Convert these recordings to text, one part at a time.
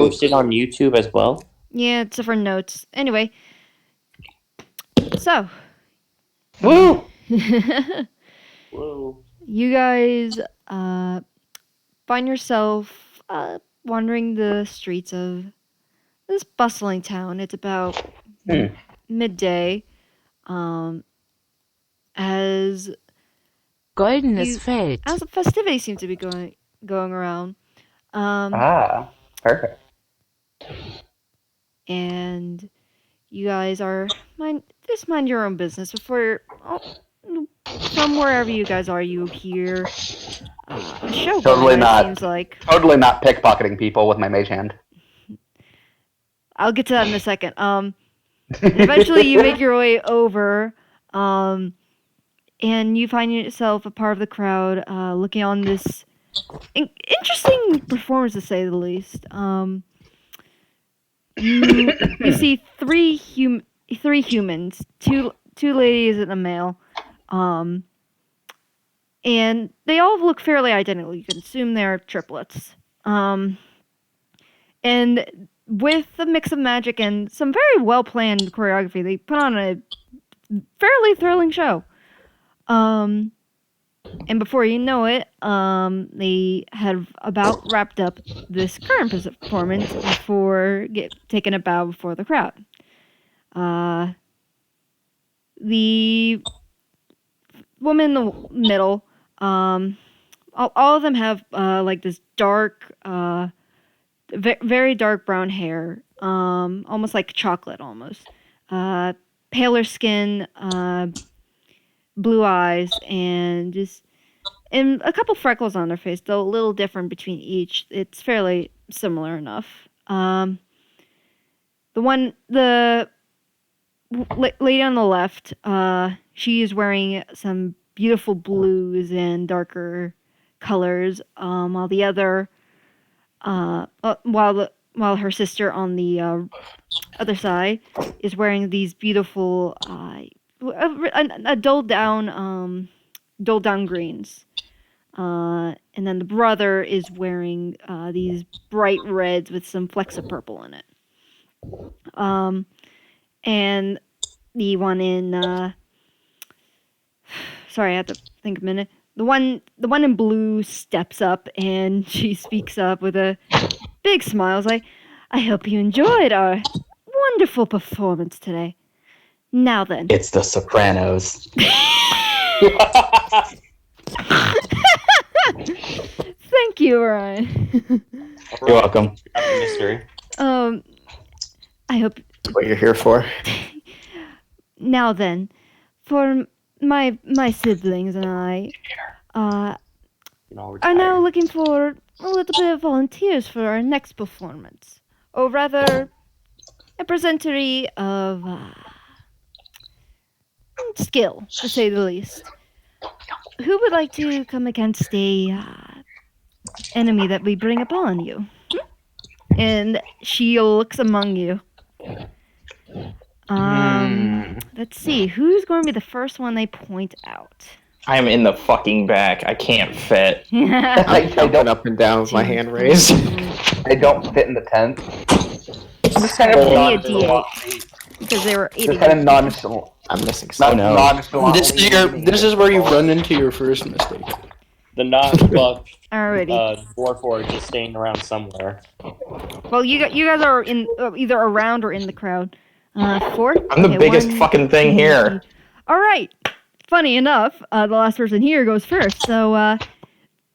posted on YouTube as well? Yeah, it's for notes. Anyway, so. Woo! Whoa. You guys find yourself wandering the streets of this bustling town. It's about midday. As Golden is fate. as the festivities seem to be going around. Perfect. And you guys are mind your own business before from wherever you guys are. You hear a show. Totally not. Seems like Totally not pickpocketing people with my mage hand. I'll get to that in a second. Eventually you make your way over, and you find yourself a part of the crowd, looking on this interesting performance, to say the least. You see three humans, two ladies and a male, and they all look fairly identical. You can assume they're triplets. And with a mix of magic and some very well planned choreography, they put on a fairly thrilling show. And before you know it, they have about wrapped up this current performance before taking a bow before the crowd. The woman in the middle, all of them have like this dark, very dark brown hair, almost like chocolate, almost. Paler skin, blue eyes, and a couple freckles on their face, though a little different between each. It's fairly similar enough. The lady on the left, she is wearing some beautiful blues and darker colors, while the other, while her sister on the other side is wearing these beautiful, a dulled down greens, and then the brother is wearing these bright reds with some flecks of purple in it. And the one in sorry, I have to think a minute. The one in blue steps up and she speaks up with a big smile. It's like, I hope you enjoyed our wonderful performance today. Now then. It's the Sopranos. Thank you, Ryan. You're welcome. Mystery. I hope That's what you're here for. Now then, for my siblings and I are now looking for a little bit of volunteers for our next performance, or rather, a presentery of skill, to say the least. Who would like to come against a enemy that we bring upon you? And she looks among you. Let's see, who's going to be the first one they point out? I am in the fucking back. I can't fit. I Jumping up and down with my hand raised. I don't fit in the tent. Just kind of a D8, because there were 8 Just kind of nonchalant. I'm missing Not something. no. nonchalant. This is where you run into your first mistake. The non-buff Alrighty. dwarf or just staying around somewhere. Well, you guys are in either around or in the crowd. 4. I'm the biggest fucking thing here. All right. Funny enough, the last person here goes first. So,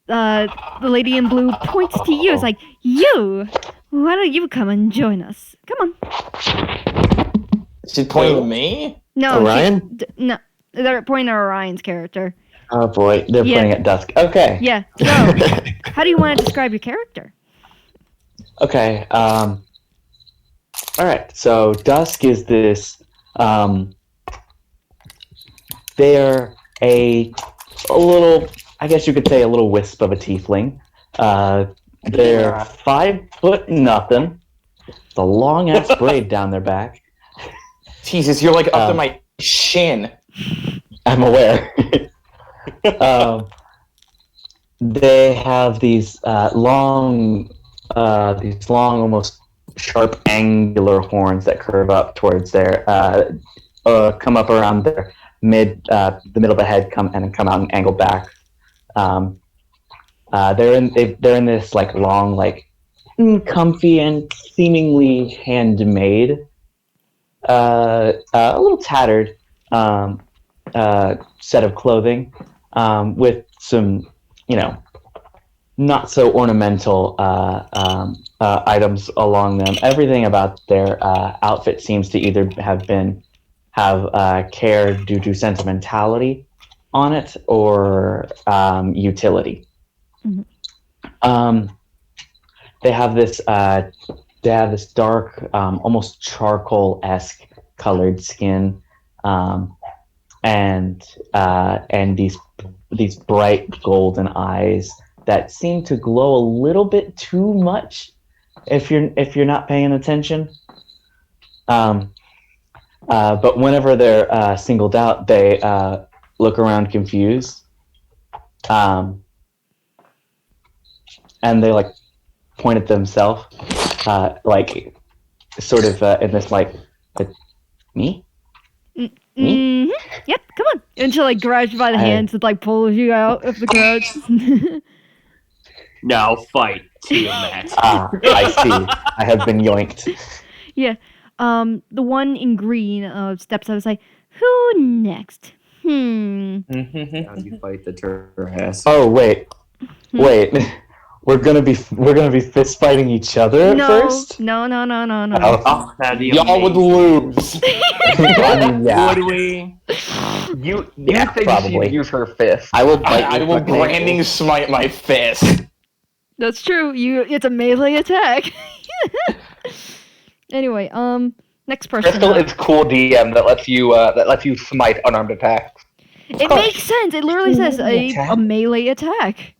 the lady in blue points to you. It's like, you. Why don't you come and join us? Come on. She's pointing at me? No, Orion? no, they're pointing at Orion's character. Oh boy, they're pointing at Dusk. Okay. Yeah. So, how do you want to describe your character? Okay. All right. So Dusk is this. They're a little. I guess you could say a little wisp of a tiefling. They're 5 foot nothing. It's a long ass braid down their back. Jesus, you're like up to my shin. I'm aware. They have these long these long, almost sharp, angular horns that curve up towards their, come up around their the middle of the head, come out and angle back. They're in this like long, like comfy and seemingly handmade, a little tattered set of clothing, with some, not so ornamental items along them. Everything about their outfit seems to either have care due to sentimentality on it or utility. Mm-hmm. They have this dark, almost charcoal-esque colored skin, and these bright golden eyes that seem to glow a little bit too much if you're not paying attention. But whenever they're singled out, they look around confused, and they like point at themselves, like sort of in this like me. Mm-hmm. Yep, come on. And she like grabs you by the hands and like pulls you out of the crowd. Now fight, Tiamat. I see. I have been yoinked. Yeah. The one in green steps up and is like, who next? Now you fight the Turhass. Oh wait. We're gonna be fist fighting each other at first. No. Oh, That'd be Y'all would amazing. lose. I mean, yeah. Would we? You Yeah, think probably. she'd use her fist? I will bite I your will fucking branding ankles. smite my fist. That's true. It's a melee attack. Anyway, next person. Crystal up. is cool DM that lets you smite unarmed attacks. It makes sense. It literally says a melee attack.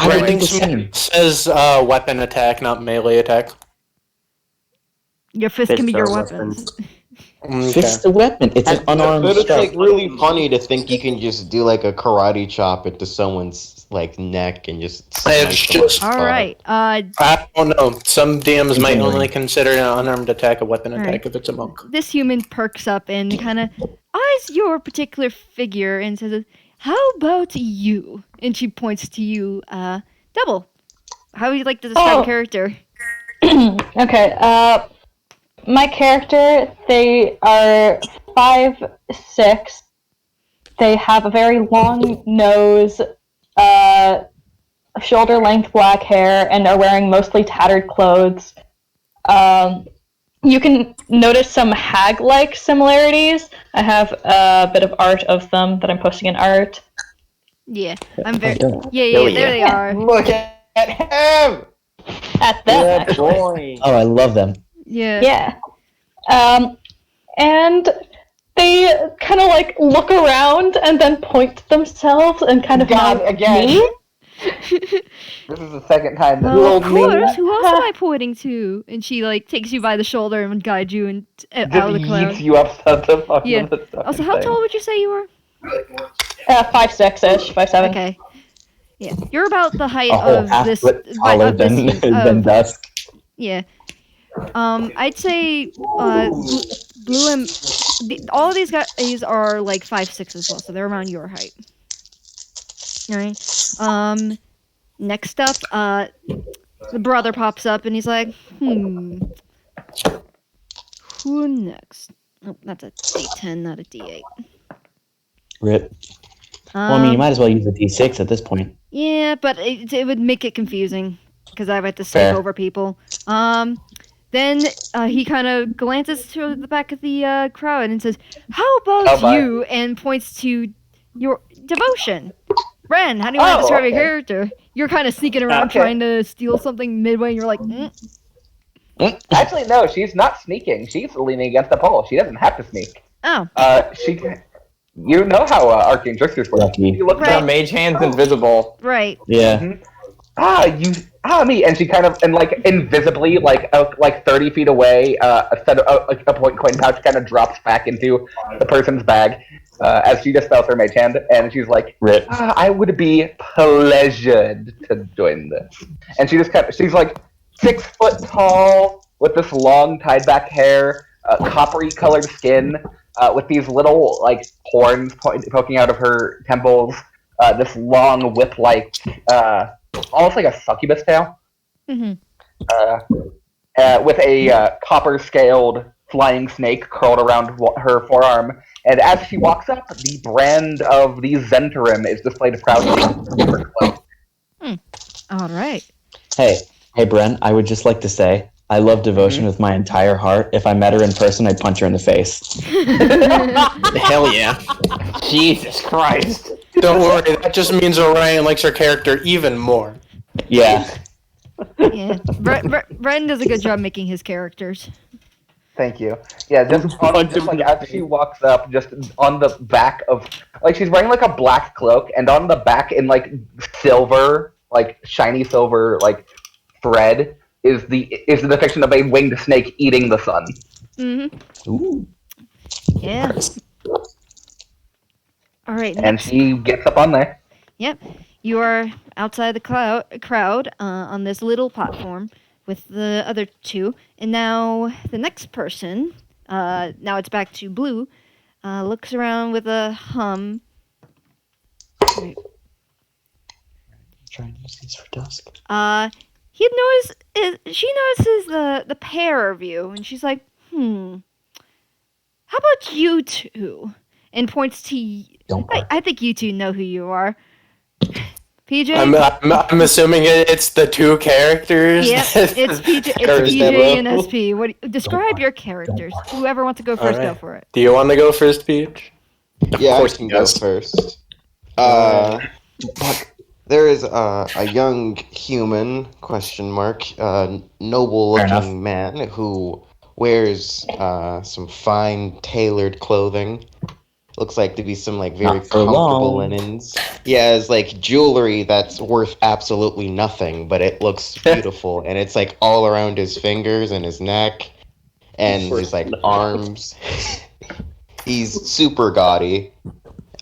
Branding the same. says weapon attack, not melee attack. Your fist can be Fists your are weapons. Okay. Fist the weapon. It's an unarmed But it's strike. like really funny to think you can just do like a karate chop into someone's like neck and just. It's smash them. just- All right. I don't know. Some DMs might Continuing. only consider an unarmed attack a weapon attack Alright. if it's a monk. This human perks up and kind of eyes your particular figure and says, "How about you?" And she points to you, Double. How would you like to describe a character? Okay, my character, they are 5'6". They have a very long nose, shoulder-length black hair, and are wearing mostly tattered clothes. You can notice some hag-like similarities. I have a bit of art of them that I'm posting in art. Yeah, I'm very. Oh, Yeah, there they are. Look at him! At them, actually. Oh, I love them. Yeah. Yeah. And they kind of like look around and then point to themselves and kind of God, nod again. me. This is the second time that Well, of course. Who else am I pointing to? And she like takes you by the shoulder and guides you and out of the just cloud. yeets you up the fucking Yeah. the fucking Also, how thing. tall would you say you were? 5'6"-ish, 5'7". Okay. Yeah, you're about the height A whole of half this. foot of taller this than Dusk. yeah. I'd say Blue and all of these guys are like 5'6" as well, so they're around your height. All right. Next up, the brother pops up and he's like, Who next? Oh, that's a D10, not a D8. Rip. Well, I mean, you might as well use a D6 at this point. Yeah, but it would make it confusing because I have to skip Fair. over people. Then he kind of glances to the back of the crowd and says, "How about bye. you?" and points to your devotion. Ren, how do you want to describe your character? You're kind of sneaking around Okay. trying to steal something midway, and you're like, Actually, no, she's not sneaking. She's leaning against the pole. She doesn't have to sneak. "Oh, You know how arcane tricksters work. Lucky. You look Right. Their mage hand's invisible. right." Yeah. me, and she kind of, and like invisibly, like 30 feet away, a point coin pouch kind of drops back into the person's bag, as she dispels her mage hand, and she's like, Rip. I would be pleasured to join this. And she's like 6 foot tall with this long tied back hair, coppery colored skin, with these little like horns poking out of her temples, this long whip like, almost like a succubus tail, Mhm. with a copper scaled flying snake curled around her forearm. And as she walks up, the brand of the Zentarim is displayed proudly in her cloak. All right. Hey, Bren, I would just like to say, I love devotion with my entire heart. If I met her in person, I'd punch her in the face. Hell yeah. Jesus Christ. Don't worry, that just means Orion likes her character even more. Yeah. Yeah. Bren does a good job making his characters. Thank you. Yeah, just like as she walks up, just on the back of, like, she's wearing like a black cloak, and on the back in like silver, like shiny silver, like thread is the depiction of a winged snake eating the sun. Mm-hmm. Ooh. Yeah. All right. And she gets up on there. Yep. You are outside the crowd on this little platform with the other two. And now the next person, now it's back to Blue, looks around with a hum. Right. Trying to use these for dusk. She notices the pair of you, and she's like, how about you two? And points to I think you two know who you are. PJ? I'm assuming it's the two characters. Yep, it's PJ and SP. Describe your characters. Whoever wants to go first, go for it. Do you want to go first, Peach? Yeah, I course can he go does. first. There is a young human, noble-looking man who wears some fine tailored clothing. Looks like to be some like very Not for comfortable long. linens. He has like jewelry that's worth absolutely nothing, but it looks beautiful, and it's like all around his fingers and his neck and his like arms. He's super gaudy.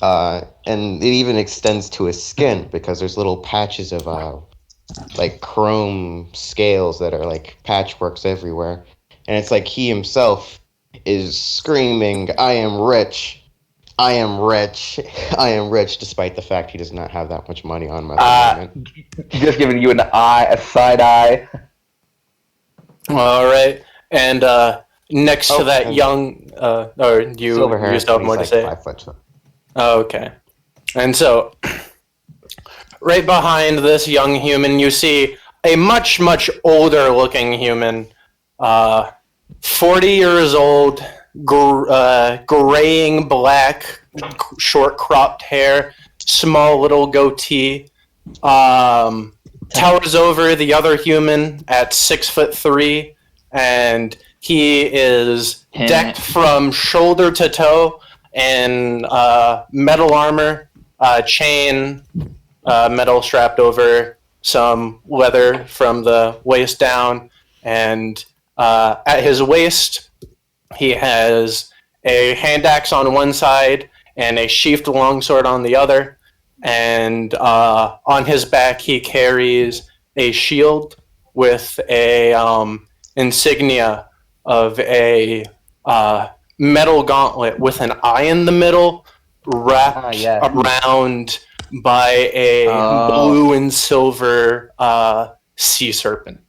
And it even extends to his skin because there's little patches of like chrome scales that are like patchworks everywhere. And it's like he himself is screaming, I am rich. I am rich. I am rich, despite the fact he does not have that much money on him at the moment. Just giving you a side eye. All right. And next to that and young, or you Silver hair. still have more to He's say? like 5 foot. Oh, okay. And so, right behind this young human, you see a much, much older looking human, 40 years old, graying black, short cropped hair, small little goatee, towers over the other human at 6'3", and he is decked from shoulder to toe in metal armor, chain, metal strapped over, some leather from the waist down, and at his waist he has a hand axe on one side and a sheathed longsword on the other, and on his back he carries a shield with a insignia of a metal gauntlet with an eye in the middle, wrapped around by a blue and silver sea serpent.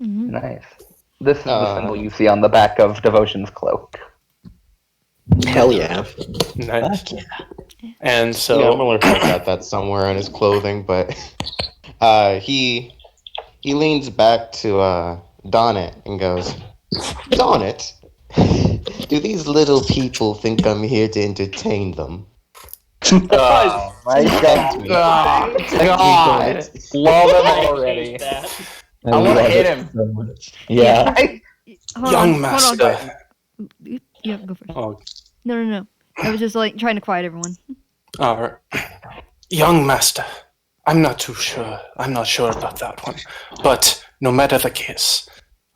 Mm-hmm. Nice. This is the symbol you see on the back of Devotion's cloak. Hell yeah. Nice. And so... Yeah, I'm gonna look at that somewhere on his clothing, but he leans back to Donnet and goes, Donnet, do these little people think I'm here to entertain them? Oh my god. God. Love him already. I want to hit him. Yeah. Young master. Yeah, go first. Oh, No. I was just like trying to quiet everyone. young master. I'm not too sure. I'm not sure about that one. But no matter the case,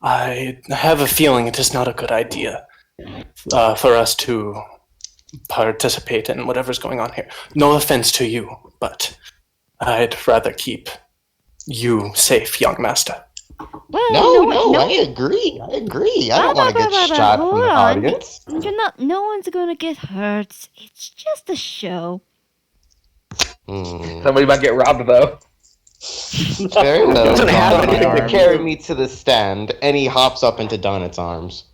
I have a feeling it is not a good idea for us to participate in whatever's going on here. No offense to you, but I'd rather keep you safe, young master. Well, No, I agree. I don't want to get shot from the audience. No one's gonna get hurt. It's just a show. Somebody might get robbed though. Very well. Doesn't have Don any arms. carry me to the stand, and he hops up into Donut's arms.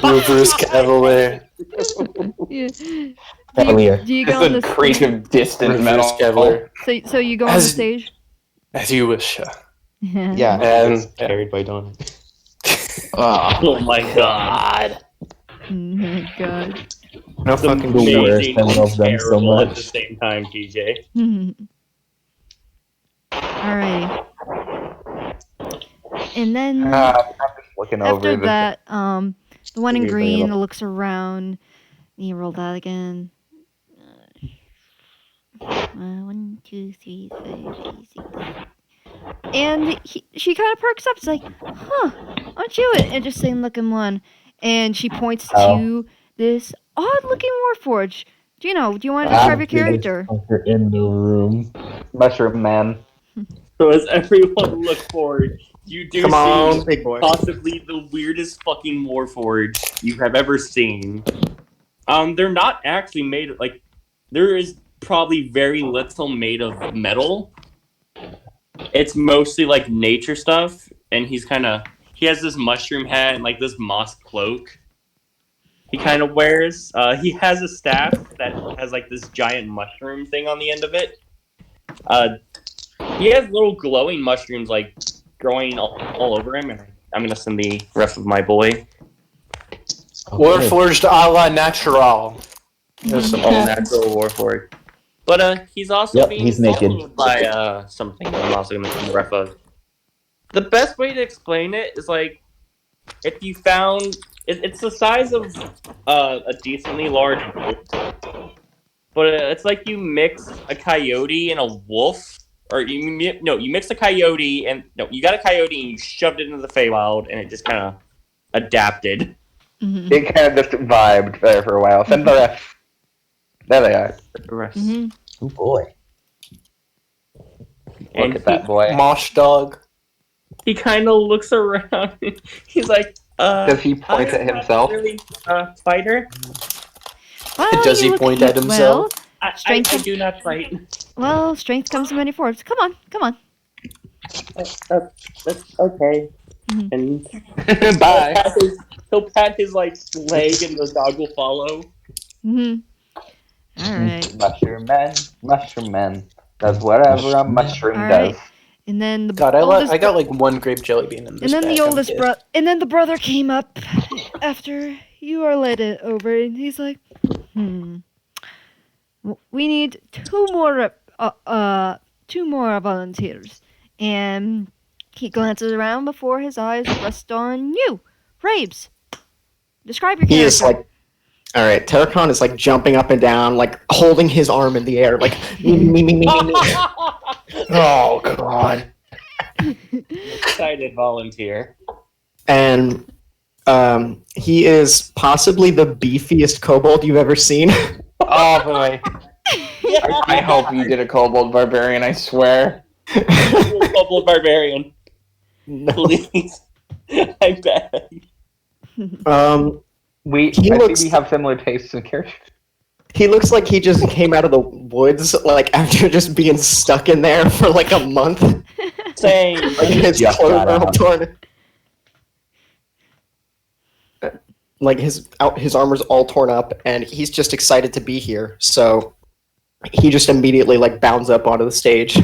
Reverse cavalier. Yeah. Cavalier. Do you go Just on a the creak of distant Reverse metal. cavalier. so you go on the As- stage? As you wish. Yeah, And- it's carried by Don. Oh my god. Oh my god. No fucking The shit. worst. I love them so terrible at much. the same time, TJ. Alrighty. And then I'm just looking over after this. that, the one in Weird green label. looks around. You roll that again. 1, 2, 3, 4, 5, 6. And she kind of perks up. It's like, huh, aren't you an interesting looking one? And she points to this odd looking Warforged. Do you want to describe your character? In the room. Mushroom Man. So as everyone look forward, you do Come see on, big boy. possibly the weirdest fucking Warforged you have ever seen. They're not actually made like there is probably very little made of metal. It's mostly like nature stuff, and he has this mushroom hat and like this moss cloak. He kind of wears. He has a staff that has like this giant mushroom thing on the end of it. He has little glowing mushrooms like growing all over him, and I'm gonna send the rest of my boy. Warforged a la natural. There's some all natural Warforged. But he's also Yep, being he's naked. followed by something I'm also gonna send the ref of. The best way to explain it is like if you found it's the size of a decently large wolf, but it's like you mix a coyote and a wolf, or you mix a coyote and you got a coyote and you shoved it into the Feywild and it just kind of adapted. It kind of just vibed there for a while. Send the ref. There they are. Oh boy. Look at that boy. Mosh dog. He kind of looks around. He's like, Does he point at himself? Really, fighter? Well, Does you he look- point at himself? I Strength- do not fight. Well, strength comes in many forms. Come on. That's okay. And Bye. he'll pat his like leg, and the dog will follow. All right. Mushroom Man does whatever a mushroom All right. does. And then the God, oldest I got like one grape jelly bean in this. and then the bag. oldest I'm brother, and then the brother came up after you are led it over, and he's like, we need two more volunteers. And he glances around before his eyes rest on you, Rabes. Describe your character. He is like, all right. Terracon is like jumping up and down, like holding his arm in the air, like me. Oh god. Excited volunteer. And he is possibly the beefiest kobold you've ever seen. Oh boy. I hope you did a kobold barbarian. I swear. Kobold barbarian, please. I beg. We have similar tastes in characters. He looks like he just came out of the woods, like after just being stuck in there for like a month. Same. Like his Just clothes got are all out. torn. Like his armor's all torn up, and he's just excited to be here. So he just immediately like bounds up onto the stage.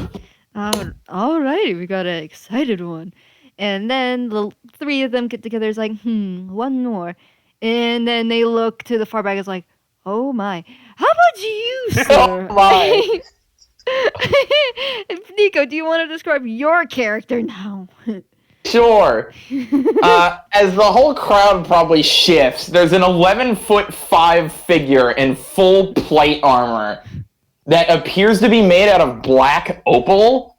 All right, we got an excited one. And then the three of them get together. It's like, one more. And then they look to the far back. It's like, oh my. How about you, sir? Oh my. Nico, do you want to describe your character now? Sure. As the whole crowd probably shifts, there's an 11'5" figure in full plate armor that appears to be made out of black opal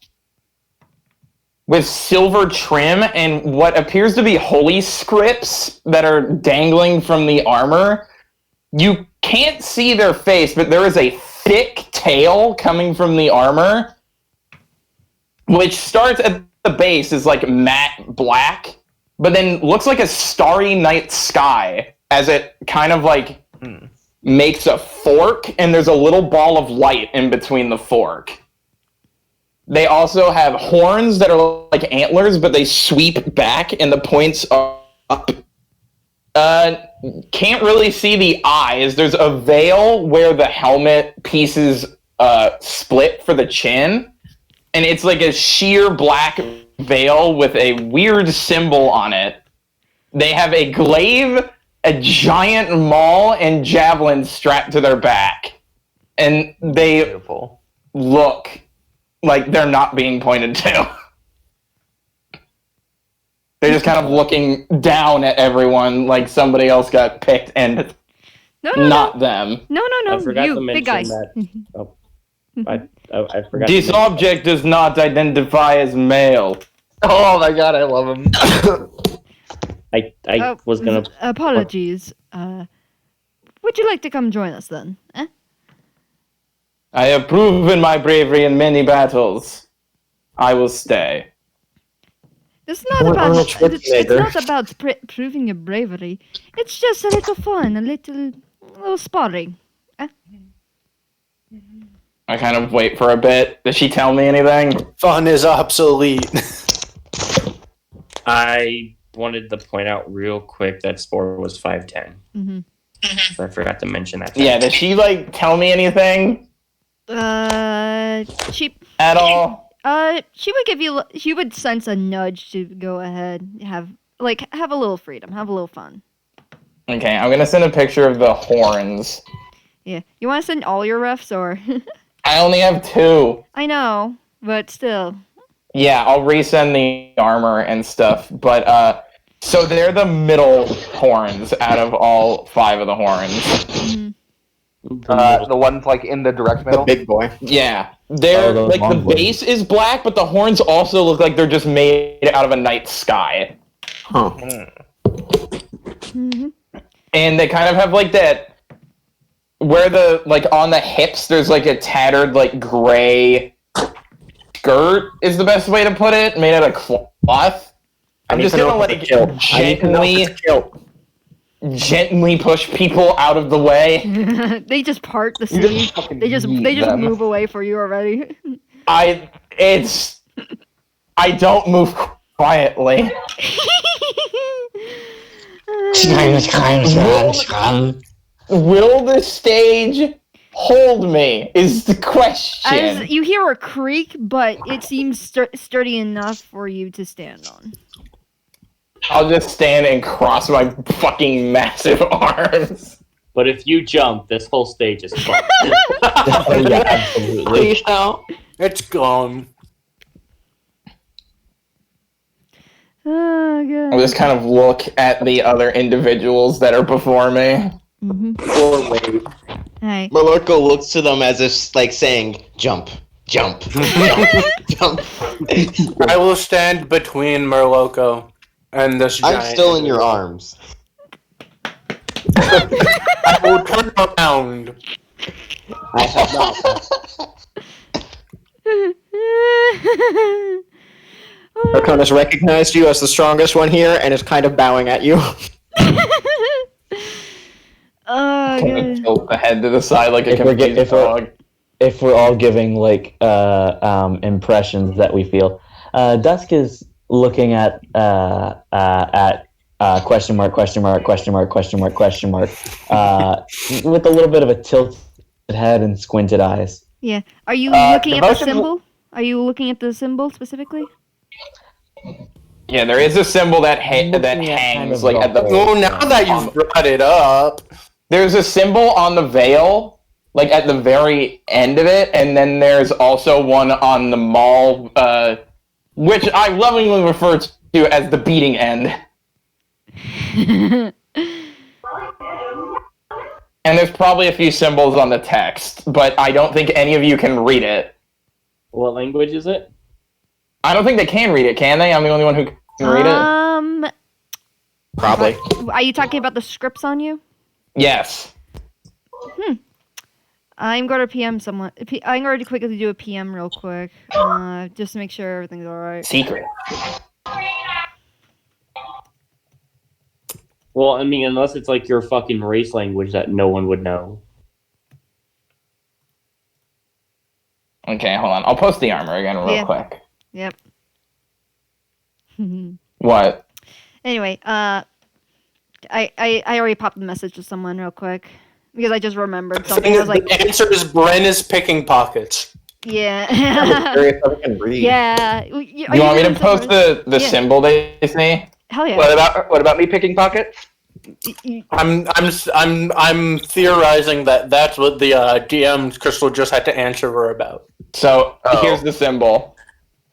with silver trim and what appears to be holy scripts that are dangling from the armor. You can't see their face, but there is a thick tail coming from the armor, which starts at the base as like matte black, but then looks like a starry night sky as it kind of like makes a fork, and there's a little ball of light in between the fork. They also have horns that are like antlers, but they sweep back and the points are up. Can't really see the eyes. There's a veil where the helmet pieces split for the chin, and it's like a sheer black veil with a weird symbol on it. They have a glaive, a giant maul, and javelin strapped to their back. And they Beautiful. look like they're not being pointed to. They're just kind of looking down at everyone like somebody else got picked and not them. No, I forgot you, to big mention guys. that. I forgot. This to mention- object does not identify as male. Oh my god, I love him. I was gonna. Apologies. Would you like to come join us then? Eh? I have proven my bravery in many battles. I will stay. It's not Or about Arnold it's Schwarzenegger. not about proving your bravery. It's just a little fun, a little sparring. I kind of wait for a bit. Does she tell me anything? Fun is obsolete. I wanted to point out real quick that Spore was 5'10". Mm-hmm. So I forgot to mention that. Yeah, does she like tell me anything She at all? she would give you. She would sense a nudge to go ahead, have a little freedom, have a little fun. Okay, I'm gonna send a picture of the horns. Yeah, you want to send all your refs or? I only have 2. I know, but still. Yeah, I'll resend the armor and stuff, but so they're the middle horns out of all 5 of the horns. Mm-hmm. The ones like in the direct The middle. big boy. Yeah, they're those like the long ones. base is black, but the horns also look like they're just made out of a night sky. Huh. Mm-hmm. And they kind of have like that where the like on the hips there's like a tattered like gray skirt is the best way to put it, made out of cloth. I'm just gonna like gently push people out of the way. They just part the You just city. fucking They just yeet them. move away for you already. I don't move quietly. Will the stage hold me? Is the question. As you hear a creak, but it seems sturdy enough for you to stand on. I'll just stand and cross my fucking massive arms. But if you jump, this whole stage is fucked. Yeah, absolutely. Please don't. It's gone. Oh, good. I'll just kind of look at the other individuals that are before me. Mm-hmm. Or wait. Hey. Malorko looks to them as if like saying, "Jump, jump, jump, jump." I will stand between Murloco and this giant. I'm still in your arms. I will turn around. I have not. Arconis recognized you as the strongest one here and is kind of bowing at you. Oh, good. Tilt the head to the side like a If we're confused if we're- dog. If we're all giving like impressions that we feel, Dusk is looking at question mark with a little bit of a tilted head and squinted eyes. Yeah. Are you looking at the devotion- symbol? Are you looking at the symbol specifically? Yeah, there is a symbol that Looking that at hangs kind of like the at the. whole- Oh, now that you've brought it up. There's a symbol on the veil, like at the very end of it, and then there's also one on the maul, which I lovingly refer to as the beating end. And there's probably a few symbols on the text, but I don't think any of you can read it. What language is it? I don't think they can read it, can they? I'm the only one who can read it. Probably. Are you talking about the scripts on you? Yes. I'm going to PM someone. I'm going to quickly do a PM real quick, just to make sure everything's all right. Secret. Well, I mean, unless it's like your fucking race language that no one would know. Okay, hold on. I'll post the armor again real quick. Yep. What? Anyway, I already popped a message to someone real quick because I just remembered something. I was like, the answer is Bren is picking pockets. yeah. I'm curious if I can read. Yeah. You want me to post the symbol they see? Hell yeah. What about me picking pockets? I'm theorizing that that's what the DM Crystal just had to answer her about. So here's the symbol.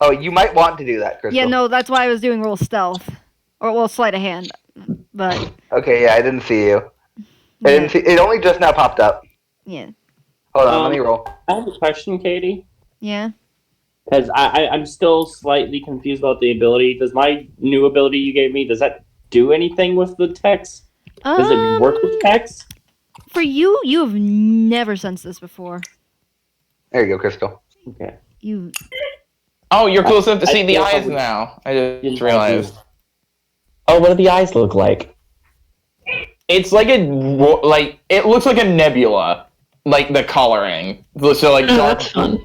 Oh, you might want to do that, Crystal. Yeah, no, that's why I was doing roll stealth. Or, well, sleight of hand. But, Okay, yeah, I didn't see you. I didn't see. It only just now popped up. yeah. Hold on, let me roll. I have a question, Katie. Yeah. Because I'm still slightly confused about the ability. Does my new ability you gave me, does that do anything with the text? Does it work with text? For you, you have never sensed this before. There you go, Crystal. Okay. You. Oh, you're close enough to see the feel eyes probably- now. I just realized. Oh, what do the eyes look like? It's like it looks like a nebula, like the coloring. So like dark, That's fun.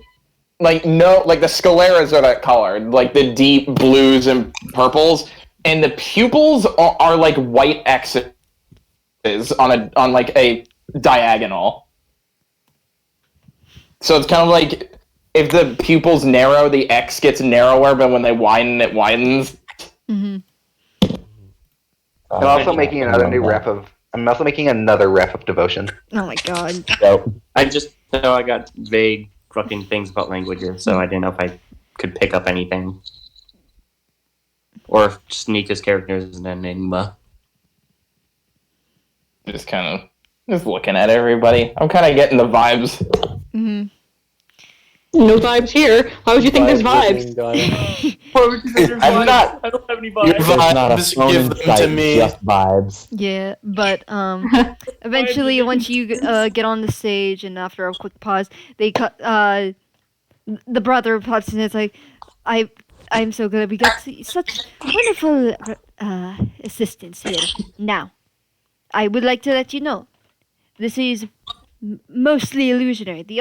like the scaleras are that colored, like the deep blues and purples, and the pupils are like white X's on like a diagonal. So it's kind of like if the pupils narrow, the X gets narrower, but when they widen, it widens. Mm-hmm. I'm also making another rep of devotion. Oh my god. I just know I got vague fucking things about languages, so I didn't know if I could pick up anything. Or if Sneaka's character is an enigma. Just looking at everybody. I'm kind of getting the vibes. Mm-hmm. No vibes here. Why would you think there's vibes? I'm not. I don't have any Your vibes. There's not a vibes, phone give in them sight, to me. just vibes. Yeah, but eventually, once you get on the stage, and after a quick pause, they cut. The brother pops in. It's like, I'm so glad we got such wonderful assistance here. Now, I would like to let you know, this is mostly illusionary. The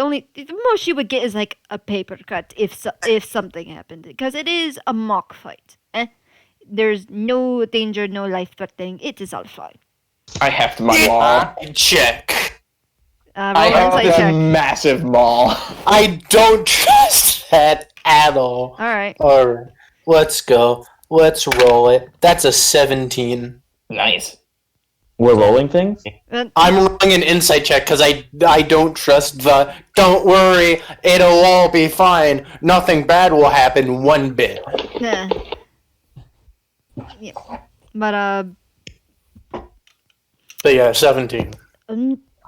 most you would get is like a paper cut if something happened, because it is a mock fight. There's no danger, no life threatening. It is all fine. I heft my maul. Check. Roll I an have insight this check. massive maul. I don't trust that at all. All right. Alright, let's go. Let's roll it. That's a 17. Nice. We're rolling things? I'm rolling an insight check because I don't trust the don't worry, it'll all be fine. Nothing bad will happen one bit. Yeah. Yeah. But So yeah, 17.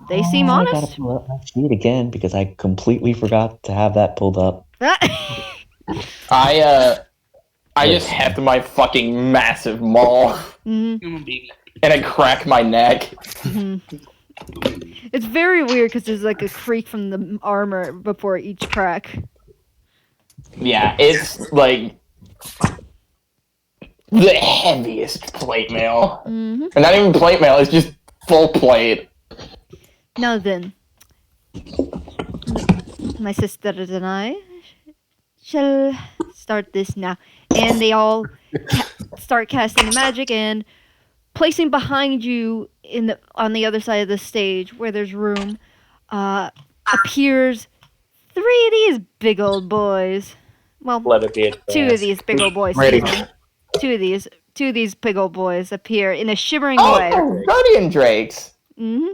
they seem I gotta honest. pull up my sheet again because I completely forgot to have that pulled up. I just heft my fucking massive maul Mhm. and I crack my neck. Mhm. It's very weird because there's like a creak from the armor before each crack. Yeah, it's like the heaviest plate mail. Hmm. And not even plate mail, it's just full plate. Now then, my sisters and I shall start this now. And they all start casting the magic and placing behind you on the other side of the stage where there's room appears 3 of these big old boys. Well, Let it be a 2 of these big old boys. Ready. excuse me. Two of these big old boys appear in a shimmering Oh, way. they're guardian drakes. Hmm.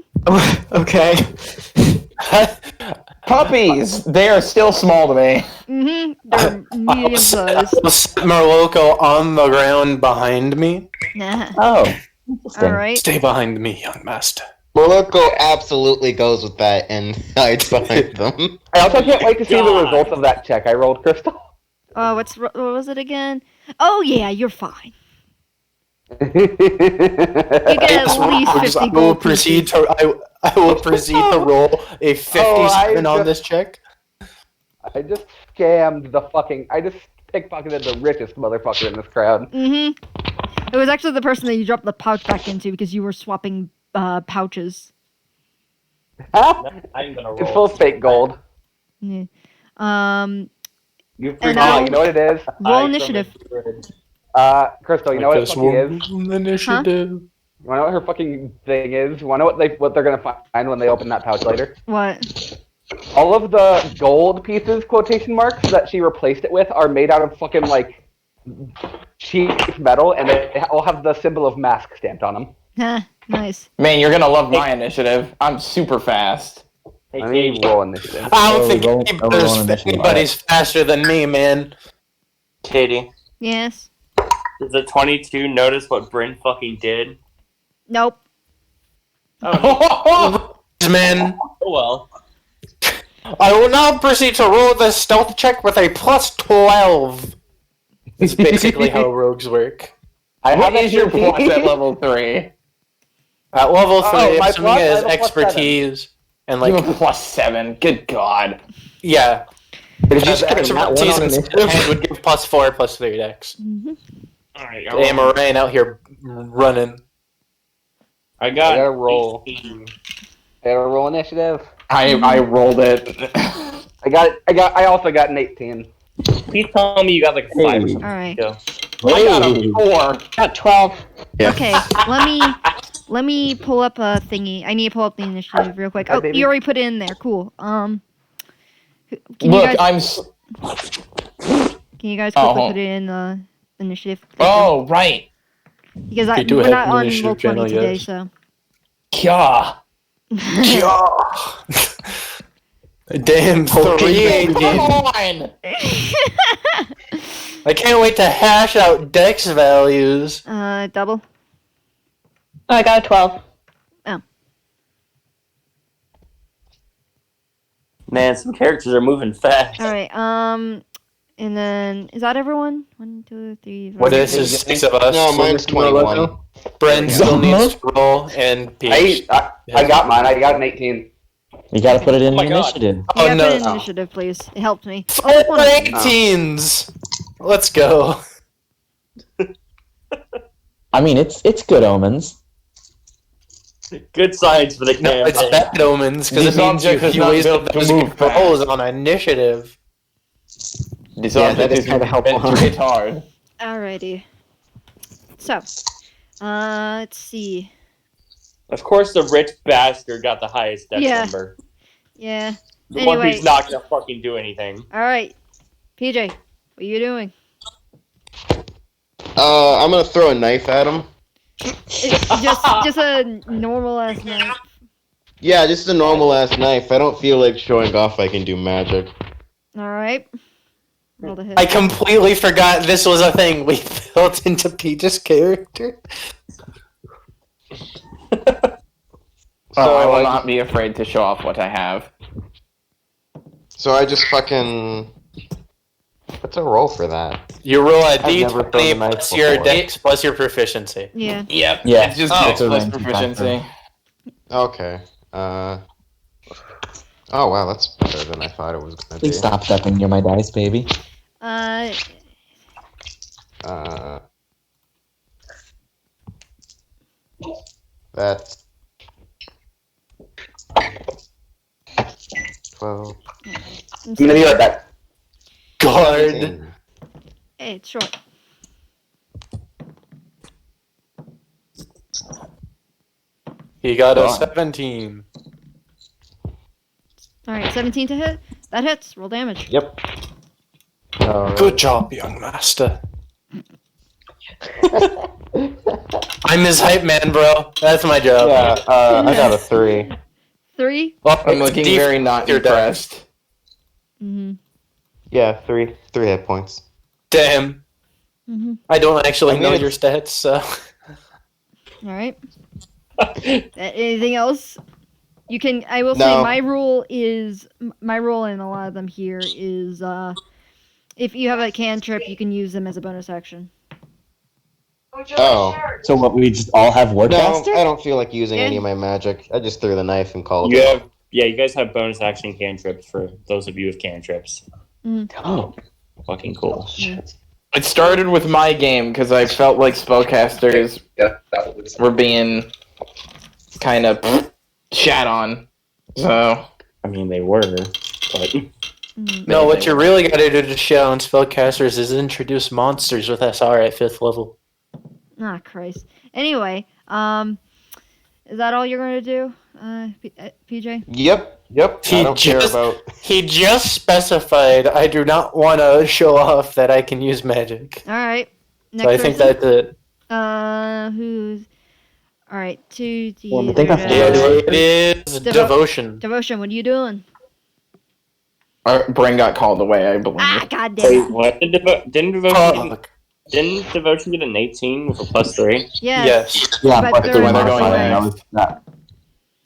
Okay. Puppies, they are still small to me. Hmm. They're medium sized. I'll set Marloco on the ground behind me. Nah. Oh, interesting. All right. Stay behind me, young master. Morocco absolutely goes with that and hides behind them. I also can't wait to see the results of that check I rolled, Crystal. What was it again? Oh yeah, you're fine. You get at least 50 I will gold proceed pieces. to I will proceed to roll a 57 on this check. I just scammed the fucking. I just pickpocketed the richest motherfucker in this crowd. It was actually the person that you dropped the pouch back into because you were swapping pouches. I'm gonna roll. It's full of fake gold. Yeah. You And Oh, now- you know what it is? Roll initiative. Crystal, you know what it fucking is? Initiative. You wanna know what her fucking thing is? You wanna know what they're gonna find when they open that pouch later? What? All of the gold pieces, quotation marks, that she replaced it with are made out of fucking, like, cheap metal, and they all have the symbol of mask stamped on them. Huh, nice. Man, you're gonna love my initiative. I'm super fast. Let me roll initiative. I don't think roll on initiative. anybody's faster than me, man. Katie, Yes. does the 22 notice what Bryn fucking did? Nope. Man, Oh well. I will now proceed to roll the stealth check with a plus 12. That's basically how rogues work. What is your plus at level 3? At level 3, my if something plus, I has have a plus expertise and You like have a plus 7. Good God. yeah, Did you just get a nat one expertise on and initiative? skill would give plus 4, plus 3 dex. Alright, Damn, Moraine out here running. I got I gotta roll. 18. I gotta roll initiative. I rolled it. I also got an 18. Please tell me you got like a 5 or something. Alright. Go. I got a 4. Got 12. Okay, let me pull up a thingy. I need to pull up the initiative real quick. Hi, Oh, baby. you already put it in there. Cool. Can you Look, guys I'm. can you guys Oh, quickly hold- put it in the initiative? Oh, right. Because We do we're have not an on initiative roll 20 channel, today, yes. so. Yeah. Damn, 318. Come on. I can't wait to hash out dex values. Double. I got a 12. Man, some characters are moving fast. All right. And then is that everyone? 1, 2, 3. 4. What this is 6 of us. No, mine's 21. Bren still needs to roll, and Peach. I got mine. I got an 18. You gotta put it in Oh my the God. initiative. Oh Yeah, no. put it in initiative, please. It helped me. 4 18s! Let's go. I mean, it's good omens. Good signs for the No, campaign. it's bad omens, because This it means object is you not wasted built to those move good rolls on initiative. This Yeah, object that is kinda helpful, meant to hit hard. Alrighty. So, let's see. Of course, the rich bastard got the highest dex Yeah. number. Yeah. The one Anyway. who's not gonna fucking do anything. All right. PJ, what are you doing? I'm gonna throw a knife at him. It's just a normal ass knife. Yeah, just a normal ass knife. I don't feel like showing off I can do magic. All right. Roll the hit. I completely forgot this was a thing we built into Peach's character. So I will not be afraid to show off what I have. So I just fucking. What's a roll for that? You roll a never thrown a d20 knife plus your before. dex plus your proficiency. Yeah. Yep. Yeah. It's just Oh. dex plus It's a proficiency. Okay. Oh wow, that's better than I thought it was gonna be. Please stop stepping near my dice, baby. That's 12. I'm gonna be right back. Guard. 17. Hey, it's short. He got a 17. All right, 17 to hit. That hits. Roll damage. Yep. Good job, young master. I'm his hype man, bro. That's my job. Yeah, I got a 3. 3. Well, I'm looking it's very not your impressed. Mhm. Yeah, 3 hit points. Damn. Mhm. I don't actually I mean, know it's- your stats, so. All right. Anything else? You can. I will say No. my rule and a lot of them here is if you have a cantrip, you can use them as a bonus action. Oh. So what? We just all have No, Warcaster? I don't feel like using Yeah. any of my magic. I just threw the knife and called You it. have, yeah, you guys have bonus action cantrips for those of you with cantrips. Oh. Fucking cool. It started with my game because I felt like spellcasters Yeah, that was. were being kind of shat on. So I mean, they were, but No, what you really gotta do to shit on spellcasters is introduce monsters with SR at 5th level. Ah, Christ. Anyway, is that all you're going to do, PJ? Yep. He I don't care just- about. He just specified I do not want to show off that I can use magic. All right. Next So I think person. that's it. Who's... All right, 2D. Well, I think that's It is devotion. Devotion, what are you doing? our brain got called away, I believe. Ah, goddamn. what did didn't devotion get an 18 with a +3? Yes. Yeah, But but they're the when they're going modifier, there. that was that.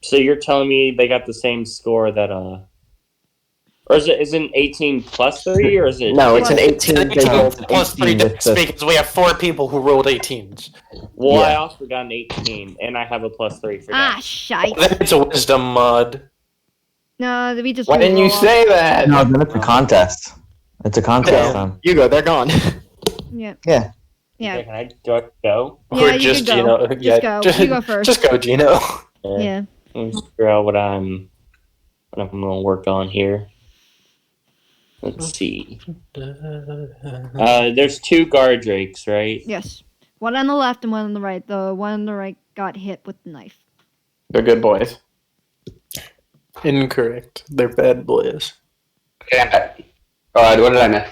So you're telling me they got the same score that or is it an 18 +3 or is it? No, it's an 18. 18 plus 3 18 with dice the- because we have 4 people who rolled 18s. Well, I Yeah. also got an 18 and I have a +3 for Ah, that. shite. Then it's a wisdom mod. No, we just... Why didn't you roll. say that? No, then it's a contest. It's a contest. Hugo, they're gone. Yeah. Yeah. Yeah. Can I go? Yeah, Or you just can go. Gino. Just go. You go first. Just go, Gino. Yeah. Let me figure out what I'm gonna work on here. Let's see. There's 2 guard drakes, right? Yes. One on the left and one on the right. The one on the right got hit with the knife. They're good boys. Incorrect. They're bad boys. Okay, I'm back. What did I miss?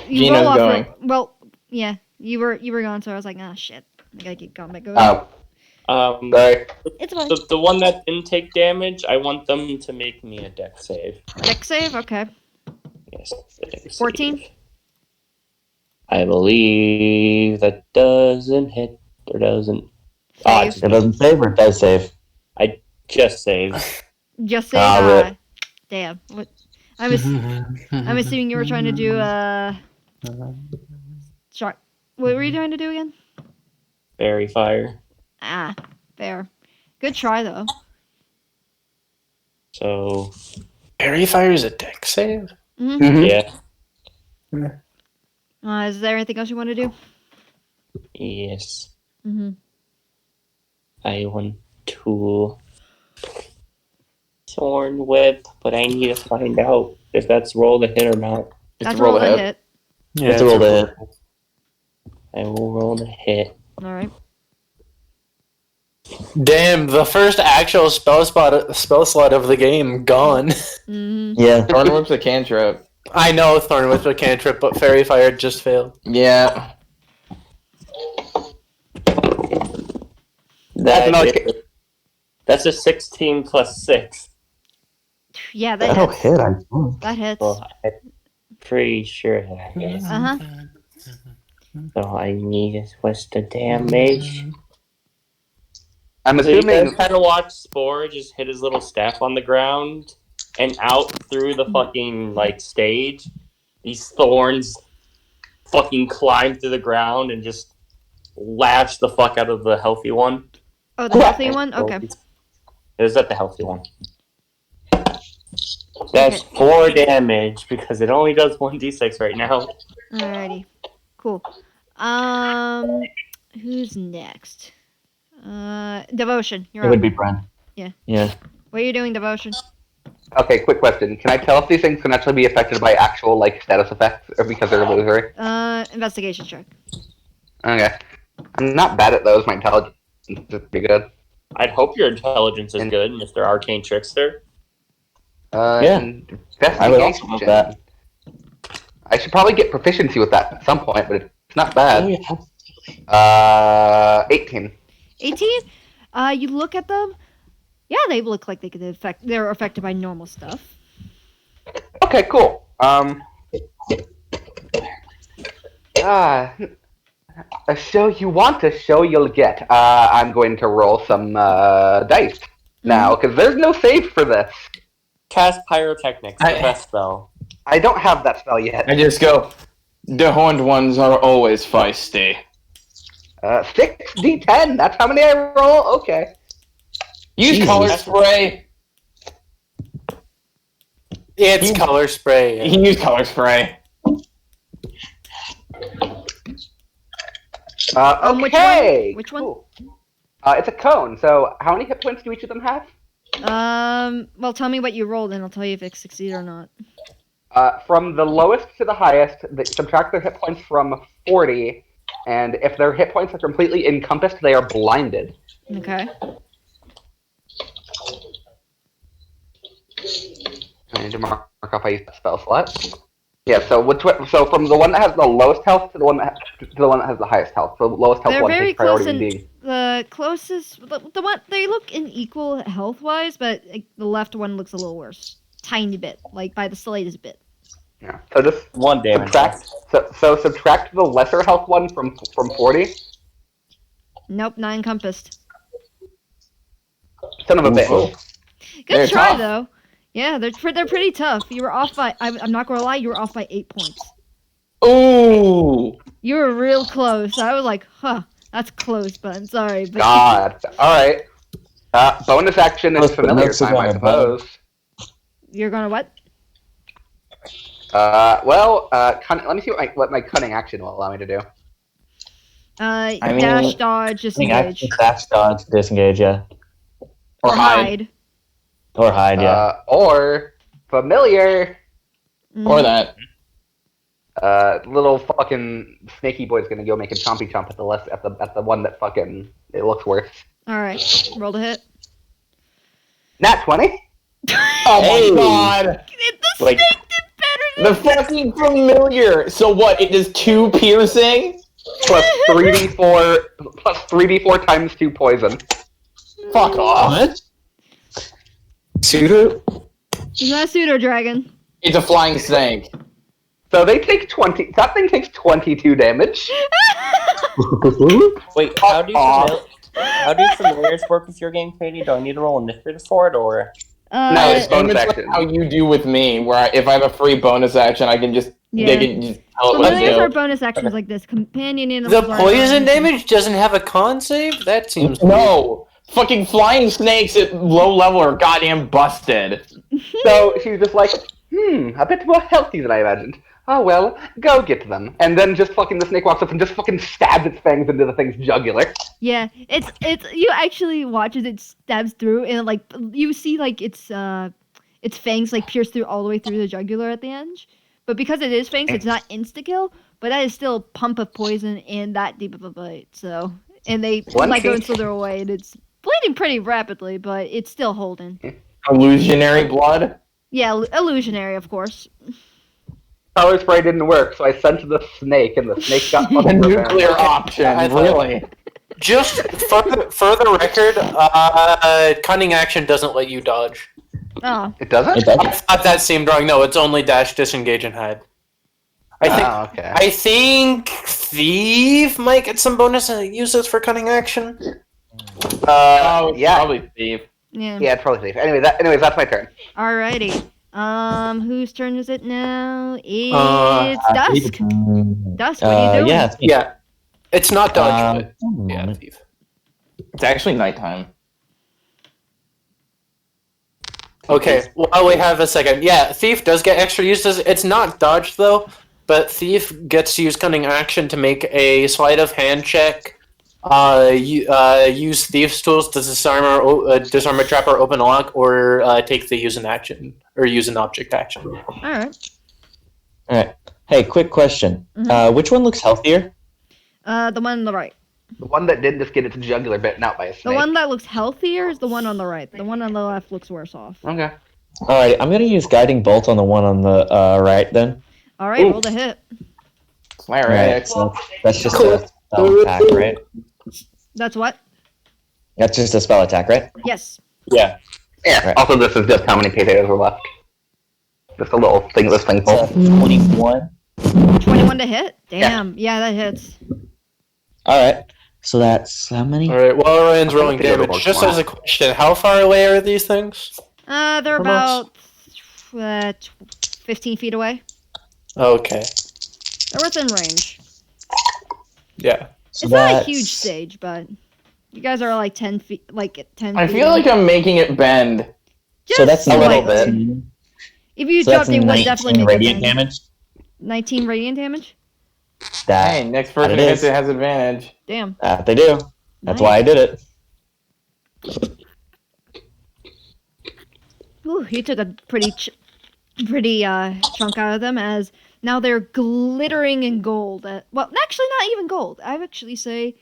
You Gino's roll off. going. Well, yeah, you were gone, so I was like, ah, shit. I gotta keep going back over. Sorry. It's fine. The one that didn't take damage, I want them to make me a deck save. Deck save, okay. Yes, a dex save. 14? I believe that doesn't hit or doesn't. Ah, Save. It doesn't save or it does save. just save. Just say, Rip. damn. What? I'm assuming you were trying to do shark. What were you trying to do again? Fairy fire. Ah, fair. Good try though. So Fairy fire is a deck save? Mm-hmm. yeah, Is there anything else you want to do? yes. Mm-hmm. I want to Thorn Whip, but I need to find out if that's roll to hit or not. That's roll a hit. Yeah, It's a roll to hit. I will roll to hit. All right. Damn, the first actual spell slot of the game gone. Mm-hmm. Yeah. Thorn Whip's a cantrip. I know Thorn Whip's a cantrip, but Fairy Fire just failed. Yeah. That's a 16 plus 6. Yeah, that That'll hits. hit, I think. That hits. Well, I'm pretty sure that hits. Uh huh. So I need what's the damage? I'm So you assuming. guys kind of watch Spore just hit his little staff on the ground and out through the fucking like stage. These thorns fucking climb through the ground and just lash the fuck out of the healthy one. Oh, the healthy one. Okay. Is that the healthy one? That's 4 damage because it only does 1d6 right now. Alrighty. Cool. Who's next? Devotion. You're It up. would be Bren. Yeah. Yeah. What are you doing, Devotion? Okay, quick question. Can I tell if these things can actually be affected by actual like status effects or because they're illusory? Investigation check. Okay. I'm not bad at those. My intelligence is pretty good. I'd hope your intelligence is good, Mr. Arcane Trickster. Yeah. I would also love that. I should probably get proficiency with that at some point, but it's not bad. Oh, yeah. 18. 18. You look at them. Yeah, they look like they could they're affected by normal stuff. Okay, cool. A show you want, a show you'll get. I'm going to roll some dice now because there's no save for this. Cast Pyrotechnics, the best spell. I don't have that spell yet. I just go, the horned ones are always feisty. 6d10. That's how many I roll. Okay. Use Jesus. color spray. It's color spray. You can use color spray. Okay. Which one? Cool. It's a cone. So how many hit points do each of them have? Well, tell me what you rolled, and I'll tell you if it succeeded or not. From the lowest to the highest, they subtract their hit points from 40, and if their hit points are completely encompassed, they are blinded. Okay. I need to mark off I used the spell slot. Yeah, so so from the one that has the lowest health to the one that has the highest health. So the lowest health They're one very takes priority close, in and being. the closest, the one they look in equal health wise, but like, the left one looks a little worse, tiny bit, like by the slightest bit. Yeah. So just 1 damage. subtract. So subtract the lesser health one from 40. Nope, not encompassed. Son of a bitch. Good They're try tough. though. Yeah, they're pretty tough. You were off by. I'm not gonna lie, you were off by 8 points. Ooh. You were real close. I was like, huh, that's close, but I'm sorry. But God. All right. Bonus action is Let's put familiar notes time, I on it, suppose. You're gonna what? Let me see what my cunning action will allow me to do. mean, Dash, dodge, disengage, Dash, dodge, disengage, yeah. Or hide. Or hide, yeah. Or familiar. Or that. Little fucking snaky boy's gonna go make a chompy chomp at the one that fucking it looks worse. All right, roll to hit. Nat 20. Oh my god. The Like- snake did better The fucking familiar. So what? It does 2 piercing? Plus 3d4 times 2 poison. Fuck off. What? Pseudo? It's not a pseudo dragon. It's a flying snake. So they take 20. That thing takes 22 damage. Wait, how do familiars work with your game, Katie? Do I need to roll initiative for it, or? No, it's bonus It's like action. how you do with me, where if I have a free bonus action, I can just they can just tell it what to Familiars do. are bonus actions like this. Companion The animals. are poison not. damage doesn't have a con save? That seems weird. No, fucking flying snakes at low level are goddamn busted. So she's just like, a bit more healthy than I imagined. Oh well, go get them. And then just fucking the snake walks up and just fucking stabs its fangs into the thing's jugular. Yeah, it's you actually watch as it stabs through, and like you see like its fangs like pierce through all the way through the jugular at the end. But because it is fangs, it's not insta kill, but that is still a pump of poison and that deep of a bite. So and they like go and slither away, and it's bleeding pretty rapidly, but it's still holding. Illusionary blood. Yeah, illusionary, of course. Color spray didn't work, so I sent the snake, and the snake got A fucking nuclear option, I thought- really. Just for the record, cunning action doesn't let you dodge. Oh, It doesn't? It I does? thought that seemed wrong. No, it's only dash, disengage, and hide. Okay. I think Thief might get some bonus uses for cunning action. Yeah. Probably thief. yeah. Yeah, it's probably safe. Anyways, that's my turn. Alrighty. Whose turn is it now? It's Dusk. Dusk, what are you doing? Yeah. Yeah, it's not dodge, but one yeah, moment. Thief. It's actually nighttime. Okay, well, we have a second. Yeah, Thief does get extra uses. It's not dodge, though, but Thief gets to use cunning action to make a sleight of hand check. Use Thief's tools to disarm a trap or open a lock, or take the use an action, or use an object action. Alright. All right. Hey, quick question. Which one looks healthier? The one on the right. The one that did just get its jugular bitten out by a snake. The one that looks healthier is the one on the right. The one on the left looks worse off. Okay. All right, I'm gonna use guiding bolt on the one on the right then. Alright, roll the hit. All right, so that's just Cool. a spell attack, right? That's what? That's just a spell attack, right? Yes. Yeah. Yeah. Right. Also, this is just how many potatoes were left. Just a little thing. This thing full. 21. 21 to hit? Damn. Yeah, that hits. All right. So that's how many? All right, while Ryan's rolling think it'll damage, work just well. as a question, how far away are these things? They're From us? about 15 feet away. Okay, They're within range. yeah. It's not a huge stage, but you guys are like 10 feet, like 10 I feet. feel like I'm making it bend. So that's Just a little slightly. bit. If you So that's dropped, it would 19 definitely make radiant it bend. damage. 19 radiant damage? That, Hey, next person it hits is. it has advantage. Damn. That they do. That's Nice. why I did it. Ooh, he took a pretty chunk out of them, as now they're glittering in gold. Well, actually, not even gold. I would actually say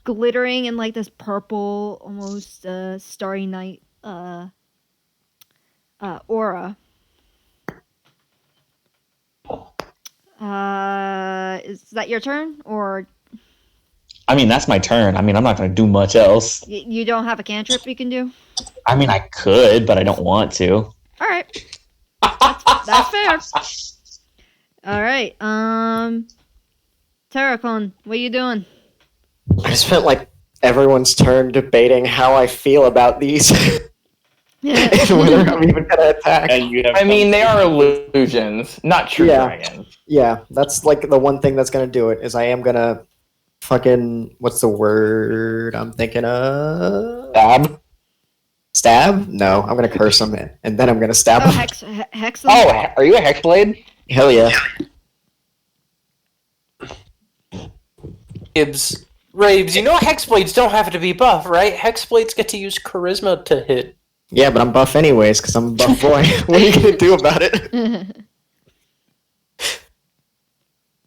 glittering in like this purple, almost starry night aura. Is that your turn, or I mean, that's my turn. I mean, I'm not going to do much else. you don't have a cantrip you can do? I mean, I could, but I don't want to. All right, that's fair. All right, Terracon, what are you doing? I spent like everyone's turn debating how I feel about these and whether I'm even gonna attack. And you have I mean, they are illusions, not true Yeah. dragons. Yeah, that's like the one thing that's gonna do it is I am gonna fucking what's the word I'm thinking of? Stab. Stab? No, I'm gonna curse him and then I'm gonna stab Oh, him. hex them? Oh, are you a Hexblade? Hell yeah. Gibbs. Raves, you know Hexblades don't have to be buff, right? Hexblades get to use charisma to hit. Yeah, but I'm buff anyways because I'm a buff boy. What are you gonna do about it?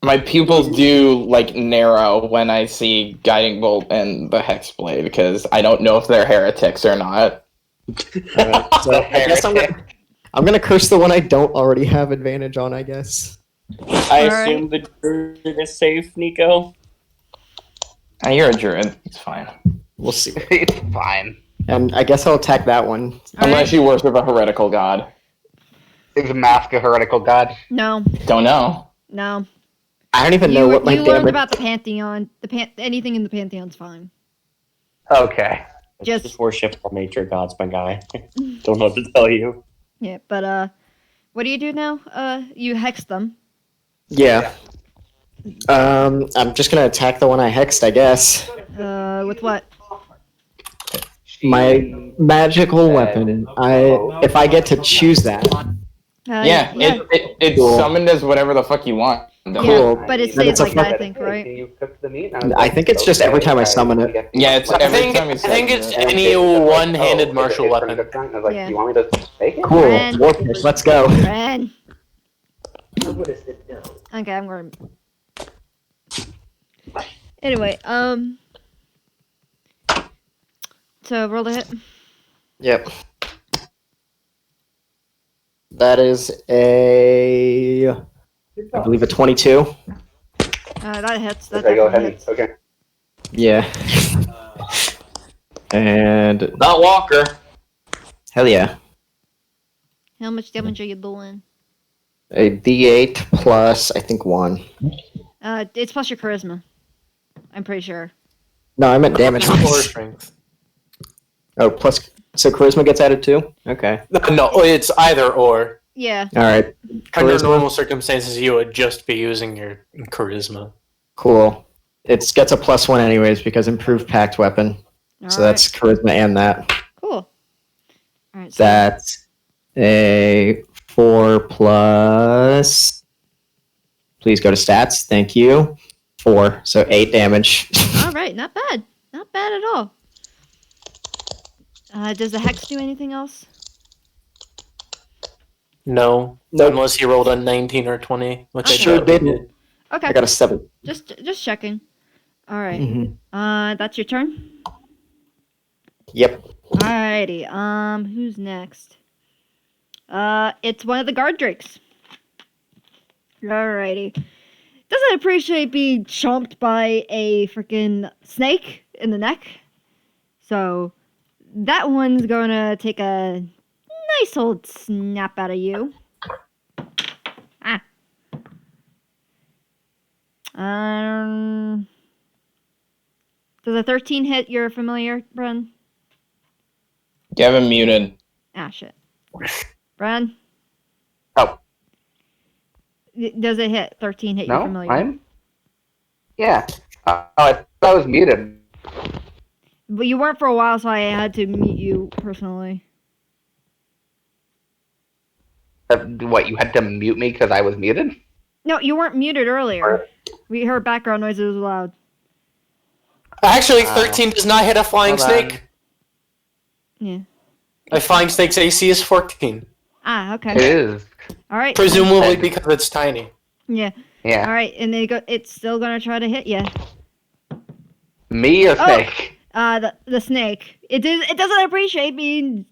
My pupils do like narrow when I see Guiding Bolt and the Hexblade because I don't know if they're heretics or not. So I guess I'm gonna curse the one I don't already have advantage on, I guess. I Alright. assume the druid is safe, Nico. You're a druid. It's fine. We'll see. It's fine. And I guess I'll attack that one. Unless you worship a heretical god. Is a mask a heretical god? No, Don't know. no. I don't even know what my you learned damage. about the Pantheon. Anything in the Pantheon's fine. Okay. Just worship our nature gods, my guy. Don't know what to tell you. Yeah, but what do you do now? You hex them. Yeah. I'm just gonna attack the one I hexed, I guess. With what? My magical weapon. If I get to choose that. Yeah, it's Cool. summoned as whatever the fuck you want. Cool. But it Then stays it's a like that, I fuck- think, right? I think it's just every time I summon it. Yeah, it's I every think, time you I think summon it's it. any one-handed martial weapon. I was like, Yeah. do you want me to take it? Cool. Ren. Warpish, let's go. Ren. Okay, I'm going. Anyway, so roll the hit. Yep. That is I believe a 22. That hits. That Okay, go definitely ahead. hits. Okay. Yeah. And Not Walker. hell yeah. How much damage are you doing? A D8 plus, I think, 1. It's plus your charisma. I'm pretty sure. No, I meant damage. Or strength. Oh, plus. So charisma gets added too? Okay. No, it's either or. Yeah. Alright. Under Charisma. normal circumstances, you would just be using your charisma. Cool. It gets a +1 anyways because improved pact weapon. So that's charisma and that. Cool. All right. So That's a 4 plus. Please go to stats. Thank you. 4. So 8 damage. all right. Not bad. Not bad at all. Does the hex do anything else? No. Nope. Unless he rolled a 19 or 20, which Okay. I Sure doubt he didn't. Okay. I got a 7. Just checking. All right. Mhm. That's your turn. Yep. Alrighty. Who's next? It's one of the guard drakes. Alrighty. Doesn't appreciate being chomped by a freaking snake in the neck. So that one's gonna take a nice old snap out of you. Ah. Does a 13 hit your familiar, Bren? You have him muted. Ah, shit. Bren? Oh. Does it hit 13 hit your No, familiar? I'm. Yeah. Oh, I was muted. But you weren't for a while, so I had to mute you personally. What, you had to mute me because I was muted? No, you weren't muted earlier. We heard background noises loud. Actually, 13 does not hit a flying hold on. snake. Yeah. A flying snake's AC is 14. Ah, okay. It is. All right. Presumably because it's tiny. Yeah. Yeah. All right, and it's still gonna try to hit you. Me or snake? The snake. It doesn't appreciate being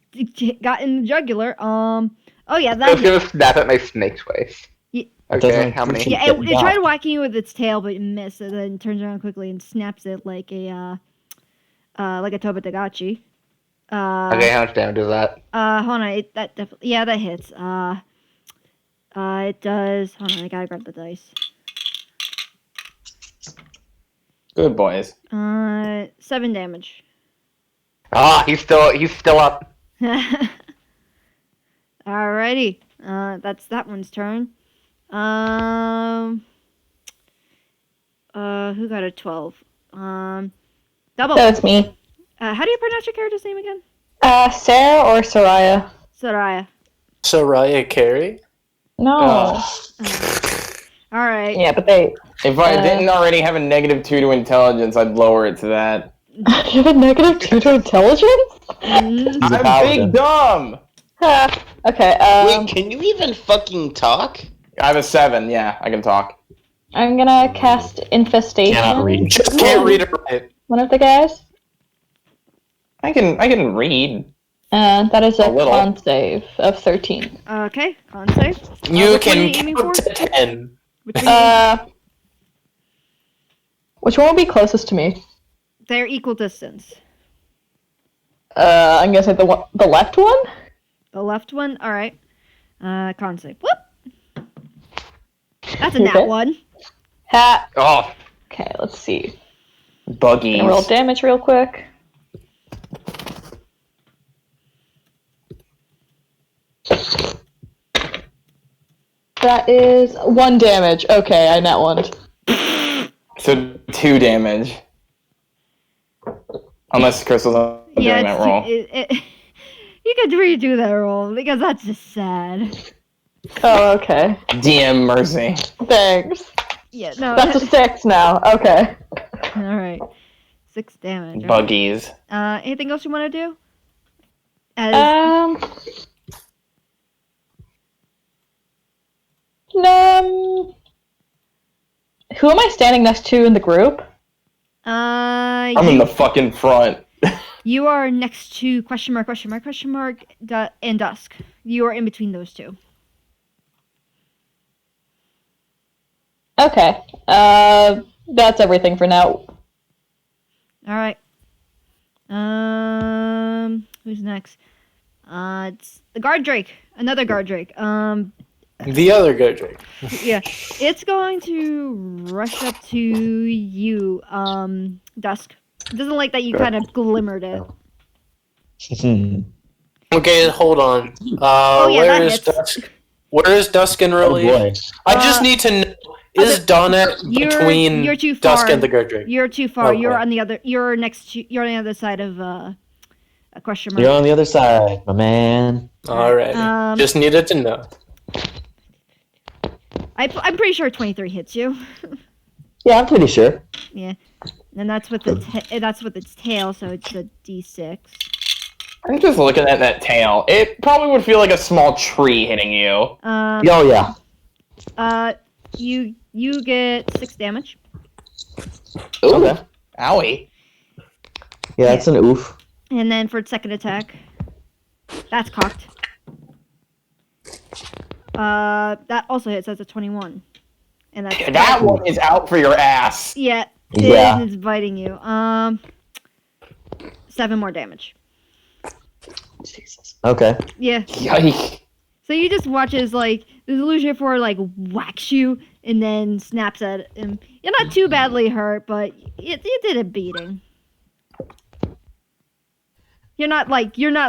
got in the jugular. Oh yeah, I that. was gonna snap at my snake's face. Yeah. Okay, how many? Yeah, it tried whacking you with its tail, but it missed, and then turns around quickly and snaps it like a Tobatagachi. Okay, how much damage is that? Hold on, that hits. It does. Hold on, I gotta grab the dice. Good boys. 7 damage. Ah, he's still up. Alrighty, that's that one's turn. Who got a 12? Double. That's me. How do you pronounce your character's name again? Sarah or Soraya? Soraya. Soraya Carey? No. All right. Yeah, but they. If I didn't already have a -2 to intelligence, I'd lower it to that. You have a -2 to intelligence? I'm big dumb. Okay. Wait, can you even fucking talk? I have a 7. Yeah, I can talk. I'm gonna cast Infestation. Cannot read. Just can't read it right. One of the guys. I can read. That is a little. con save of 13. Okay, con save. You which one are can you aiming count for? to 10. Which one will be closest to me? They're equal distance. I'm gonna say the left one. The left one. All right. Con save. Whoop. That's a nat Okay. 1. Ha. Oh, Okay, let's see. Buggies. Gonna roll damage real quick. That is 1 damage. Okay, I nat 1. So 2 damage. Unless Crystal's not doing Yeah, that roll. you could redo that roll because that's just sad. Oh, okay. DM mercy. Thanks. Yeah, no. That's a 6 now. Okay. All right. 6 damage. all right. Buggies. Anything else you want to do? Who am I standing next to in the group? I'm in the fucking front. You are next to question mark, and Dusk. You are in between those two. Okay. That's everything for now. All right. Who's next? It's the guard drake. Another guard drake. The other Godric. Yeah, it's going to rush up to you, Dusk. It doesn't like that you kind of glimmered it. Okay, hold on. yeah, where that is hits. Dusk? Where is Dusk in Oh relief? boy. I just need to know, is Donnet between You're too far. Dusk and the Godric? You're too far. Okay. You're on the other. You're next. You're on the other side of a question mark. You're on the other side, my man. Alright. Just needed to know. I'm pretty sure 23 hits you. Yeah, I'm pretty sure. Yeah, and that's with the that's with its tail, so it's a D6. I'm just looking at that tail. It probably would feel like a small tree hitting you. Oh yeah. You get 6 damage. Ooh. Okay. Owie. Yeah, that's an oof. And then for its second attack, that's cocked. That also hits. That's a 21. And that's That one is out for your ass. Yeah, Yeah. it's biting you. 7 more damage. Okay. Yeah. Yikes. So you just watch as like the Illusion 4 like whacks you and then snaps at him. You're not too badly hurt, but it did a beating. You're not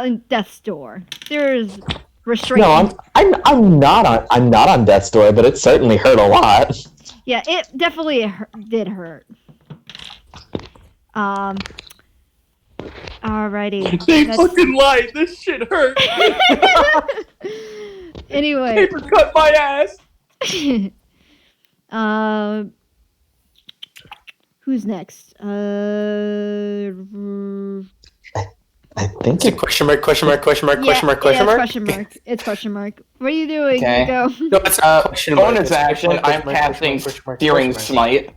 in death's door. There's restraint. No, I'm not on death's door, but it certainly hurt a lot. Yeah, it definitely did hurt. Alrighty. They That's- fucking lied. This shit hurt. Anyway. Paper cut my ass. Who's next? I think It's a question mark, question mark, question mark, question mark, question mark. Question mark. It's question mark. What are you doing? Okay. Go. No, it's a question mark. Bonus It's a action, question I'm mark, casting question mark, Searing question mark. Smite.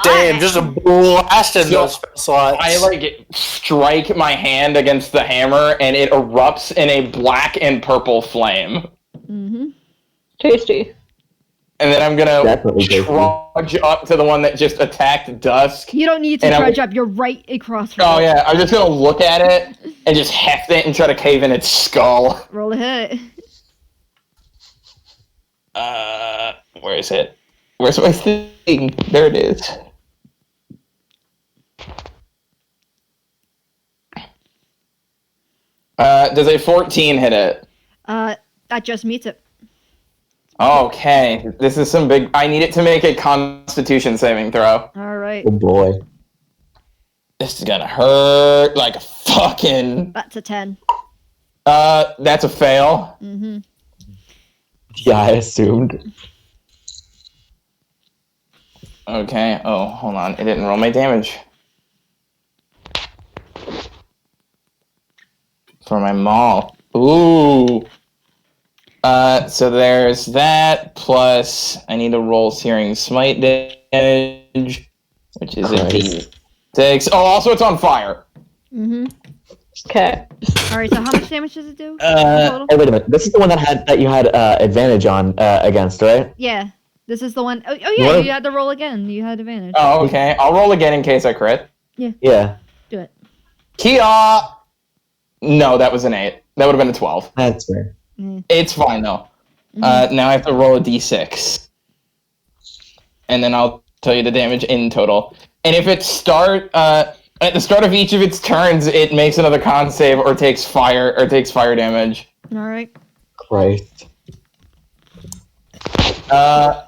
Damn, just a blasted So, those spell slots. I like strike my hand against the hammer and it erupts in a black and purple flame. Mm-hmm. Tasty. And then I'm gonna Definitely tasty. trudge up to the one that just attacked Dusk. You don't need to And trudge up. You're right across from Oh it. yeah, I'm just gonna look at it and just heft it and try to cave in its skull. Roll a hit. Where is it? Where's my thing? There it is. Does a 14 hit it? That just meets it. Okay, this is some big. I need it to make a Constitution saving throw. All right. Oh boy. This is gonna hurt like a fucking. That's a 10. That's a fail. Mm-hmm. Yeah, I assumed. Okay. Oh, hold on. It didn't roll my damage. For my maul. Ooh. So there's that, plus I need to roll Searing Smite damage, which is a D6. Oh, also it's on fire. Mm-hmm. Okay. All right. So how much damage does it do? Hey, wait a minute. This is the one that you had advantage on against, right? Yeah. This is the one oh What yeah, if- you had to roll again. You had advantage. Oh, okay. I'll roll again in case I crit. Yeah. Do it. Kia! No, that was an 8. That would have been a 12. That's fair. It's fine, though. Mm-hmm. Now I have to roll a d6. And then I'll tell you the damage in total. And if it at the start of each of its turns, it makes another con save or takes fire damage. All right. Christ. Why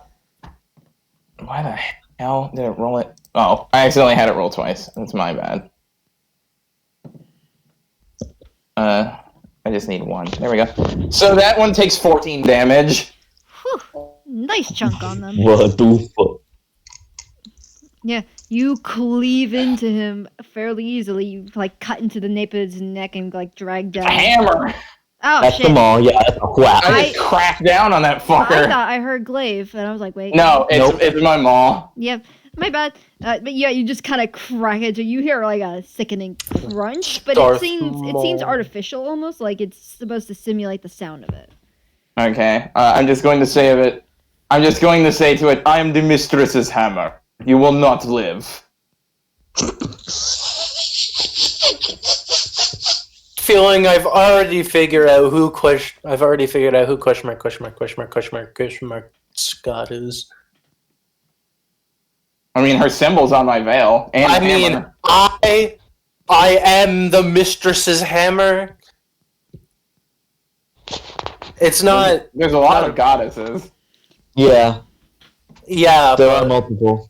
the hell did it roll it? Oh, I accidentally had it roll twice. That's my bad. I just need one. There we go. So that one takes 14 damage. Whew. Nice chunk on them. What the fuck? Yeah, you cleave into him fairly easily. You like cut into the nape of his neck and like drag down. Hammer! Oh That's shit! the mall. Yeah, that's a whap. I just cracked down on that I fucker. thought I heard glaive, and I was like, wait. No, it's my maul. Yeah, my bad. But yeah, you just kind of crack it. So you hear like a sickening crunch, but Darth it seems Maul. artificial almost, like it's supposed to simulate the sound of it. Okay, I'm just going to say of it. I'm just going to say to it, I am the mistress's hammer. You will not live. Feeling I've already figured out who question mark Scott is. I mean, her symbol's on my veil. And I the mean, hammer. I am the mistress's hammer. It's not. There's a lot of goddesses. Yeah, Yeah, there are but multiple.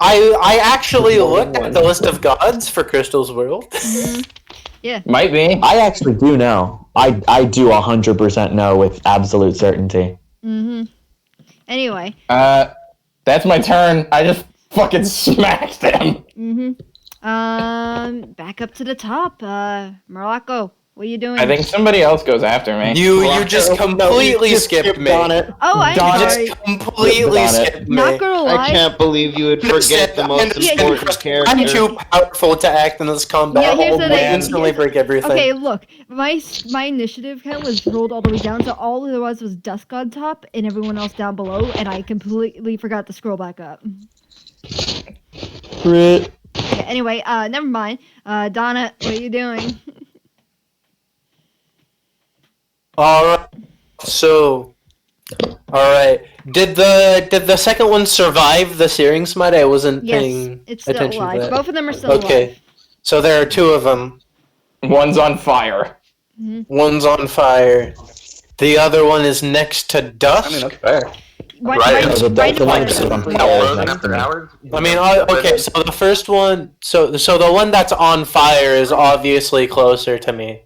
I actually looked at the list of gods for Crystal's World. Might be. I actually do know. I do 100% know with absolute certainty. Mm-hmm. Anyway. That's my turn. I just fucking smacked him. Mm-hmm. Back up to the top. Morocco, what are you doing? I think somebody else goes after me. You just completely skipped me. on it. Oh, I'm You sorry. just completely skipped me. Not gonna lie. I can't believe you would forget the most important character. I'm too powerful to act in this combat. Yeah, here's the I thing. instantly break everything. Okay, look, my initiative count was rolled all the way down, so all there was Dusk on top and everyone else down below, and I completely forgot to scroll back up. Crit. Okay, anyway, never mind. Donna, what are you doing? Alright. So alright. Did the second one survive the Searing Smite? I wasn't Yes, paying it's still attention to alive. that. Both of them are still Okay. alive. So there are two of them. One's on fire. Mm-hmm. One's on fire. The other one is next to Dusk. I mean, that's fair. Right, Right. right, The- right in the one front that's of on you. fire is next to me. I mean, okay. So the first one, so the one that's on fire is obviously closer to me,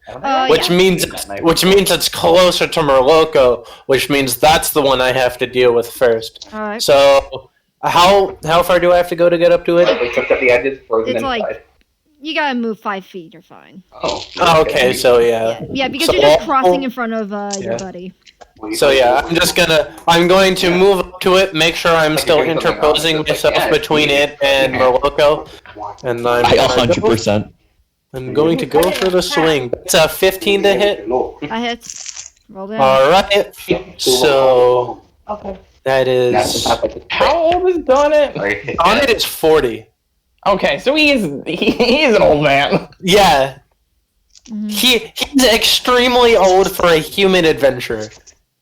which Yeah. means it's closer to Murloco, which means that's the one I have to deal with first. All right. So how far do I have to go to get up to it? We took at the edges, frozen It's inside. like you gotta move 5 feet. You're fine. Oh, Okay, so yeah. Yeah, because So you're just all- crossing in front of your Yeah. buddy. So yeah, I'm going to move up to it, make sure I'm still interposing myself between it and Murloco, and I 100%. I'm going to go for the swing. It's a 15 to hit. That hits. Roll down. Alright, so that is... How old is Donut? Donut is 40. Okay, so he's an old man. Yeah, Mhm. he's extremely old for a human adventurer.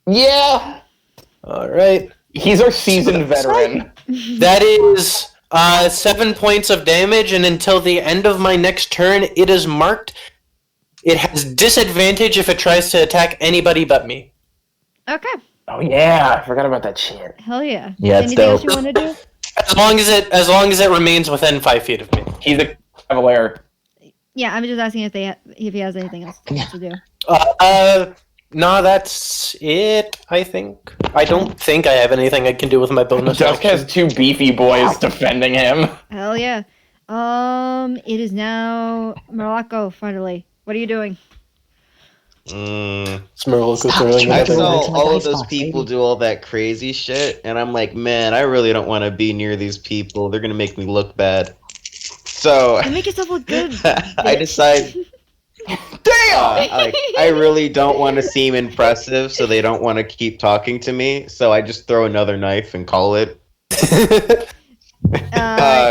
Yeah. Alright, He's our seasoned veteran. that is 7 points of damage, and until the end of my next turn, it is marked. It has disadvantage if it tries to attack anybody but me. Okay. Oh yeah, I forgot about that shit. Hell yeah. Yeah, it's Anything else dope. you want to do? As long as it remains within 5 feet of me. He's a cavalier. Yeah, I'm just asking if he has anything else to do. No, that's it, I think. I don't think I have anything I can do with my bonus Dusk action. has 2 beefy boys defending him. Hell yeah. It is now Morocco, finally. What are you doing? It's Murloco throwing I it. saw all of those people do all that crazy shit, and I'm like, man, I really don't want to be near these people. They're gonna make me look bad. So You make yourself look good. I decide. I really don't want to seem impressive, so they don't want to keep talking to me. So I just throw another knife and call it.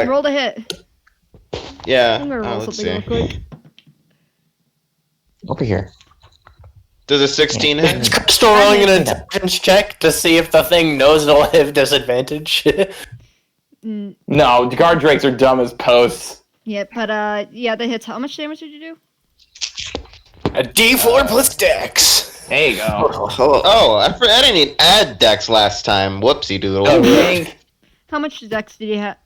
Roll to hit. Yeah. I'm gonna roll let's something real see. quick. Over here. Does a 16 hit? Still rolling an intelligence check to see if the thing knows it'll have disadvantage. No, guard drakes are dumb as posts. Yeah, but yeah, that hits. How much damage did you do? A D4 plus Dex. There you go. Oh, I didn't even add Dex last time. Whoopsie doodle. How much dex did you have?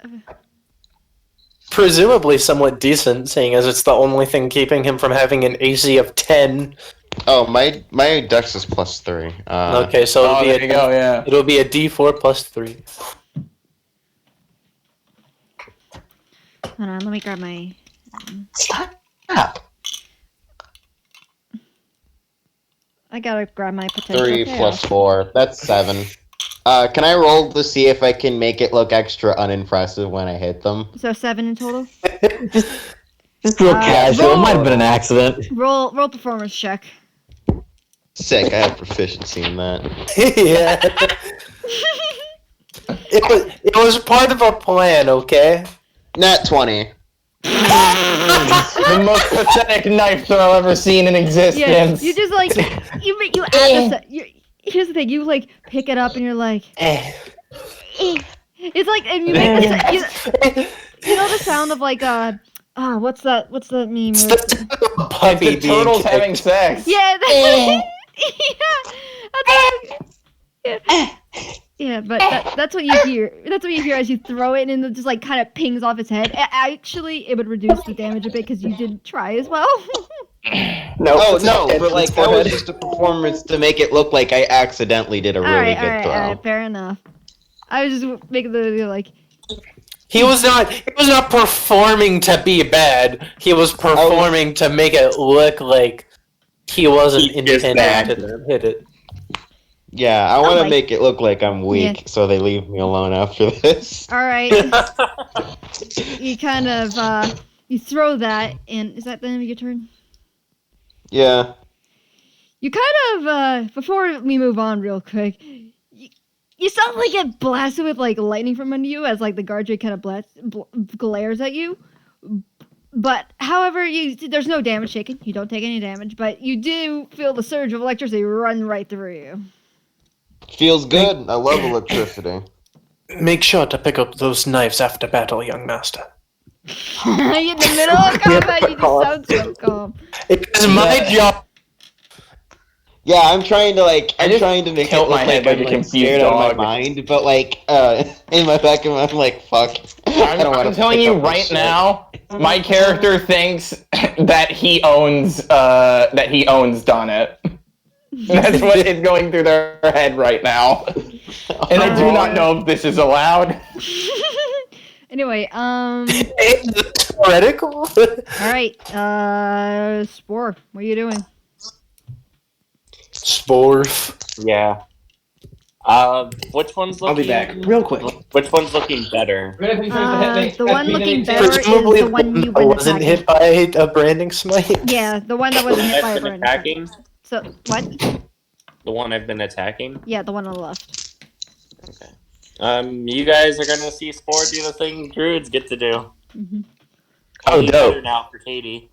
Presumably somewhat decent, seeing as it's the only thing keeping him from having an AC of 10. Oh, my Dex is +3. Okay, so it'll be there you go, yeah. It'll be a D4 plus 3. Hold on, let me grab my. Stop. I gotta grab my potential. 3 chaos. plus 4. That's 7. Can I roll to see if I can make it look extra unimpressive when I hit them? So 7 in total. Just real casual. It roll- might have been an accident. Roll performance check. Sick, I have proficiency in that. Yeah. It was part of a plan, okay? Nat 20. The most pathetic knife throw I've ever seen in Yeah, existence. you just like you add this. Here's the thing. You like pick it up and you're like. It's like and you make you know the sound of like what's that meme? Puppy the turtles having sex. Yeah, that's yeah, but that's what you hear. That's what you hear as you throw it, and it just like kind of pings off its head. Actually, it would reduce the damage a bit because you didn't try as well. No, but like that was just a performance to make it look like I accidentally did a really good throw. All right, fair enough. I was just making the like. He was not performing to be bad. He was performing to make it look like he wasn't intending to hit it. Yeah, I want to like- make it look like I'm weak, so they leave me alone after this. All right. You kind of you throw that, and is that the end of your turn? Yeah. You kind of before we move on real quick, you suddenly get blasted with like lightning from under you as like the guard kind of glares at you. But however, there's no damage taken. You don't take any damage, but you do feel the surge of electricity run right through you. Feels good. I love electricity. Make sure to pick up those knives after battle, young master. In the middle of combat, you just sound so calm. It is my job. Yeah, I'm trying to like. I I'm just trying to make it tilt look my like head like I'm a like confused scared out of dog. my mind, but like in my back of my, I'm like, fuck. I don't I'm wanna telling pick you up my right shit. now, my character thinks that he owns Donut. That's what is going through their head right now. And I do not know if this is allowed. Anyway, Theoretical. all right, Spore, what are you doing? Sporf. Yeah. Which one's looking? I'll be back real quick. Which one's looking better? The one looking better is Presumably, the one you've I been wasn't attacking. hit by a branding smite. Yeah, the one that wasn't hit by a I've been brand. attacking. So what? The one I've been attacking. Yeah, the one on the left. Okay. You guys are gonna see Spore do the thing druids get to do. Mm-hmm. Oh, He's dope. better now for Katie.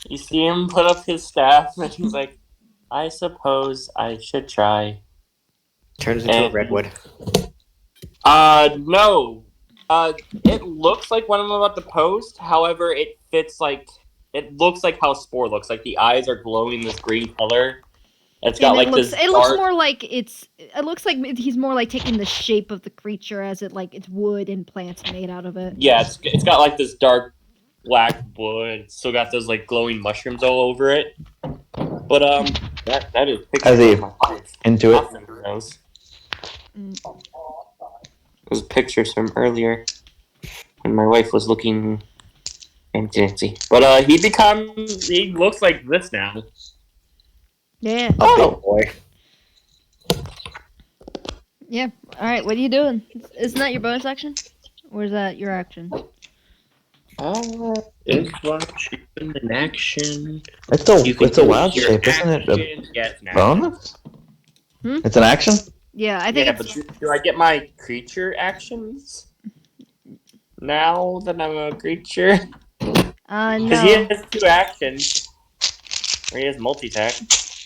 You see him put up his staff, and he's like, "I suppose I should try." Turns into a redwood. No. It looks like one I'm about to post. However, it fits like it looks like how Spore looks. Like the eyes are glowing this green color. It's got And like it looks, this. it looks dark- more like it looks like he's more like taking the shape of the creature as it like it's wood and plants made out of it. Yeah, it's got like this dark black wood. It's still got those like glowing mushrooms all over it. But that is pictures As he of my life. into it. Nothing knows. Those pictures from earlier when my wife was looking fancy. But he looks like this now. Yeah. Oh boy. Yeah. All right. What are you doing? Isn't that your bonus action, or is that your action? It's an action. It's a wild shape, isn't it? Yeah, it's an action. Bonus? Hmm? It's an action? Yeah, I think Yeah, it's. but do I get my creature actions now that I'm a creature? Because he No. has 2 actions. Or he has multi-attack.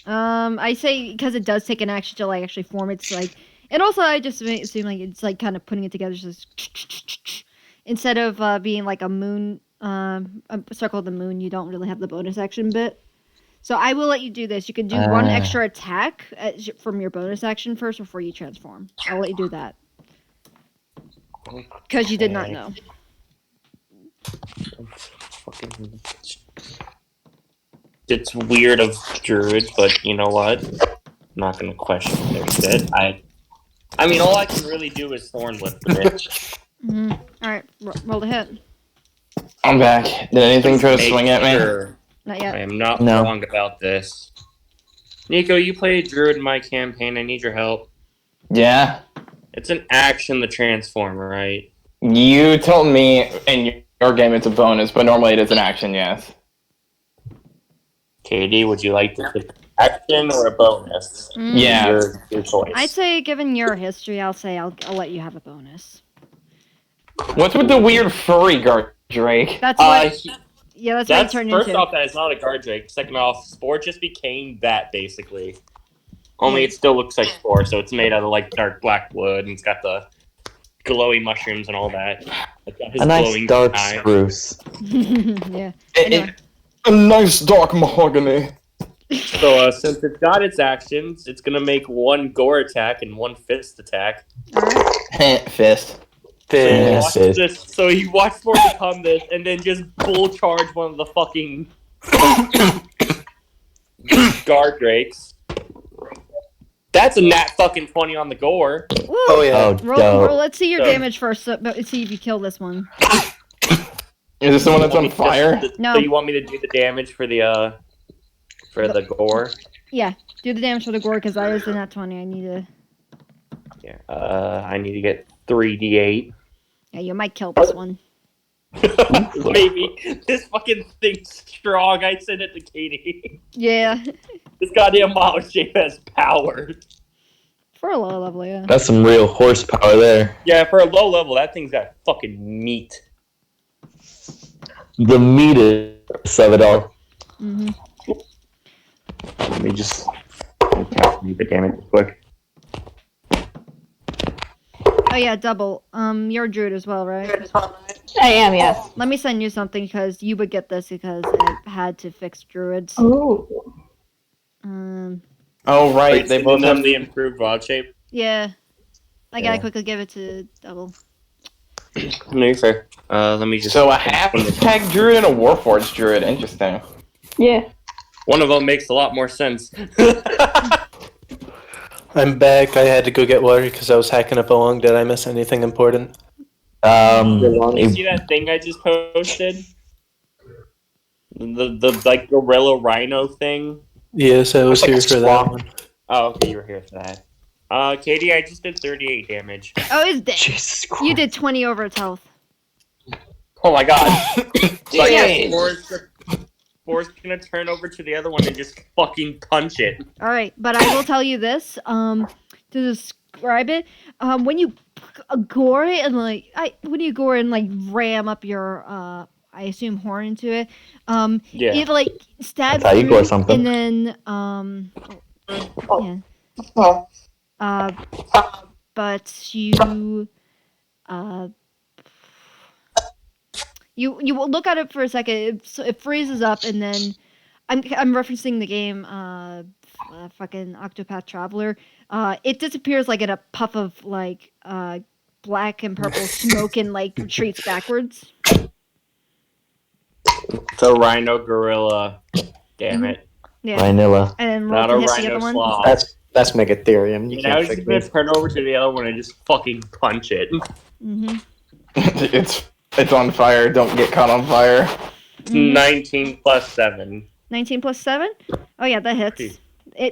I say because it does take an action to like actually form. It's like, and also I just assume like it's like kind of putting it together just instead of being like a moon, a circle of the moon. You don't really have the bonus action bit. So I will let you do this. You can do one extra attack from your bonus action first before you transform. I'll let you do that because you did not know. It's weird of druid, but you know what? I'm not gonna question their shit. I mean, all I can really do is thorn whip the bitch. Mm-hmm. All right, roll the hit. I'm back. Did anything try to Make swing at me? sure Not yet. I am not No. wrong about this. Nico, you played druid in my campaign. I need your help. Yeah. It's an action to transform, right? You told me in your game it's a bonus, but normally it is an action, yes. Katie, would you like to pick action or a bonus? Yeah. Your choice. I'd say, given your history, I'll let you have a bonus. What's with the weird furry guard, Drake? That's what. Yeah, that's what That's he turned first into. off, that is not a guard drake. Second off, Spore just became that basically. Only it still looks like Spore, so it's made out of like dark black wood, and it's got the glowy mushrooms and all that. It's got his A nice glowing dark eye. spruce. Yeah. Anyway. A nice dark mahogany. So since it's got its actions, it's gonna make 1 gore attack and 1 fist attack. All right. Fist. So you watch Spore become this, and then just bull charge one of the fucking guard drakes. That's a nat fucking 20 on the gore. Woo! Oh, yeah. Oh, roll, dope. let's see your So- damage first. But see if you kill this one. Is this the one that's on fire? No. So you want me to do the damage for the gore? Yeah, do the damage for the gore because I was in that 20. I need to. Yeah. I need to get 3d8. Yeah, you might kill this one. Maybe this fucking thing's strong. I sent it to Katie. Yeah. This goddamn wild shape has power. For a low level, yeah. That's some real horsepower there. Yeah, for a low level, that thing's got fucking meat. The meatest of it all. Mm-hmm. Let me just calculate the damage quick. Oh yeah, double. You're a druid as well, right? I am, yes. Let me send you something because you would get this because I had to fix druids. Oh. Oh right, Wait, they so both none have of the improved rod shape. Yeah. I gotta Yeah. quickly give it to Double. No, you're fair. Let me just. So a half-tag druid and a warforged druid. Interesting. Yeah. One of them makes a lot more sense. I'm back. I had to go get water because I was hacking up along. Did I miss anything important? You see that thing I just posted? The like gorilla rhino thing. Yes, I was here for that one. Oh, okay, you were here for that. Katie, I just did 38 damage. Oh, it's dead. Jesus Christ. You did 20 over its health. Oh my god. So I Dang. guess Forrest's gonna turn over to the other one and just fucking punch it. All right, but I will tell you this. To describe it, when you gore it and ram up your I assume horn into it, Yeah. it like stabs That's how you through, gore something. and then but you will look at it for a second. It freezes up, and then I'm referencing the game, fucking Octopath Traveler. It disappears like in a puff of like black and purple smoke and like retreats backwards. So rhino gorilla. Damn it. Yeah, Rhinilla. and then Not roll a to hit the rhino other one. sloth. That's Megatherium. You Now can't he's trick just gonna me. turn over to the other one and just fucking punch it. Mm-hmm. It's on fire. Don't get caught on fire. 19 plus 7. 19 plus 7? Oh yeah, that hits.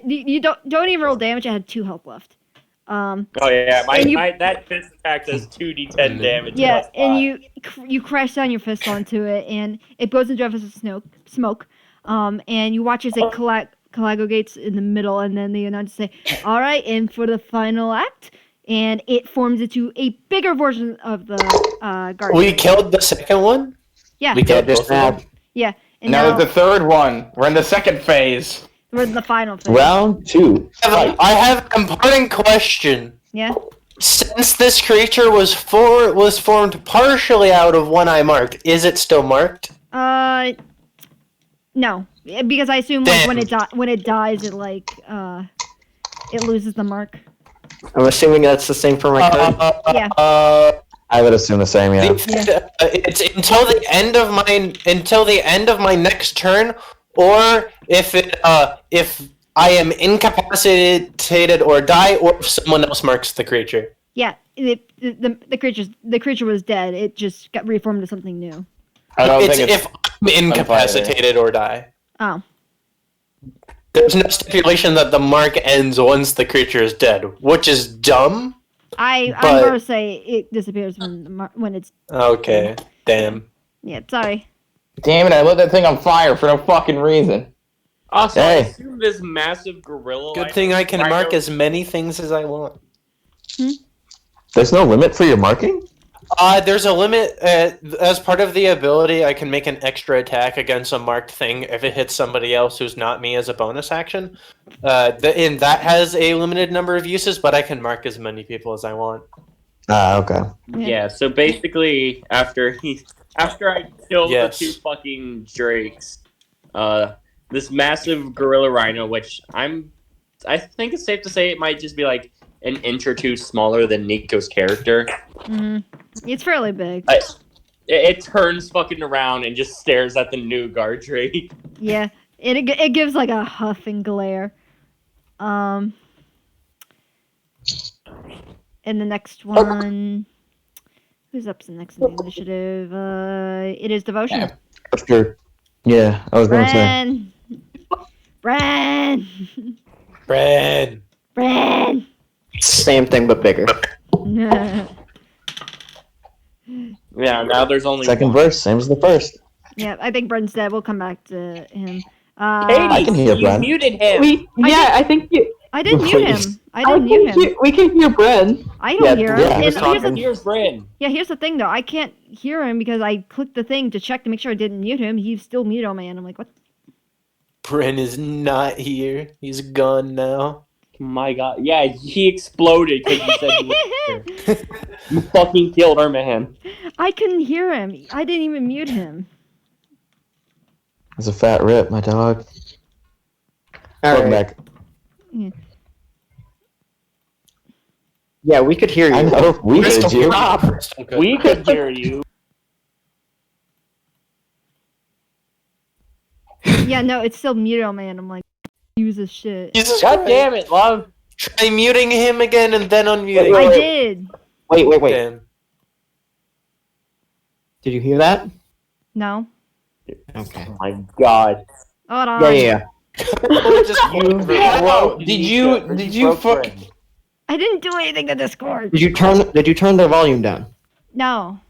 You don't even roll damage. I had 2 health left. Oh yeah, And you- that fist attack does 2d10 damage. Yeah, plus and 5. you crash down your fist onto it, and it goes into a smoke. And you watch as it coagulates in the middle, and then the announcers say, "All right, and for the final act," and it forms into a bigger version of the guardian. We killed the second one? Yeah, We killed both of them? yeah, and Now now there's the third one. We're in the second phase. we're in the final phase. Round 2. Fight. I have an important question. Yeah. Since this creature was formed partially out of one eye mark, is it still marked? No, because I assume like Damn. when it dies, it like it loses the mark. I'm assuming that's the same for my card. Yeah. I would assume the same, yeah. It's until the end of my next turn, or if I am incapacitated or die, or if someone else marks the creature. Yeah, the creature was dead. It just got reformed to something new. I don't It's think if I'm incapacitated or die. Oh. There's no stipulation that the mark ends once the creature is dead, which is dumb. I'm But- gonna say it disappears when it's Okay, damn. yeah. Sorry. Damn it! I lit that thing on fire for no fucking reason. Also, I Hey. assume this massive gorilla. Good thing I can mark as many things as I want. There's no limit for your marking? There's a limit. As part of the ability, I can make an extra attack against a marked thing if it hits somebody else who's not me as a bonus action. And that has a limited number of uses, but I can mark as many people as I want. Okay. Yeah. So basically, after I killed Yes. the 2 fucking drakes, this massive gorilla rhino, which I think it's safe to say it might just be like an inch or 2 smaller than Nico's character. Hmm. It's fairly big. It turns fucking around and just stares at the new guard drake. Yeah. It gives like a huff and glare. And the next one. Who's up to the next in the initiative? It is Devotion. Yeah. After, yeah, I was going to say. Bran! Bran. Bran! Same thing, but bigger. Yeah, now there's only Second one. verse, same as the first. Yeah, I think Bren's dead. We'll come back to him. I can hear you Bren. muted him. I think you. I didn't mute him. Please. I didn't mute him. We can hear Bren. I don't hear him. yeah, And he's here's the, Bren. yeah, here's the thing though. I can't hear him because I clicked the thing to check to make sure I didn't mute him. He's still muted on my end. I'm like, what? Bran is not here. He's gone now. My god. Yeah, he exploded because you said he was here. You fucking killed our man. I couldn't hear him. I didn't even mute him. It's a fat rip, my dog. Welcome right. back. Yeah, we could hear you. I know we heard Crystal you. clear, crystal good. We could hear you. Yeah, no, it's still muted on my end. I'm like, use this shit. Jesus God Christ. damn it, love. Try muting him again and then unmuting I him. did. Wait. Damn. Did you hear that? No. Okay. Oh my god. Hold on. Yeah. Did you fuck? I didn't do anything to Discord. Did you turn the volume down? No.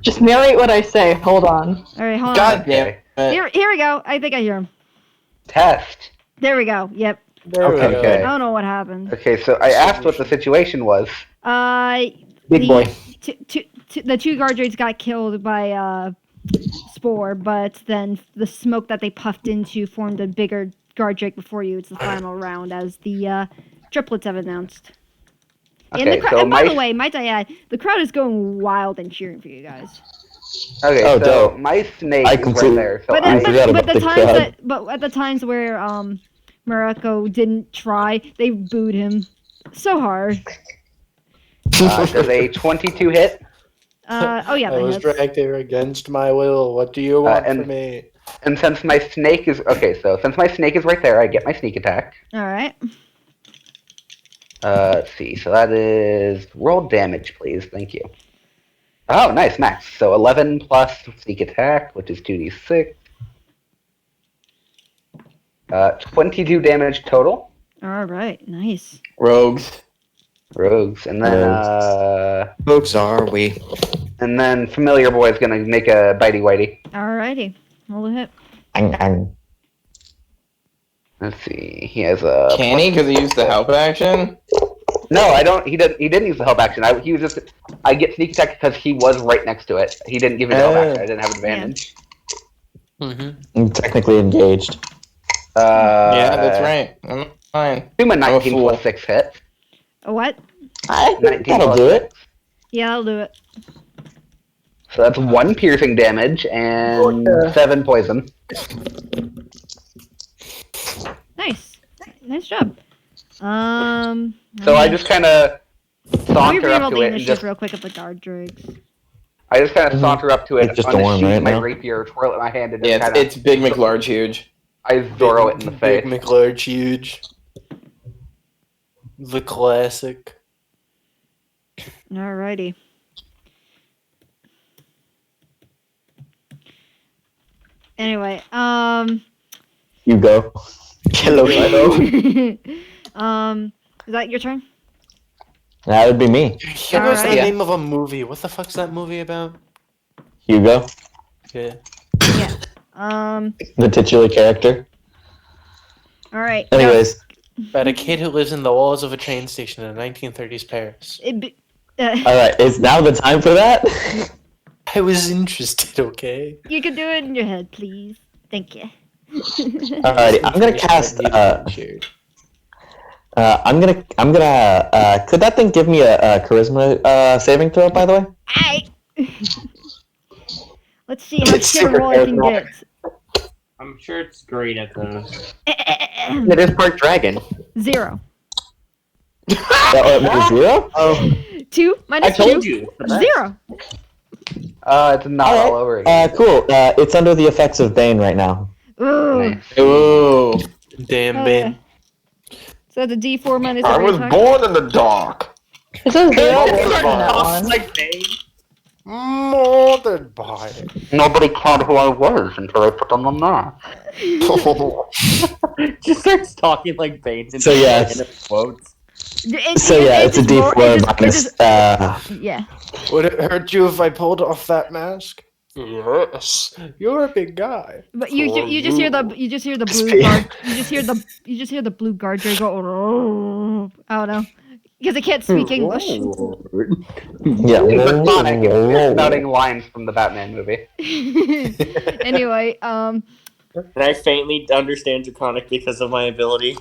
Just narrate what I say. Hold on. All right, hold God on. damn it. Here we go. I think I hear him. Test. There we go. Yep. There we go. I Okay. don't know what happened. Okay, so I asked what the situation was. Big boy. The two guard droids got killed by Spore, but then the smoke that they puffed into formed a bigger guard droid before you. It's the final round, as the triplets have announced. Okay, so and by the my way, might I add, the crowd is going wild and cheering for you guys. okay, Oh, so dope. my snake I is right completely- there. So But I forgot about the crowd. at the times where Morocco didn't try, they booed him so hard. does a 22 hit? Oh yeah, I that was hits. dragged here against my will. What do you want and- from me? And since my snake is since my snake is right there, I get my sneak attack. All right. Let's see. So that is roll damage, please. Thank you. Oh, nice, max. So 11 plus sneak attack, which is 2d6. 22 damage total. All right. Nice. Rogues. Rogues, and then Folks are we? and then familiar boy is gonna make a bitey whitey. All righty. Roll a hit. Let's see. He has a. Can he? Because he used the help action. No, I don't. He didn't use the help action. He was just. I get sneak attack because he was right next to it. He didn't give me the help action. I didn't have advantage. I'm technically engaged. Yeah, that's right. I'm fine. Assume a I'm a 19 fool. plus 6 hit. A what? 19 That'll plus do 6. it. Yeah, I'll do it. So that's 1 piercing damage and 7 poison. Nice. Nice job. So I just kind of Let me saunter reroll up to the it and initiative just real quick of the guard droids. I just kind of saunter up to it, It's just unsheath Dorn right my now. rapier, twirl it in my hand, and just Yeah, kind of it's Big McLarge huge. I Zorro it in the face. Big McLarge huge. The classic. Alrighty. Anyway, You go. Hello, Shadow. is that your turn? That would be me. Hugo's the Alright. name of a movie. What the fuck's that movie about? Hugo, Yeah. the titular character. All right. Anyways, About a kid who lives in the walls of a train station in 1930s Paris. all right. Is now the time for that? I was interested, okay? You can do it in your head, please. Thank you. Alrighty, I'm gonna cast. Could that thing give me a charisma saving throw? By the way. Let's see how It's Kid Roy can get. I'm sure it's great at those. It is part dragon. 0. That was 0. Oh, 2 minus I told 2. you. 0. It's not all over again. Cool. It's under the effects of Bane right now. Ooh. Nice. Ooh. Damn, Oh, Ben. So that's a D4 minus I every was attack. born in the dark. Is there 0 in that one? Like Bane. Murdered by. Nobody caught who I was until I put on the mask. Just starts talking like Bane. So, yeah, it's- Random quotes. So yeah, it's a D4 minus. Yeah. Would it hurt you if I pulled off that mask? Yes. You're a big guy. But you just hear the blue Speed. guard you just hear the blue guard droid go "Oh," I don't know, because it can't speak English. Yeah. It's Sonic. It's spouting lines from the Batman movie. Anyway, Can I faintly understand Draconic because of my ability?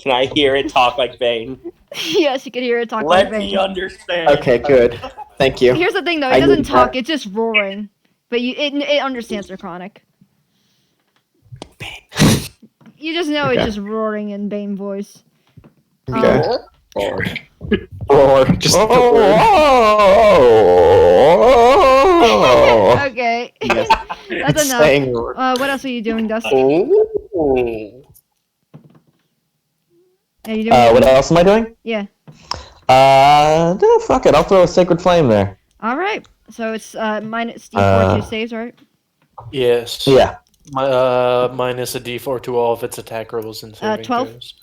Can I hear it talk like Bane? yes, you can hear it talk like Let me Bane. understand. okay, good. Thank you. Here's the thing though, I it doesn't need talk, that. it's just roaring. But it understands Draconic. You just know Okay. it's just roaring in Bane voice. Okay. Or Roar. Just Okay. Yes. That's enough. saying roar. What else are you doing, Dust? Ooh. Are you doing What anything? else am I doing? Yeah. Fuck it. I'll throw a Sacred Flame there. All right. So it's minus D4 2 saves, right? Yes. Yeah. Minus a D4 to all of its attack rolls and saving 12? throws.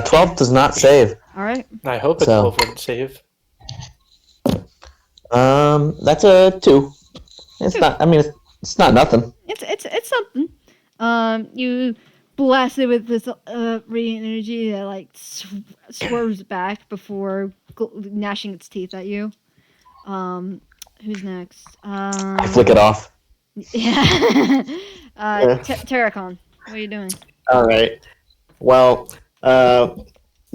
12 does not save. All right. I hope a So- 12 wouldn't save. That's a 2. It's not. I mean, it's not nothing. It's something. You blast it with this radiant energy that like swerves back before gnashing its teeth at you. Who's next? I flick it off. Yeah. Yeah. Terracon, what are you doing? All right. Well,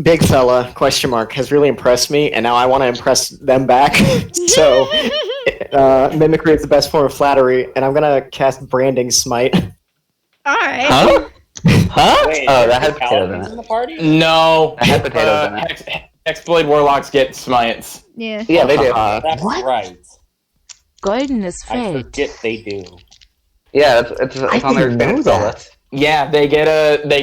big fella question mark has really impressed me, and now I want to impress them back. So, mimicry is the best form of flattery, and I'm gonna cast Branding Smite. All right. Huh? Huh? wait, Oh, there's that has potatoes in paladins it. in the party? No. I have potatoes in it. Hexblade Warlocks get smites. Yeah. Yeah, they do. That's What? right. Golden is I fate. forget they do. Yeah, it's I on their didn't know expanded spell that. list. Yeah, they get I think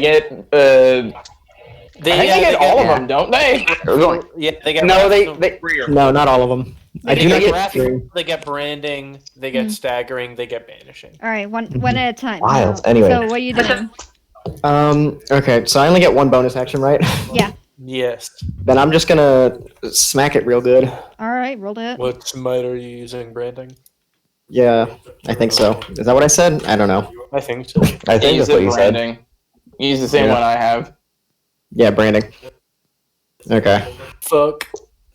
they get all of them, don't they? We're going- Yeah, they get No, wrath- they No, not all of them. I They do not get get wrath- three. They get branding. They get staggering. They get banishing. All right. One at a time. Wild. Now, Anyway. So what are you doing? Okay, so I only get one bonus action, right? Yes. Then I'm just gonna smack it real good. All right. Roll to hit. What smite are you using, branding? Yeah, I think so. Is that what I said? I don't know. I think so. I think Use that's what you said. branding. Use the same Yeah. one I have. Yeah, branding. Okay. Fuck.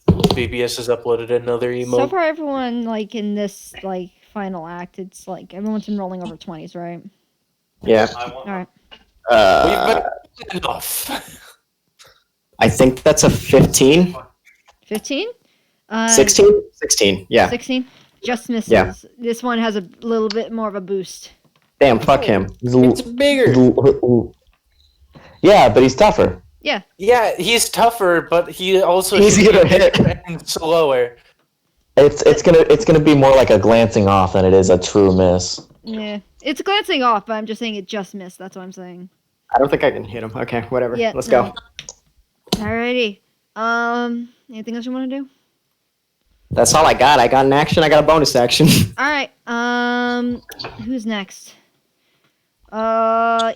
BBS has uploaded another So emote. far, everyone like in this like final act, it's like everyone's been rolling over 20s, right? Yeah. All right. Enough. I think that's a 15. 15. 16? 16. Yeah. 16. Just misses. Yeah. This one has a little bit more of a boost. Damn, fuck him. It's bigger. Yeah, but he's tougher. Yeah. Yeah, he's tougher, but he also Easier to hit. and slower. It's gonna be more like a glancing off than it is a true miss. Yeah. It's glancing off, but I'm just saying it just missed. That's what I'm saying. I don't think I can hit him. Okay, whatever. Yeah, Let's no. go. Alrighty. Anything else you want to do? That's all I got. I got an action. I got a bonus action. All right. Who's next?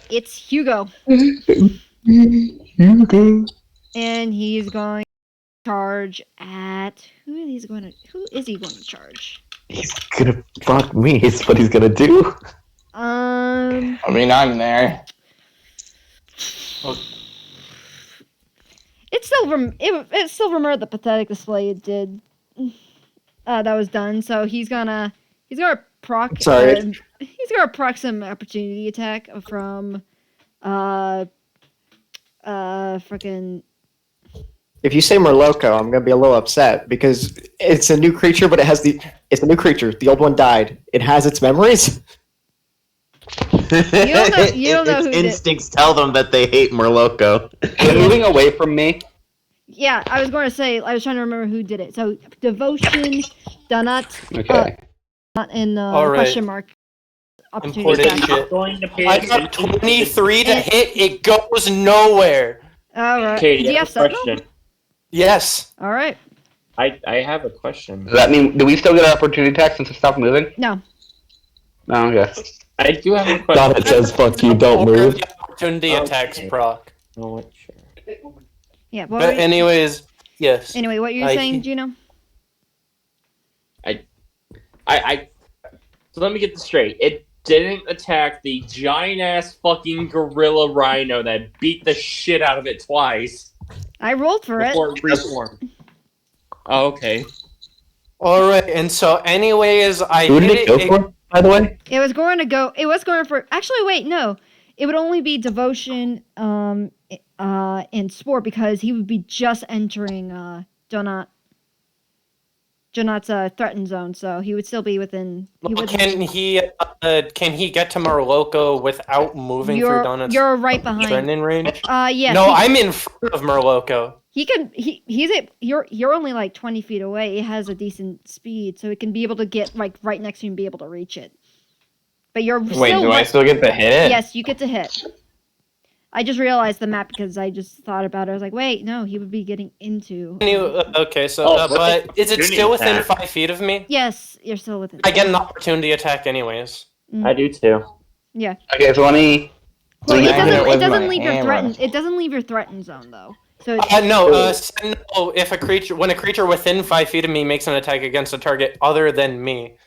It's Hugo, and he's going to charge at who is he going to charge? He's gonna fuck me. Is what he's gonna do. I mean, I'm there. It's Silvermer the pathetic display it did. That was done. So he's gonna proc. Sorry. He's gonna proc some opportunity attack from freaking. If you say Murloco, I'm gonna be a little upset because it's a new creature, but it's a new creature. The old one died. It has its memories. You don't know Its who did. instincts tell them that they hate Murloco. You're moving away from me. Yeah, I was going to say. I was trying to remember who did it. So devotion, Donut, Okay. and All right. question mark. Opportunity Important attack. shit. Going to pay I got attention. 23 to hit. It goes nowhere. All right. Katie, Do you I have have a Sentinel? question. Yes. All right. I have a question. Does that mean, do we still get our opportunity attack since it stopped moving? No. No, okay. I do have a question. God, it says fuck you, don't Or move. the opportunity attacks proc. Oh, sure. Yeah. What But were you- anyways, yes. anyway, what you were I- saying, Gino? So let me get this straight. It didn't attack the giant ass fucking gorilla rhino that beat the shit out of it twice I rolled for it. before it reformed. Oh, okay. All right, and so anyways, I Who hit did it go for, by the way? It was going to go. It was going for. Actually, wait, no. It would only be devotion, and sport because he would be just entering Donut. Janat's threatened zone, so he would still be within. He would. Can he get to Murloco without moving through Donut's You're right behind. trending range? Yes. No, I'm in front of Murloco. He can. You're only like 20 feet away. It has a decent speed, so it can be able to get like right next to you and be able to reach it. But you're Wait, still. do I still get to hit it? Yes, you get to hit. I just realized the map because I just thought about it. I was like, wait, no, he would be getting into. Okay, so Oh, but is it opportunity still within attack. 5 feet of me? Yes, you're still within. I get an opportunity attack anyways. I do too. Yeah. Okay, so let me. Well, it Bang it doesn't. with It doesn't my leave your hammer. threatened. It doesn't leave your threatened zone though. So. No, if when a creature within 5 feet of me makes an attack against a target other than me,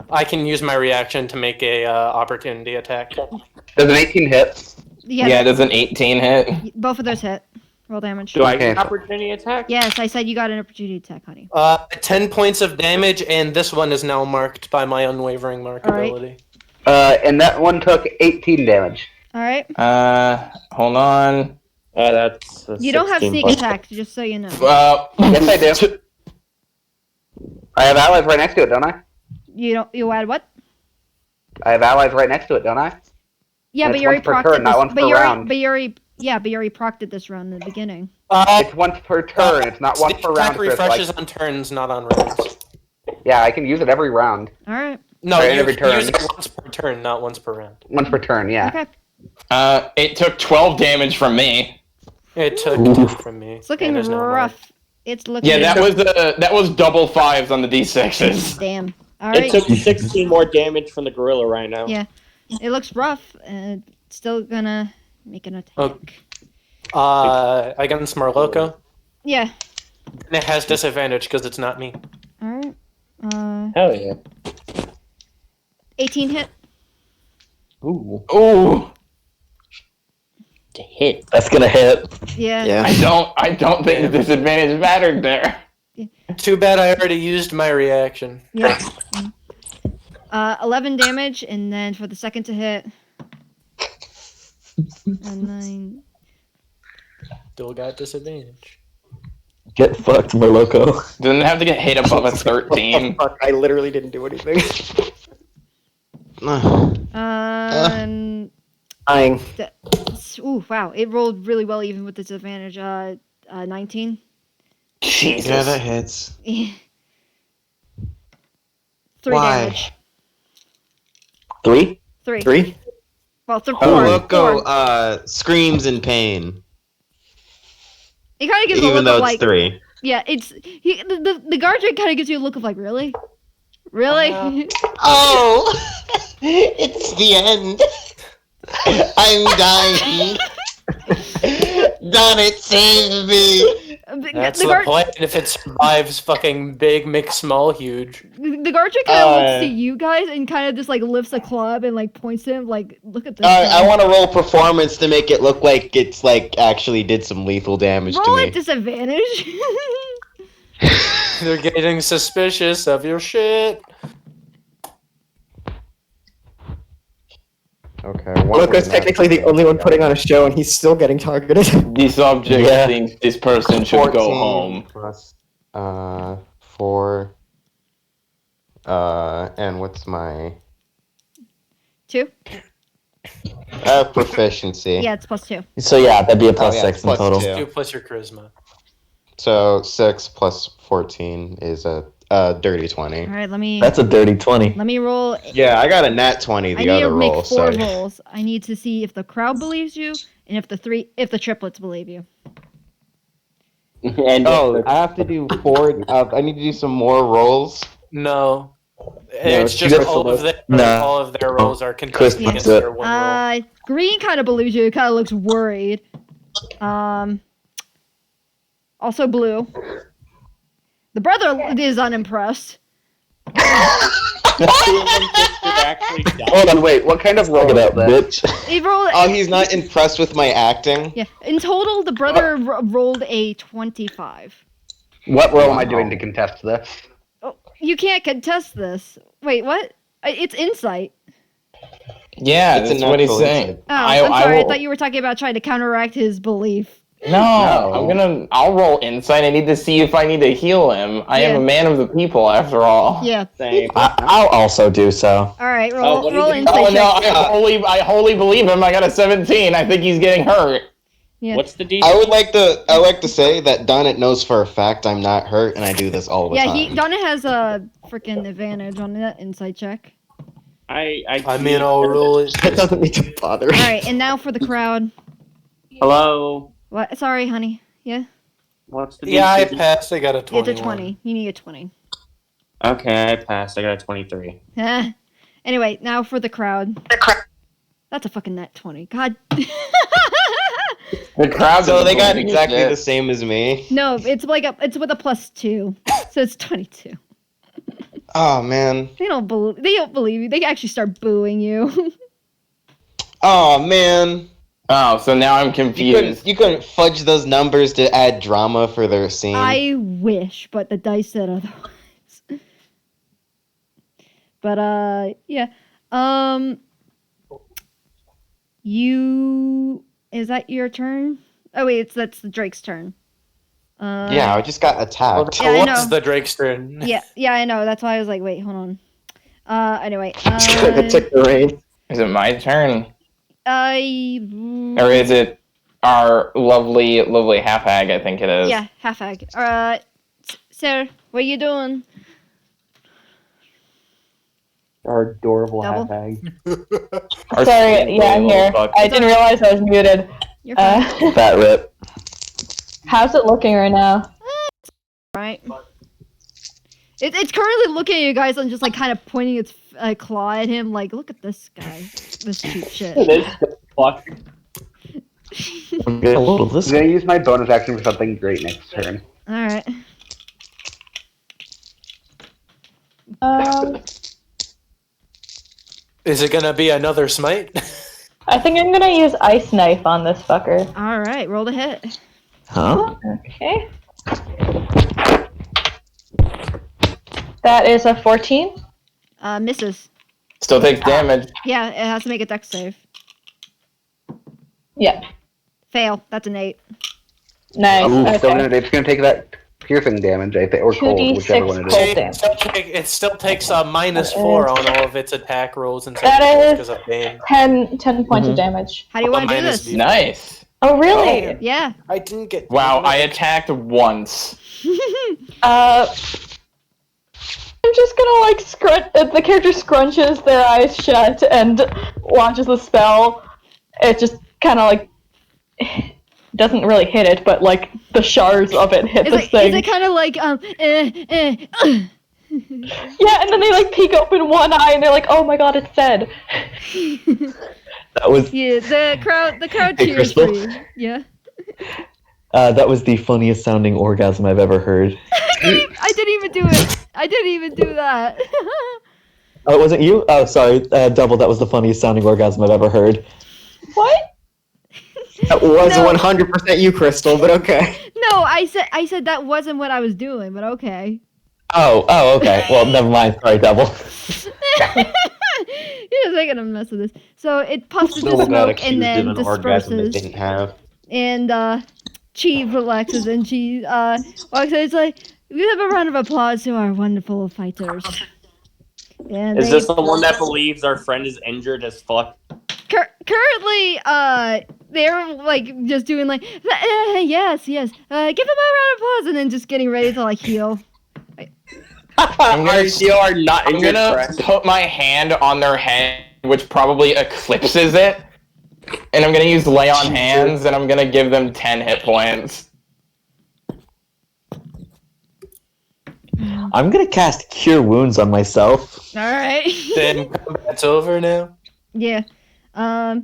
I can use my reaction to make a opportunity attack. Does an 18 hit? Yeah, does an 18 hit? Both of those hit. Roll damage. Do I get an opportunity attack? Yes, I said you got an opportunity attack, honey. 10 points of damage, and this one is now marked by my unwavering markability. And that one took 18 damage. All right. Hold on. That's. You don't have sneak attack, just so you know. Yes, I do. I have allies right next to it, don't I? You don't. You add what? I have allies right next to it, don't I? Yeah, And but it's you already once per procced turn, not once but per you already, round. but you already, yeah, but you already procced it this round in the beginning. It's once per turn. It's not once per round. Attack Chris, refreshes like- on turns, not on rounds. Yeah, I can use it every round. All right. No, Right, you every turn. use it once per turn, not once per round. Once per turn, yeah. Okay. It took 12 damage from me. It took 2 from me. It's looking and is now marked. rough. It's looking. Yeah, that was double fives on the d6s. Damn. All It right. took 16 more damage from the gorilla right now. Yeah. It looks rough, and it's still gonna make an attack. Against Murloco, Yeah. and it has disadvantage because it's not me. All right. Hell yeah. 18 hit. Ooh. Ooh. To hit. That's gonna hit. Yeah. I don't think the disadvantage mattered there. Too bad I already used my reaction. Yeah. 11 damage, and then for the second to hit. And 9. Still got disadvantage. Get fucked, Murloco. Doesn't have to get hit above a 13. Fuck, I literally didn't do anything. Dying. Ooh, wow. It rolled really well even with disadvantage. 19. Jesus. Yeah, that hits. 3 Why? damage. 3? 3. 3? Well, 4. Loco screams in pain, It kind of gives a even look though of it's like. 3. Yeah, the guard kind of gives you a look of like, really? Really? Oh, it's the end. I'm dying. Donut, save me. That's the the guard, plan. If it survives fucking big, mix, small, huge. the guard kind of looks to you guys and kind of just like lifts a club and like points to him like, look at this. I want to roll performance to make it look like it's like actually did some lethal damage roll to me. at disadvantage. They're getting suspicious of your shit. Okay. Loco's technically the only one putting on a show, and he's still getting targeted. The subject Yeah. thinks this person should go home. Plus, 4. And what's my 2. proficiency? Yeah, it's +2. So yeah, that'd be a plus yeah, 6 in plus total. 2. 2 plus your charisma. So 6 plus 14 is a dirty 20. All right, let me That's a dirty 20. roll. Yeah, I got a nat 20 I the need other to make roll. 4 So rolls. I need to see if the crowd believes you and if the triplets believe you. And I have to do 4. I need to do some more rolls. No. it's It's just Crystal all of does. their Nah. all of their rolls are Crystal contested against does it. their one roll. Green kind of believes you. It kind of looks worried. Also blue. The brother is unimpressed. Hold on, wait. What kind of roll Look is at that, that? bitch. He rolled. Oh, he's not impressed with my acting? Yeah. In total, the brother rolled a 25. What roll am I doing to contest this? Oh, you can't contest this. Wait, what? It's insight. Yeah, It's a that's what he's natural saying. insight. Oh, I'm sorry. I will- thought you were talking about trying to counteract his belief. I'll roll insight. I need to see if I need to heal him. I am a man of the people, after all. Yeah. I'll also do so. All right, what roll do you insight Oh check. no! I wholly believe him. I got a 17. I think he's getting hurt. Yeah. What's the DC? I would like to say that Donut knows for a fact I'm not hurt, and I do this all the Yeah, time. Donna has a freaking advantage on that insight check. I mean, I'll roll it. That doesn't need to bother. All right, and now for the crowd. Hello. What? Sorry, honey. Yeah. What's the DC? Yeah, I passed. I got a 20. It's a 20. You need a 20. Okay, I passed. I got a 23. Anyway, now for the crowd. That's a fucking net 20. God. The crowd. So they got exactly the same as me. No, it's it's with a +2, so it's 22. Oh man. They don't believe you. They actually start booing you. Oh man. Oh, so now I'm confused. You couldn't fudge those numbers to add drama for their scene. I wish, but the dice said otherwise. But yeah. Is that your turn? Oh wait, that's the Drake's turn. Yeah, I just got attacked. Yeah, I know. What's the Drake's turn? Yeah, I know. That's why I was like, wait, hold on. Anyway. Take the reins. Is it my turn? Or is it our lovely half hag? I think it is. Yeah, half hag. Sir, what are you doing? Our adorable Double? half-hag. Sorry, yeah, I'm here. I didn't realize I was muted. You're fine. Fat rip. How's it looking right now? Right. It's currently looking at you guys and just like kind of pointing its claw at him, like, look at this guy, this cheap shit. Fuck. I'm gonna use my bonus action for something great next turn. All right. Is it gonna be another smite? I think I'm gonna use Ice Knife on this fucker. All right, roll the hit. Huh? Okay. That is a 14. Misses. Still takes damage. Yeah, it has to make a dex save. Yeah. Fail. That's an 8. Nice. Ooh, Okay. so it's going to take that piercing damage, I think, or cold, 2d6 whichever one it is. cold damage. It still takes a -4 on all of its attack rolls and That because is of Bane. 10 points of damage. How do you want to do this? Nice. Oh, really? Yeah. I didn't get. Wow, I attacked once. I'm just gonna like the character scrunches their eyes shut and launches the spell. It just kind of like doesn't really hit it, but like the shards of it hit this thing. Is it kind of like Yeah, and then they like peek open one eye and they're like, "Oh my god, it's dead." That was Yeah, the crowd Hey, cheers for Crystal? you. Yeah. that was the funniest sounding orgasm I've ever heard. I didn't even do it. I didn't even do that. Oh, it wasn't you? Oh, sorry, Double. That was the funniest sounding orgasm I've ever heard. What? That was No. 100% you, Crystal, but okay. No, I said that wasn't what I was doing, but okay. Oh, okay. Well, never mind. Sorry, Double. You're just making a mess of this. So it puffs into Still got smoke accused and then of an orgasm it disperses. didn't have. And Chi relaxes and she walks in. It's like, we have a round of applause to our wonderful fighters. And Is they- this the one that believes our friend is injured as fuck? Currently, they're like just doing like, yes, give him a round of applause, and then just getting ready to like heal. Our heal are not I'm injured, gonna correct? put my hand on their head, which probably eclipses it. And I'm gonna use lay on hands, and I'm gonna give them 10 hit points. I'm gonna cast Cure Wounds on myself. All right. Then combat's over now. Yeah. The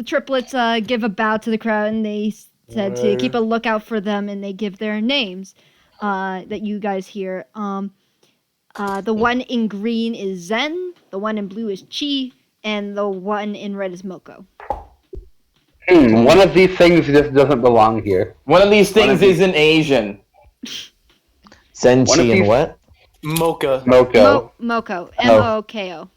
triplets give a bow to the crowd, and they said to keep a lookout for them, and they give their names that you guys hear. The one in green is Zen, the one in blue is Chi, and the one in red is Moko. One of these things just doesn't belong here. One of these things isn't Asian. Zenchi One of and these- what? Mocha. Moko. Moko. M-O-K-O.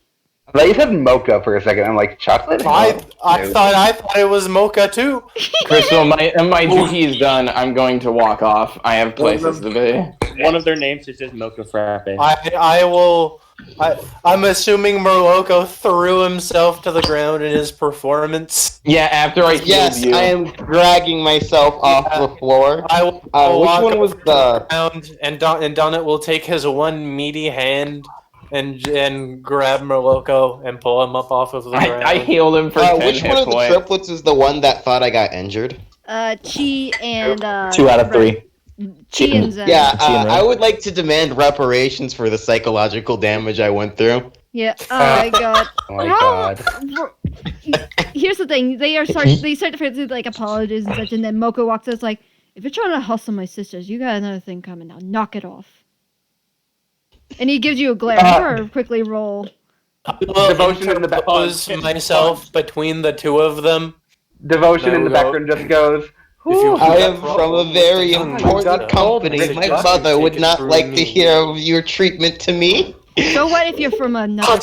But you said mocha for a second. I'm like, chocolate? I No. thought it was mocha too. Crystal, my duty is done. I'm going to walk off. I have places to be. One of their names is just Mocha Frappe. I will. I'm assuming Murloco threw himself to the ground in his performance. Yeah, after I Yes, healed you. I am dragging myself off the floor. I will Which walk one was over the? around, and Donut will take his one meaty hand and grab Murloco and pull him up off of the ground. I healed him for 10 Which hit one of the points. triplets is the one that thought I got injured? Chi and 2 out of 3. Chi and Zen. Yeah, Chi and Ren. I would like to demand reparations for the psychological damage I went through. Yeah. Oh my god. Oh my god. Here's the thing. They start to do like apologies and such, and then Moko walks us like, if you're trying to hustle my sisters, you got another thing coming now. Knock it off. And he gives you a glare. Or quickly roll. Devotion in the back. Pose myself between the two of them. Devotion in the No, background just goes. If you I am from a very Oh my important God. company. My Just mother take would it not through like to me. hear of your treatment to me. So what if you're from another?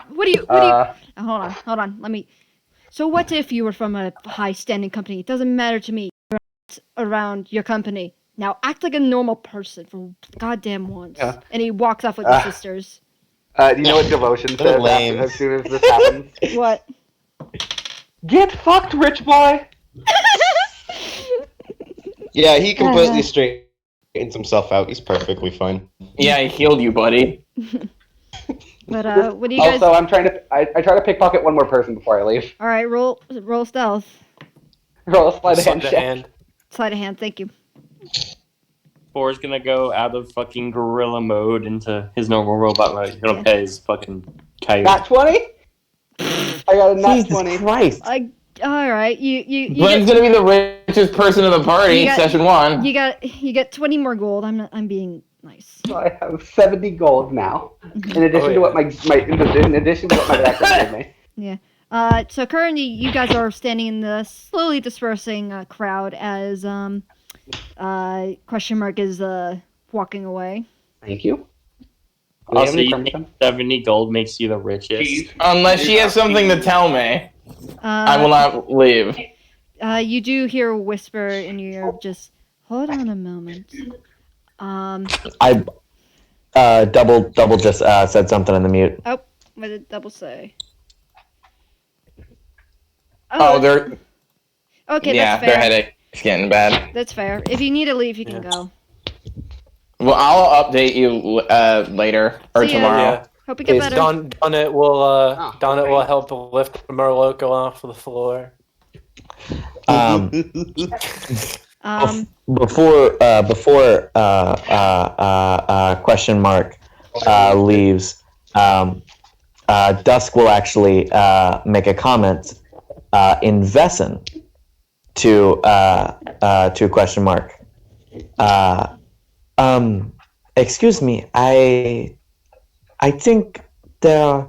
What do you? Hold on. Let me. So what if you were from a high-standing company? It doesn't matter to me. You're around your company. Now act like a normal person for goddamn once. Yeah. And he walks off with his sisters. Do you know what Devotion They're says lame. as soon as this happens? What? Get fucked, rich boy! Yeah, he completely straightens himself out. He's perfectly fine. Yeah, I healed you, buddy. But what do you guys? Also, I'm trying to. I try to pickpocket one more person before I leave. All right, roll stealth. Roll a sleight of hand Sleight of check. hand. Sleight of hand. Thank you. Boar's gonna go out of fucking gorilla mode into his normal robot mode. He's gonna pay his fucking coyote. Nat 20? I got a nat Jesus 20. Christ. All right, you Glenn's get, gonna be the richest person in the party. You got- Session 1. you get 20 more gold. I'm being nice. So I have 70 gold now. In addition Oh, to what my in addition to what my background gave me. Yeah. So currently, you guys are standing in the slowly dispersing crowd as question mark is walking away. Thank you. Do we have Also, any you terms think on? 70 gold makes you the richest? Unless she has something to tell me, I will not leave. You do hear a whisper in your ear. Just hold on a moment. I double just said something in the mute. Oh, what did double say? Oh, they're Okay, yeah, that's their fair. headache's getting bad. That's fair. If you need to leave, you can go. Well, I'll update you later or See ya. tomorrow. Yeah. Hope you get Please, better. Donut will help lift Murloco off the floor. Um, Um, before question mark leaves, Dusk will actually make a comment in Vesson to question mark. Excuse me, I think there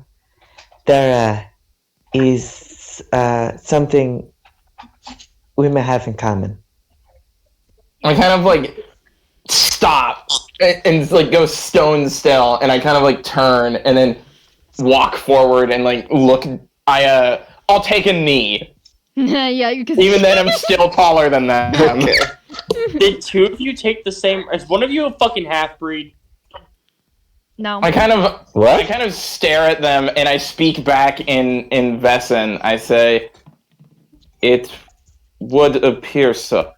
is something we may have in common. I kind of like stop and like go stone still, and I kind of like turn and then walk forward and like look. I'll take a knee. yeah, because Even then, I'm still taller than them. Did two of you take the same? Is one of you a fucking half breed? No. I kind of What? I kind of stare at them and I speak back in Vesson. I say, "It would appear so."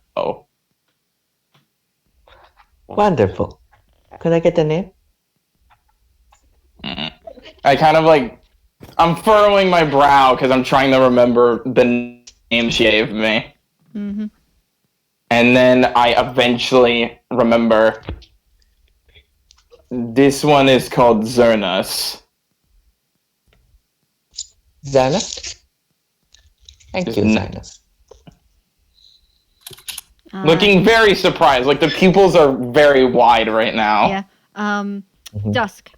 Wonderful. Could I get the name? I kind of like I'm furrowing my brow because I'm trying to remember the name she gave me, Mm-hmm. and then I eventually remember. This one is called Zernus. Zanus? Thank you, Mm. Zanus. Looking very surprised. Like the pupils are very wide right now. Yeah. Mhm. Dusk.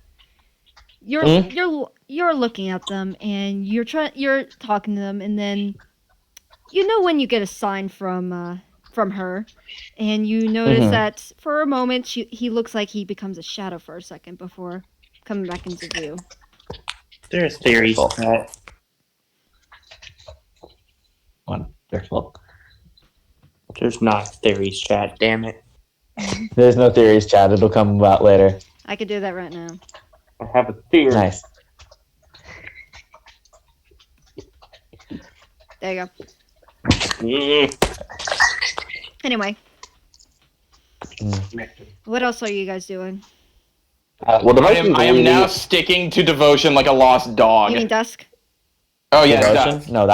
You're Hmm? you're looking at them and you're talking to them, and then you know when you get a sign from her, and you notice Mhm. that for a moment he looks like he becomes a shadow for a second before coming back into view. There's theories. Wonderful. There's not theories, chat. Damn it. There's no theories, Chad. It'll come about later. I could do that right now. I have a theory. Nice. There you go. Mm. Anyway. What else are you guys doing? Well, I am now sticking to devotion like a lost dog. You mean Dusk? Oh yeah, Devotion? dusk. No,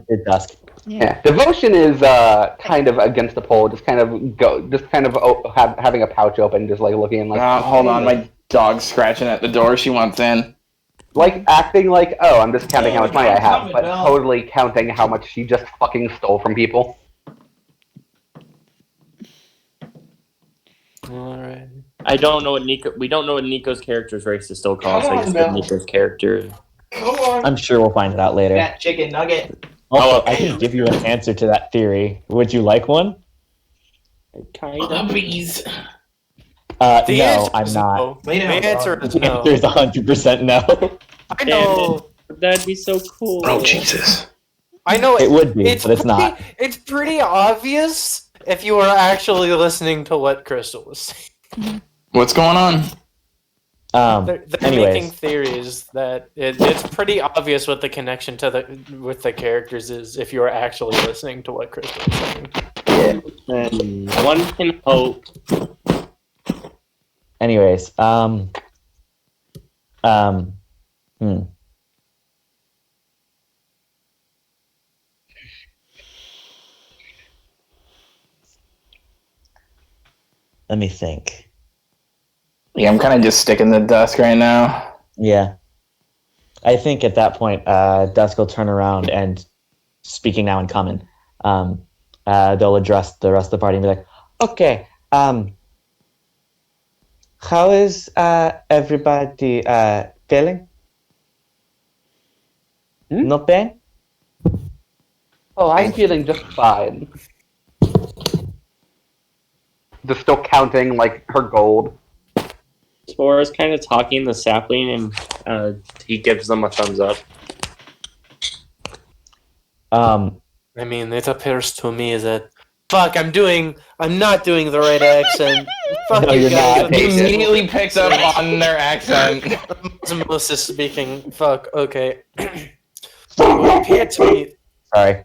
it's Dusk. Yeah, devotion is kind of against the pole, just kind of having a pouch open, just like looking like. Hold on, my dog's scratching at the door. She wants in. Like acting like, oh, I'm just counting how much money I have, but totally counting how much she just fucking stole from people. Alright. I don't know what Nico. We don't know what Nico's character's race is still called. So I guess what Nico's character. Come on. I'm sure we'll find it out later. That chicken nugget. Also, I can give you an answer to that theory. Would you like one? Kinda. Please. No, answer I'm is not. no. The answer is The no. answer is 100% no. I know. That'd be so cool. Oh Jesus. I know. It would be, but it's not. It's pretty obvious if you were actually listening to what Crystal was saying. What's going on? They're anyways. making theories that it's pretty obvious what the connection to with the characters is if you are actually listening to what Crystal is saying. And one can hope. Anyways, Let me think. Yeah, I'm kind of just sticking the dusk right now. Yeah. I think at that point, Dusk will turn around and, speaking now in common, they'll address the rest of the party and be like, okay, how is everybody feeling? No pain? Oh, I'm feeling just fine. Just still counting like her gold. Spora's kind of talking the sapling, and he gives them a thumbs up. I mean, it appears to me that fuck, I'm not doing the right accent. Fuck No, you you're guys. not. He immediately picked up on their accent. Osmosis speaking. Fuck. Okay. It would appear to me. Sorry.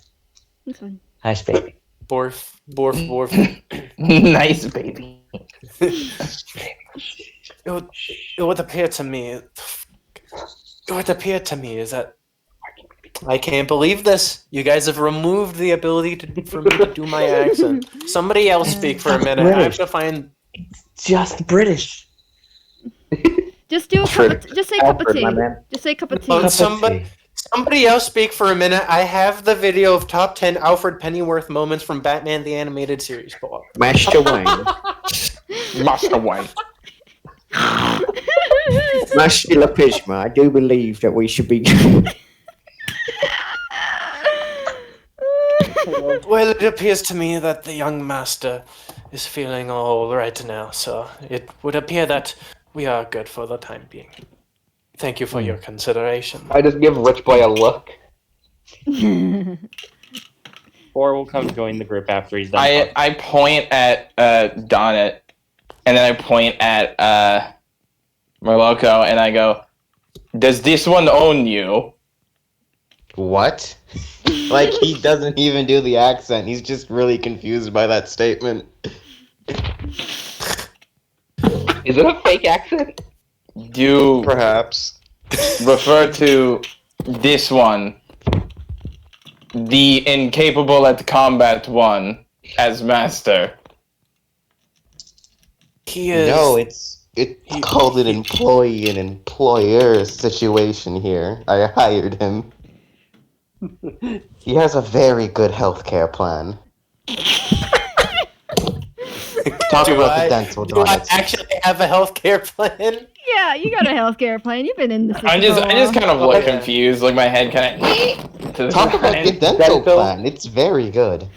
This one. Hush, baby. Borf. Nice baby. It would appear to me. It would appear to me is that I can't believe this. You guys have removed the ability for me to do my accent. Somebody else speak for a minute. I have to find. Just British. Just do a cup of just say cup of tea. my man. Just say cup of tea. Oh, somebody else speak for a minute. I have the video of top 10 Alfred Pennyworth moments from Batman the Animated Series. Paul. Master Wayne. Master Wayne. Master Lapisma, I do believe that we should be. Well, it appears to me that the young master is feeling all right now, so it would appear that we are good for the time being. Thank you for your consideration. I just give Rich Boy a look. Or will come join the group after he's done. I point at Donnet, and then I point at Merloco, and I go, "Does this one own you?" What? Like, he doesn't even do the accent. He's just really confused by that statement. Is it a fake accent? You Perhaps. refer to this one, the incapable at combat one, as master. He is. No, it's called an employee and employer situation here. I hired him. He has a very good healthcare plan. Talk about the dental Do I donuts. actually have a healthcare plan? Yeah, you got a healthcare plan. You've been in this. I just kind of look confused, like my head kind of to the Talk about side. the dental plan. It's very good.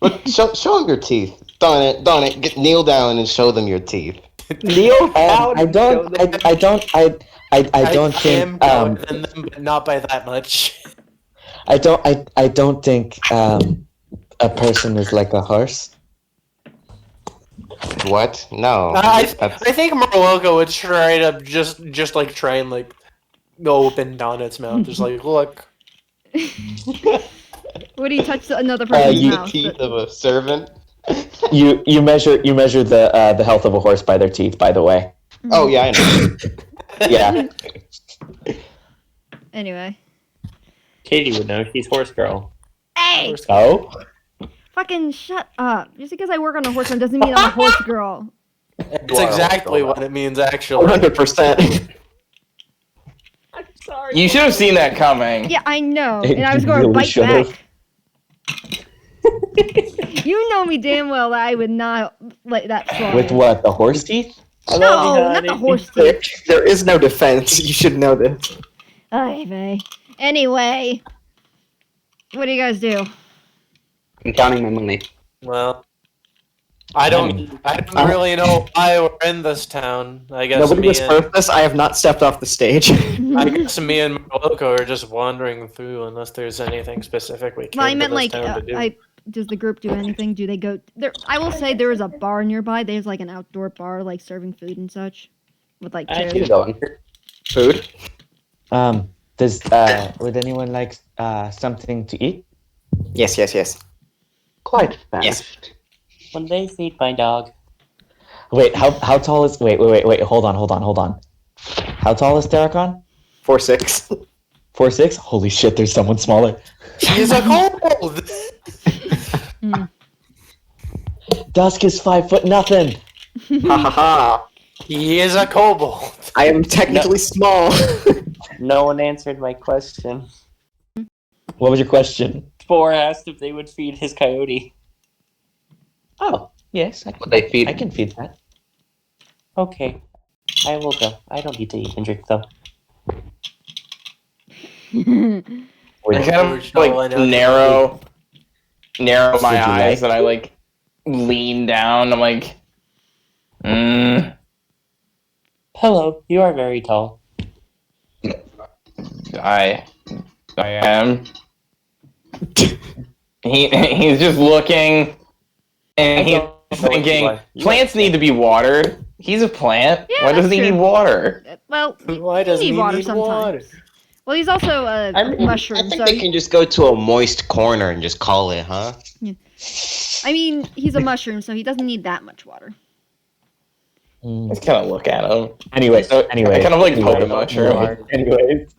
But show them your teeth. Darn it. Kneel down and show them your teeth. Neo I don't think am taller than them, but not by that much. I don't think a person is like a horse. What? No. I That's- think Morloka would straight up just like try and like go up and down its mouth, just like look. Would he touch another person's the mouth? teeth of a servant. You measure the health of a horse by their teeth. By the way. Oh yeah, I know. Yeah. Anyway. Katie would know. She's horse girl. Hey! Oh. Fucking shut up. Just because I work on a horse farm doesn't mean I'm a horse girl. That's exactly what it means, actually. 100%. You should have seen that coming. Yeah, I know. It And I was going to really bite should've. back. You know me damn well that I would not let that fly. With what? The horse teeth? No, not the horse teeth. There is no defense. You should know this. Ay, vey. Anyway. What do you guys do? I'm counting my money. Well, I don't really know why we're in this town. I guess Nobody me was and, purpose. I have not stepped off the stage. I guess me and Morloka are just wandering through, unless there's anything specific we came Well, I to meant this like, town to do. does the group do anything? Do they go there? I will say there is a bar nearby. There's like an outdoor bar, like serving food and such, with like chairs. Keep going. Food. Does would anyone like something to eat? Yes. Quite fast. Yes. When they feed my dog. Wait, how tall is? Wait. Hold on. How tall is Terracon? 4'6". 4'6". Holy shit! There's someone smaller. He's a kobold! Dusk is 5 foot nothing. Ha ha ha. He is a kobold. I am technically small. No one answered my question. What was your question? Spore asked if they would feed his coyote. Oh, yes. What they feed? I can feed that. Okay. I will go. I don't need to eat and drink though. I kind of like narrow my Would you eyes like- and I like lean down. I'm like, Hello, you are very tall. I am. He's just looking, and he's thinking plants need to be watered. He's a plant. Yeah, Why doesn't that's he true. need water? Well, Why you doesn't need he water need sometimes. water? Well, he's also a I mean, mushroom, I think so they can just go to a moist corner and just call it, huh? I mean, he's a mushroom, so he doesn't need that much water. Mm. Just kind of look at him. Anyway, I kind of like poke a mushroom. Anyways,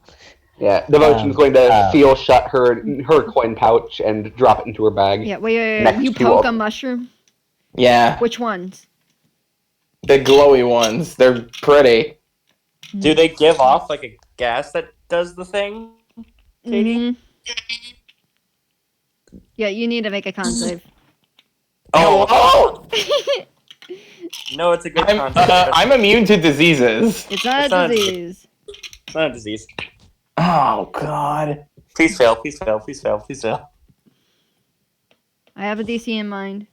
Yeah, Devotion's going to uh, seal shut her coin pouch and drop it into her bag. Yeah, wait. Next You to poke all- a mushroom? Yeah, Which ones? the glowy ones. They're pretty. Do they give off like a gas that does the thing? Katie? Mhm. Yeah, you need to make a con save. Oh, No, it's a good concept. I'm immune to diseases. It's not It's a not- disease. It's not a disease. Oh God. Please fail, please fail, please fail, please fail. I have a DC in mind.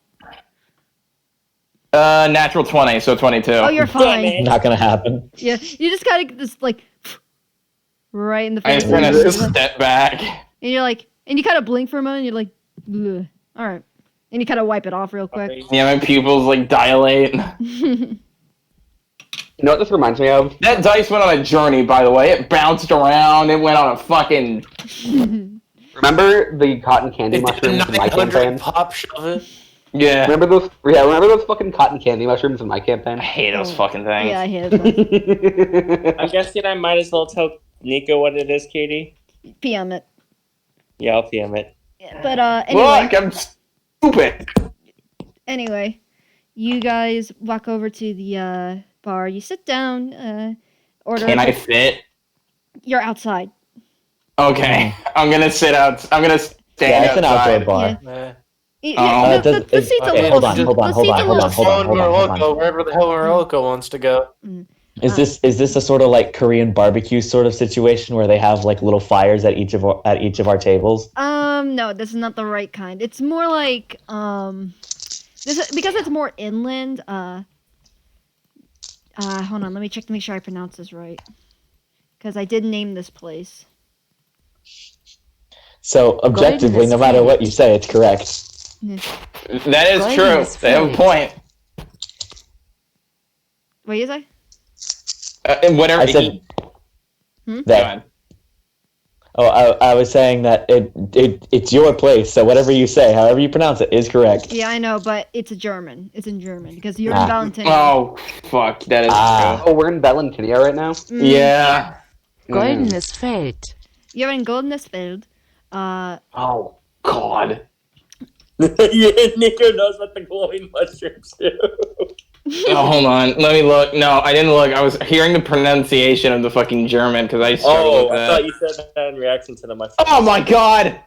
Natural 20, so 22. Oh, you're fine. not gonna happen. Yeah, you just gotta get this like right in the I face. just kind of step back. And you're like, and you kind of blink for a moment. And you're like, ugh. All right, and you kind of wipe it off real quick. Yeah, my pupils like dilate. You know what this reminds me of? That dice went on a journey, by the way. It bounced around. It went on a fucking. Remember the cotton candy It did mushrooms in my 900 campaign? pop shove it. Yeah. Remember those? Yeah, remember those fucking cotton candy mushrooms in my campaign? I hate those fucking things. Yeah, I hate it. I'm guessing I might as well tell Nico what it is, Katie. PM it. Yeah, I'll PM it. But anyway, Look, I'm stupid. anyway, you guys walk over to the bar. You sit down. Order. Can I fit? You're outside. Okay. I'm gonna sit out. I'm gonna stand Yeah, it's an outdoor outside. bar. Nah. Oh. The seat's a okay, little. hold on, the hold on, seat's a hold little on, hold on, hold on, hold on. Morloka, wherever the hell Morloka wants to go. Is this a sort of like Korean barbecue sort of situation where they have like little fires at each of our tables? No, this is not the right kind. It's more like this is, because it's more inland. Hold on, let me check to make sure I pronounce this right. Because I did name this place. So objectively, no matter what you say, it's correct. That is true. They have a point. What do you say? And whatever. I said Hmm? that. Oh, I was saying that it's your place, so whatever you say, however you pronounce it, is correct. Yeah, I know, but it's German. It's in German because you're in Valentine. Oh, fuck. That is Oh, we're in Valentinia right now? true. Yeah. Goldenes Feld. You're in Goldenes Feld. Oh, God. Yeah, Nico knows what the glowing mushrooms do. Oh, hold on. Let me look. No, I didn't look. I was hearing the pronunciation of the fucking German because I struggled Oh, with I that. thought you said that in reaction to the mushroom. Oh my god!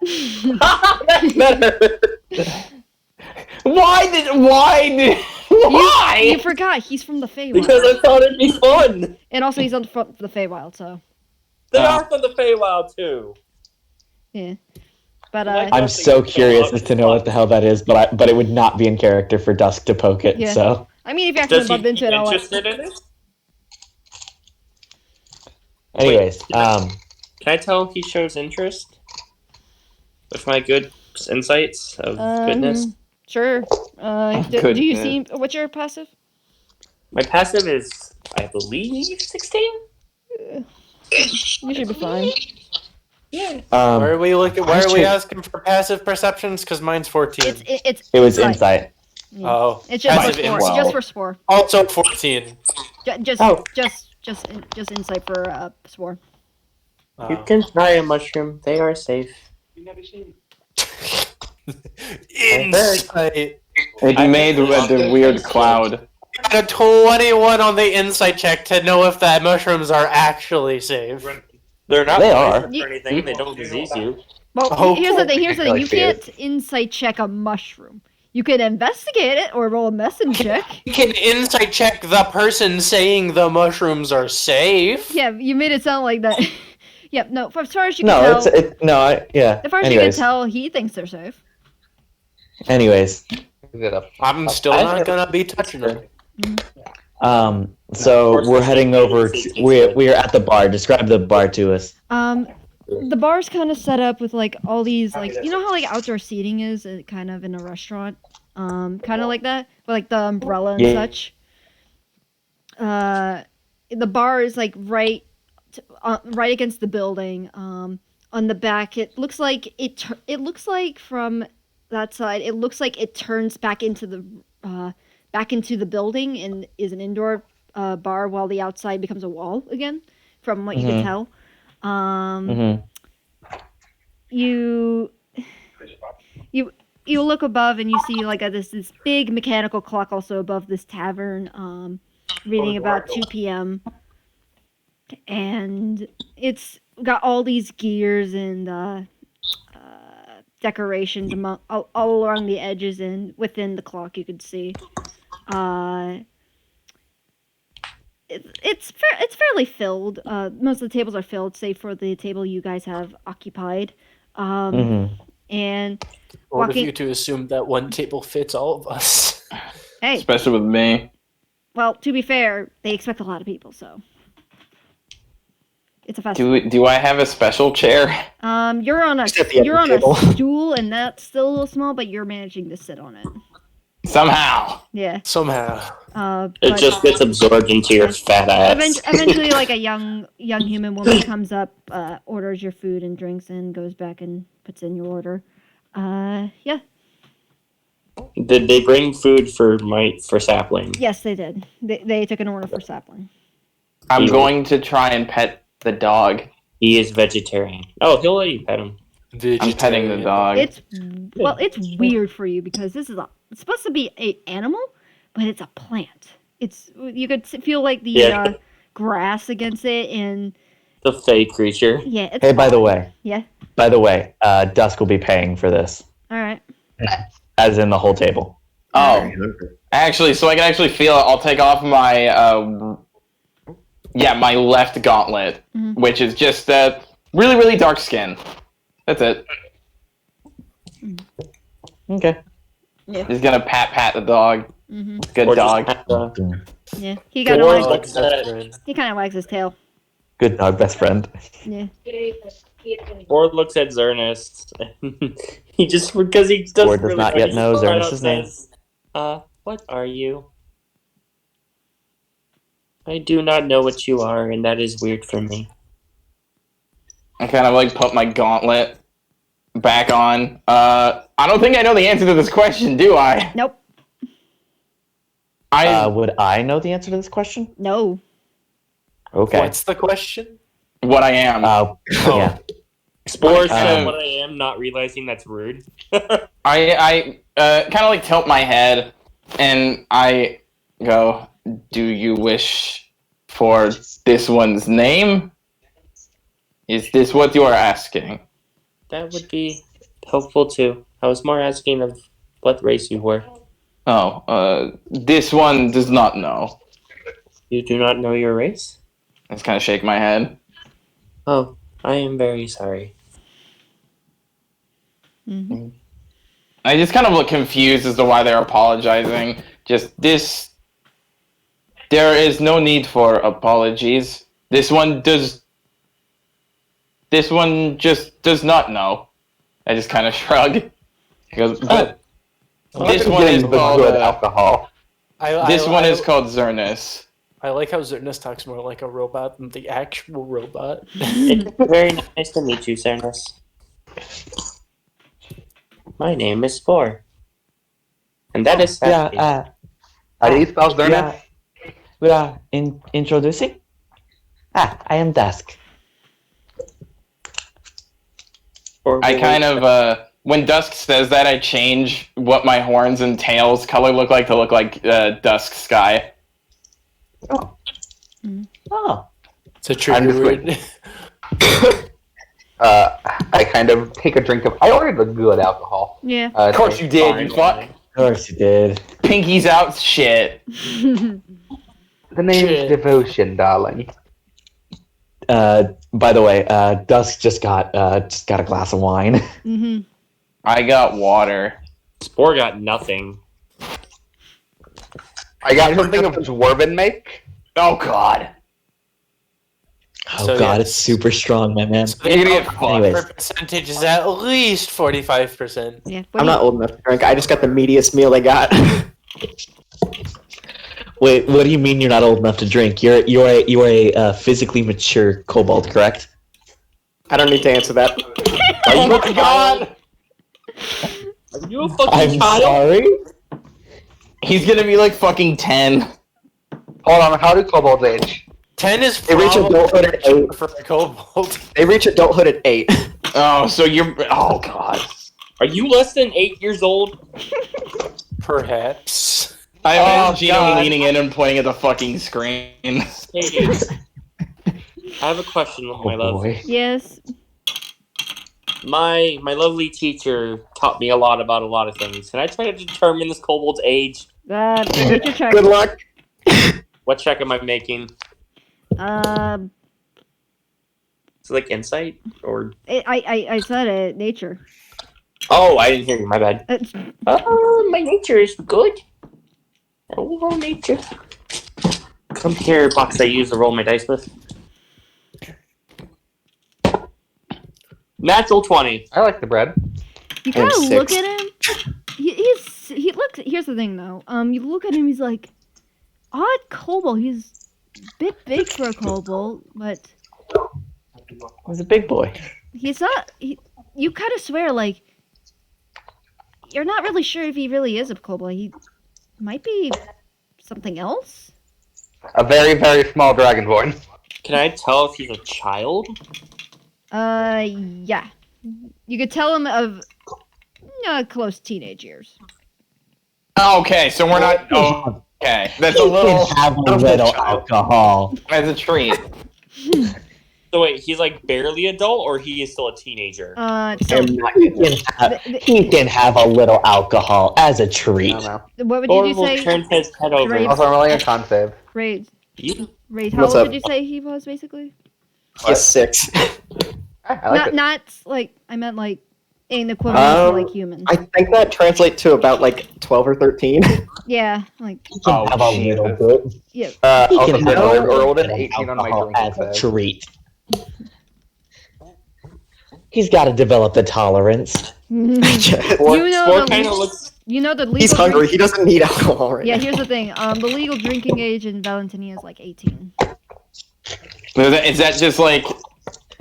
Why? You forgot he's from the Feywild. Because I thought it'd be fun. And also he's on the Feywild, so They are from the Feywild too. yeah. But I'm so curious as to know what the hell that is, but it would not be in character for Dusk to poke it. Yeah. So I mean, if you actually bump into it, I'll Interested in it? anyways, Can I tell he shows interest? With my good insights of goodness? Sure. Do you see what's your passive? My passive is, I believe, 16? You should be fine. Yeah. Why are we looking? Why are we should- asking for passive perceptions? Because mine's 14. It's it was insight. insight. Yeah. Oh, It's just for passive spore. insight. Just for spore. Also 14. Just insight for spore. You can try a mushroom. They are safe. Insight. It made the weird cloud. I got a 21 on the insight check to know if the mushrooms are actually safe. They're not They are. poisonous or anything. They don't disease you. Well, Oh, here's the thing. Here's the thing. You like this. can't insight check a mushroom. You can investigate it or roll a medicine check. You can insight check the person saying the mushrooms are safe. Yeah, you made it sound like that. Yep. No, as far as you can No, tell, yeah. as far as you can Anyways, tell, he thinks they're safe. anyways, I'm still not gonna be touching it. so we're heading over. We're at the bar. Describe the bar to us. The bar's kind of set up with like all these like you know how like outdoor seating is kind of in a restaurant, kind of like that, with like the umbrella and Yeah. such. The bar is like right against the building. On the back, it looks like it looks like from that side, it looks like it turns back into the building and is an indoor bar, while the outside becomes a wall again, from what you can tell. You look above and you see like this big mechanical clock also above this tavern, reading about 2 p.m. and it's got all these gears and decorations all along the edges and within the clock you could see. It's fairly filled. Most of the tables are filled, save for the table you guys have occupied. And Bold of you to assume that one table fits all of us. Hey, Especially with me. well, to be fair, they expect a lot of people, so it's a festival. Do I have a special chair? You're on a Just at the end you're of on the table. a stool, and that's still a little small, but you're managing to sit on it. Somehow. Yeah. Somehow. It But just gets absorbed into your fat ass. eventually, like a young human woman comes up, orders your food and drinks, and goes back and puts in your order. Yeah. Did they bring food for Sapling? Yes, they did. They took an order for Sapling. I'm going to try and pet the dog. He is vegetarian. Oh, he'll let you pet him. I'm petting the dog. It's weird for you because it's supposed to be an animal, but it's a plant. You could feel like the grass against it and The fake creature. yeah. It's Hey, by the fine. way, Yeah. Dusk will be paying for this, All right. as in the whole table. Oh, actually, so I can actually feel it. I'll take off my my left gauntlet, which is just really, really dark skin. That's it. Okay. Yeah. Just gonna pat the dog. Mm-hmm. Good Or dog. just Yeah, he Good kind of dog, wags. best friend. He kind of wags his tail. Good dog, best friend. Yeah. Or looks at Zernest. He just because he doesn't Or does really not know, yet he know just flat out Zernest's name. says, what are you? I do not know what you are, and that is weird for me. I kind of like put my gauntlet back on. I don't think I know the answer to this question, do I? Nope. Would I know the answer to this question? No. Okay. What's the question? What I am. Yeah. Spore said Um, what I am, not realizing that's rude. I kind of like tilt my head and I go, do you wish for this one's name? Is this what you are asking? That would be helpful too. I was more asking of what race you were. Oh, this one does not know. You do not know your race? I just kind of shake my head. Oh, I am very sorry. Mm-hmm. I just kind of look confused as to why they're apologizing. Just this. There is no need for apologies. This one just does not know. I just kind of shrug. He goes, but this one is called alcohol. This one is called Zernus. I like how Zernus talks more like a robot than the actual robot. It's very nice to meet you, Cernus. My name is Spore. And that is Sassy. How do you spell Zernus? Introducing? I am Dusk. I kind of, when Dusk says that, I change what my horns and tails color look like to look like Dusk Sky. Oh. It's a true I'm just word. I kind of take a drink of. I ordered the good alcohol. Yeah. Of course you did, you fuck. Of course you did. Pinky's out shit. The name's Devotion, darling. By the way, Dusk just got a glass of wine. Mm-hmm. I got water. Spore got nothing. I got something of Dwarven make. Oh god. Oh So, god, yeah. it's super strong, my man. So the You're gonna get alcohol Anyways. percentage is at least 45%. Yeah. I'm not old enough to drink. I just got the meatiest meal they got. Wait, what do you mean you're not old enough to drink? You're a physically mature kobold, correct? I don't need to answer that. Oh my god! Are you a fucking I'm child? sorry. He's gonna be like fucking 10. Hold on, how do kobolds age? 10 is They reach probably adulthood at 8. for a kobold. They reach adulthood at 8. Oh, so you're. Oh god. Are you less than 8 years old? Perhaps. I Oh, imagine Gino God. leaning in and pointing at the fucking screen. Hey, I have a question, my love. Boy. Yes. My lovely teacher taught me a lot about a lot of things. Can I try to determine this kobold's age? Make your check. Good luck. What check am I making? Um, Is it like insight or? I said it. Nature. Oh, I didn't hear you. My bad. It's, My nature is good. Overall nature. Come here, box I use to roll my dice with. Natural 20. I like the bread. you I'm gotta look 6. at him. He looks. Here's the thing, though. You look at him. He's like odd kobold. He's a bit big for a kobold, but He's a big boy. he's not. You kind of swear like you're not really sure if he really is a kobold. He might be something else. A very, very small dragonborn. Can I tell if he's a child? Yeah. You could tell him of close teenage years. Okay, so we're not. Oh, okay. That's a You little. can have a little alcohol. As a treat. So wait, he's like barely adult, or he is still a teenager? So He can have a little alcohol as a treat. I don't know. what would Or you will say? turn his head over. Right. Also, I'm rolling a con save. Raid. You? Raid. How What's old up? did you say he was basically? He's 6. I like it. Not like I meant like in equivalent to like human. I think that translates to about like 12 or 13. Yeah, like Oh, Have a little bit. yeah. He Also, can I have rolled an a 18 on my alcohol drinking as a save. treat. He's got to develop the tolerance. you Spore know kind of the looks. you know the legal. He's hungry. He doesn't need alcohol right Yeah, now. here's the thing. The legal drinking age in Valentini is like 18. Is that just like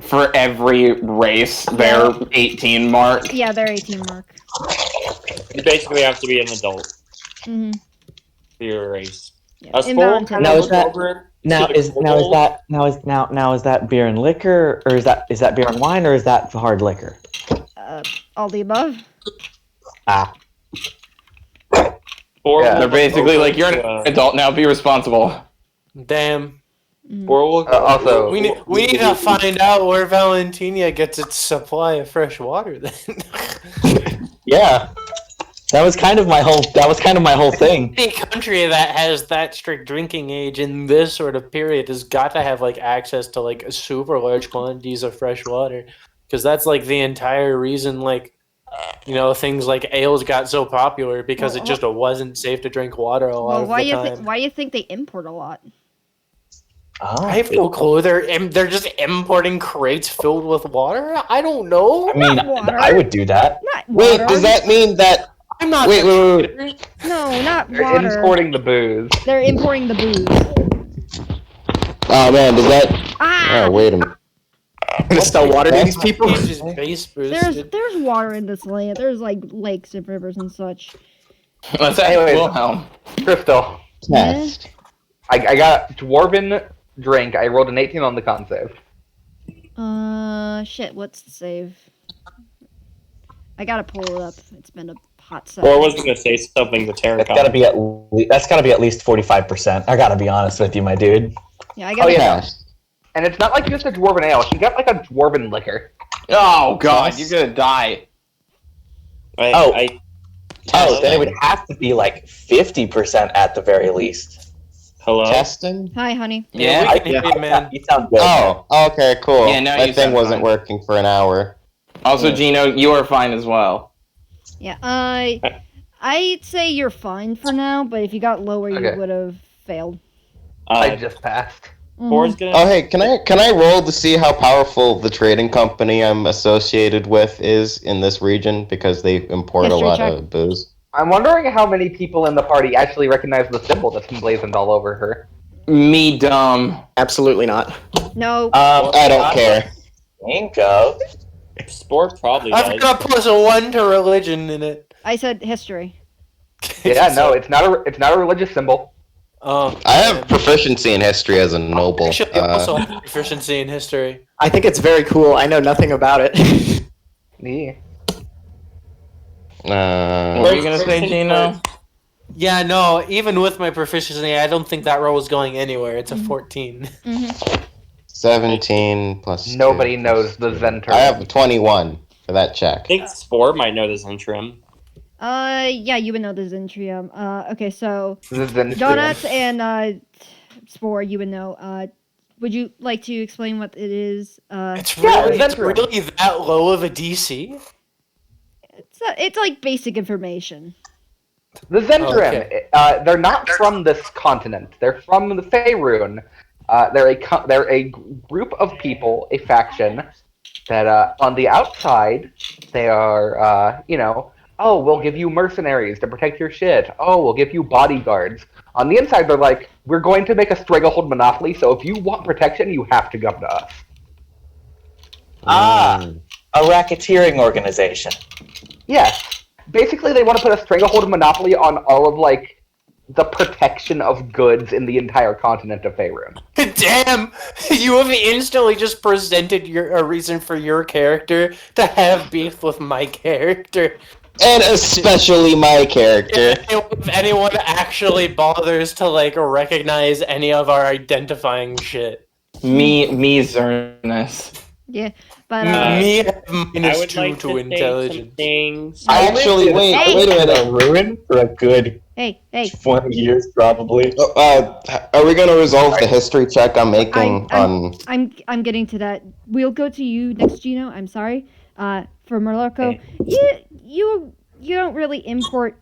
for every race, their 18 mark? Yeah, they're 18 mark. You basically have to be an adult Mm-hmm. for your race. Yeah. A In spore Valentini. kind Now of is looks that- over Now to the is cold. that beer and liquor, or is that beer and wine, or is that hard liquor? All the above. Ah, Spore Yeah. will They're look basically over like, you're to, an adult now, be responsible. Damn. Spore will Also, We need to find out where Valentinia gets its supply of fresh water then. yeah. That was kind of my whole thing. Any country that has that strict drinking age in this sort of period has got to have like access to like super large quantities of fresh water, because that's like the entire reason like things like ales got so popular, because Well, it just wasn't safe to drink water a lot Well, of why the you time. why you think they import a lot? Oh, I have no clue. They're just importing crates filled with water. I don't know. I mean, water. I would do that. Not Wait, water. does that mean that? I'm not. Wait, wait, wait. No, not they're water. importing the booze. They're importing the booze. Oh man, does that? Ah! Oh wait a minute. Gonna sell water to these people? Just base boosted. There's water in this land. There's like lakes and rivers and such. Let's say Anyways. Wilhelm. Crystal, Test. I got dwarven drink. I rolled an 18 on the con save. Shit. What's the save? I gotta pull it up. It's been a hot second. Spore was gonna say something to Terracon. That's gotta be at least 45%. I gotta be honest with you, my dude. Yeah, I Oh gotta. yeah, and it's not like just a dwarven ale. She got like a dwarven liquor. Oh god, you're gonna die. Oh. Hello? Then it would have to be like 50% at the very least. Hello. Testing. Hi, honey. Yeah. we can hear you, man. You sound good. Oh, okay, cool. Yeah, now My you thing sound wasn't fine. working for an hour. Also, Gino, you are fine as well. Yeah. I'd say you're fine for now, but if you got lower, Okay. you would have failed. I just passed. Spore's gonna. Oh hey, can I roll to see how powerful the trading company I'm associated with is in this region, because they import History a lot check. of booze? I'm wondering how many people in the party actually recognize the symbol that's emblazoned all over her. Me dumb. Absolutely not. No. I don't care. Inko. Spore probably I've does. got plus a 1 to religion in it. I said history. Yeah, no, it's not a religious symbol. Oh, I have proficiency in history as a noble. Actually, I also have proficiency in history. I think it's very cool. I know nothing about it. Yeah. What were you gonna say, Gino? Yeah, no, even with my proficiency, I don't think that roll is going anywhere. It's a Mm-hmm. 14. 17 plus. Nobody 2. knows the Zen term. I have 21 for that check. I think Spore might know this interim. Yeah, you would know the Zentrium. Okay, so The Zen Donuts and Spore, you would know. Would you like to explain what it is? It's Yeah, really, that's it's really that low of a DC? It's like basic information. The Zentrim, Okay. they're not from this continent. They're from the Faerun. They're a group of people, a faction, that on the outside, they are, oh, we'll give you mercenaries to protect your shit. Oh, we'll give you bodyguards. On the inside, they're like, we're going to make a stranglehold monopoly, so if you want protection, you have to come to us. A racketeering organization. Yes. Basically, they want to put a stranglehold monopoly on all of, the protection of goods in the entire continent of Faerun. Damn! You have instantly just presented a reason for your character to have beef with my character. And especially my character. If anyone actually bothers to, recognize any of our identifying shit. Me Zernus. Yeah, but Me have I minus would 2 like to to say some intelligence. things. Actually, wait a minute. A ruin for a good hey, 20 years, probably. Are we gonna resolve the history check I'm making on? I'm getting to that. We'll go to you next, Gino. I'm sorry. For Morocco, you don't really import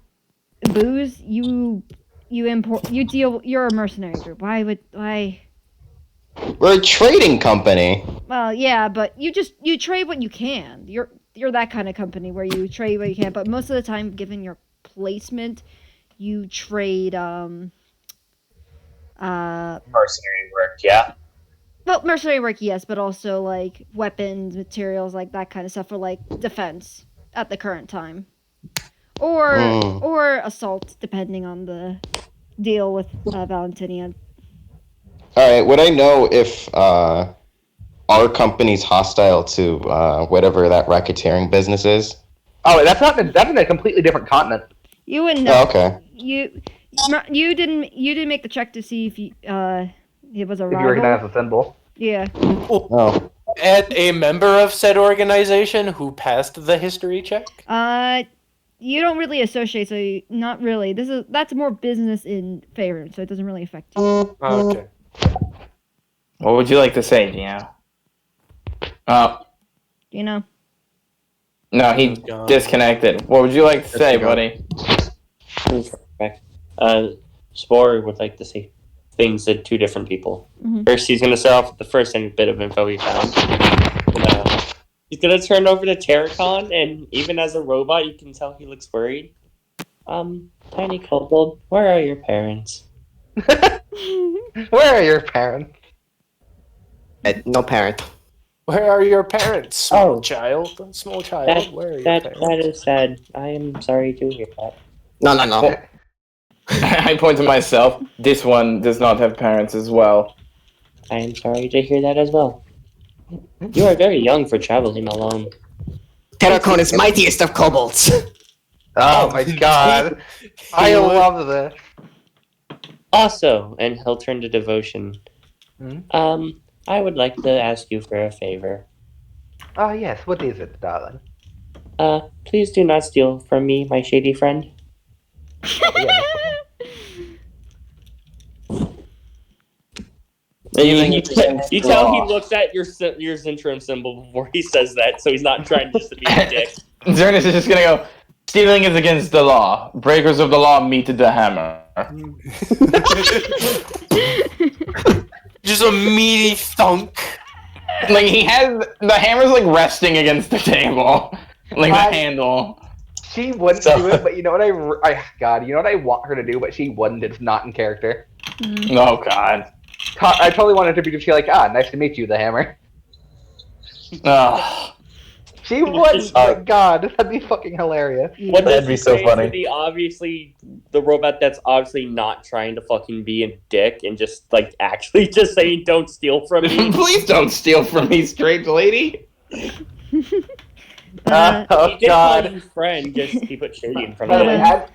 booze. You import. You're a mercenary group. Why? We're a trading company. Well, yeah, but you trade what you can. You're that kind of company where you trade what you can. But most of the time, given your placement, you trade mercenary work, yeah. Well, mercenary work, yes, but also like weapons, materials, like that kind of stuff for like defense at the current time, or assault, depending on the deal with Valentinian. All right. Would I know if our company's hostile to whatever that racketeering business is? Oh, that's in a completely different continent. You wouldn't know. Oh, okay. You didn't make the check to see if it was a If you rival. recognize the symbol. Yeah. Oh. And a member of said organization who passed the history check? You don't really associate, so not really. That's more business in favor, so it doesn't really affect you. Okay. What would you like to say, Gino? You know. No, he disconnected. What would you like to say, buddy? Spore would like to see things to two different people. Mhm. First, he's going to start off with the first bit of info he found. He's going to turn over to Terracon, and even as a robot, you can tell he looks worried. Tiny Kobold, where are your parents? Where are your parents? No parent. Where are your parents, small child? Small child, That, where are your that, parents? that is sad. I am sorry to hear that. No. I point to myself. This one does not have parents as well. I am sorry to hear that as well. You are very young for traveling alone. Terracon is mightiest of kobolds. Oh my god. I love this. Also, and he'll turn to Devotion. I would like to ask you for a favor. Oh yes, what is it, darling? Please do not steal from me, my shady friend. You tell he looks at your Zentrum symbol before he says that, so he's not trying just to be a dick. Zernus is just gonna go, stealing is against the law. Breakers of the law meet the hammer. Just a meaty thunk. Like, he has, the hammer's like resting against the table. Like, the handle. She wouldn't do it, but you know what you know what I want her to do, but she wouldn't. It's not in character. Oh god. I totally wanted her to be just like, nice to meet you, the hammer. She wouldn't, but god, that'd be fucking hilarious. What That'd be so funny. The robot that's obviously not trying to fucking be a dick and just like actually just saying don't steal from me. Please don't steal from me, strange lady. He did call you friend, just he put shady in front of it.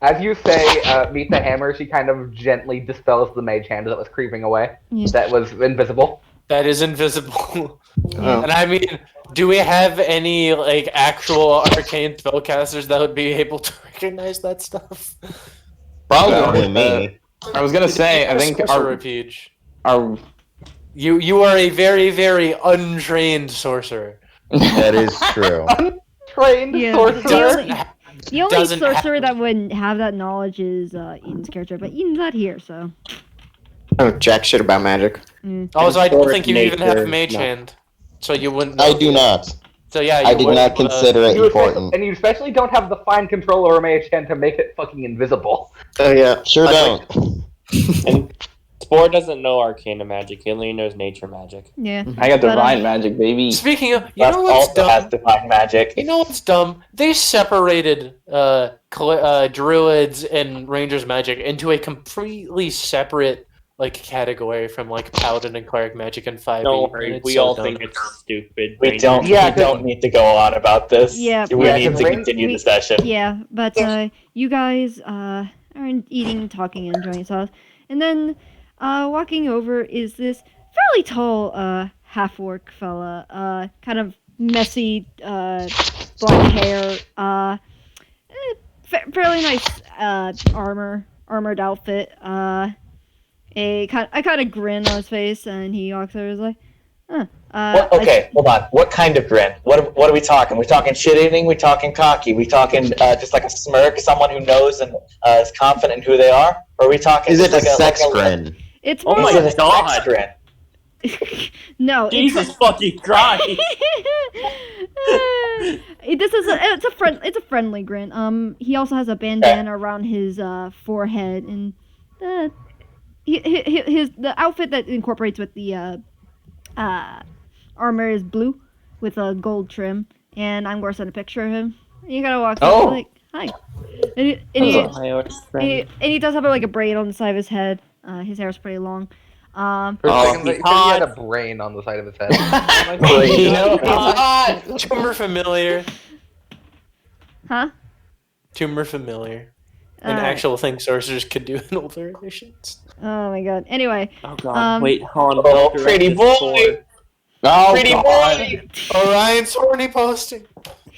As you say, meet the hammer, she kind of gently dispels the mage hand that was creeping away. Yeah. That was invisible. That is invisible. And I mean, do we have any like actual arcane spellcasters that would be able to recognize that stuff? Probably me. I was gonna say, I think Sorcerer Peach. You are a very, very untrained sorcerer. That is true. Trained sorcerer. The only Doesn't sorcerer that wouldn't have that knowledge is Eden's character, but Eden's not here, so. I don't know jack shit about magic. Also, I don't think you even have nature, mage no. hand, so you wouldn't. I do not. So yeah, I did not consider it important. And you especially don't have the fine control over mage hand to make it fucking invisible. Oh yeah. Sure don't. And Spore doesn't know Arcana magic, he only knows nature magic. Yeah. I got But, divine magic, baby. Speaking of, you That's know what's also has dumb? divine magic. You know what's dumb? They separated druids and rangers magic into a completely separate like category from like paladin and cleric magic and 5e. Don't worry, we all think it's stupid. We don't need to go on about this. Yeah, we yeah, need to continue the session. Yeah, but you guys are eating, talking, and enjoying yourselves. And then walking over is this fairly tall half-orc fella, kind of messy black hair, fairly nice armored outfit, a kind of grin on his face, and he walks over and is like, Okay, hold on. What kind of grin? What are we talking? We talking shit-eating? We talking cocky? We talking just like a smirk, someone who knows and is confident in who they are? Or are we talking? Is it just a like sex like grin? It's Oh more my like god! sex grin? no. Jesus fucking Christ! It's a friendly grin. He also has a bandana around his forehead, and the outfit that incorporates with the armor is blue with a gold trim. And I'm going to send a picture of him. You gotta walk up like, hi. And he does have like a braid on the side of his head. His hair is pretty long. For a second, he had a brain on the side of his head. Tumor familiar. Huh? Tumor familiar. An actual thing sorcerers could do in older editions. Oh my god. Anyway. Oh god. Wait, hold on. Oh, pretty boy. Oh, pretty boy. Orion's horny posting.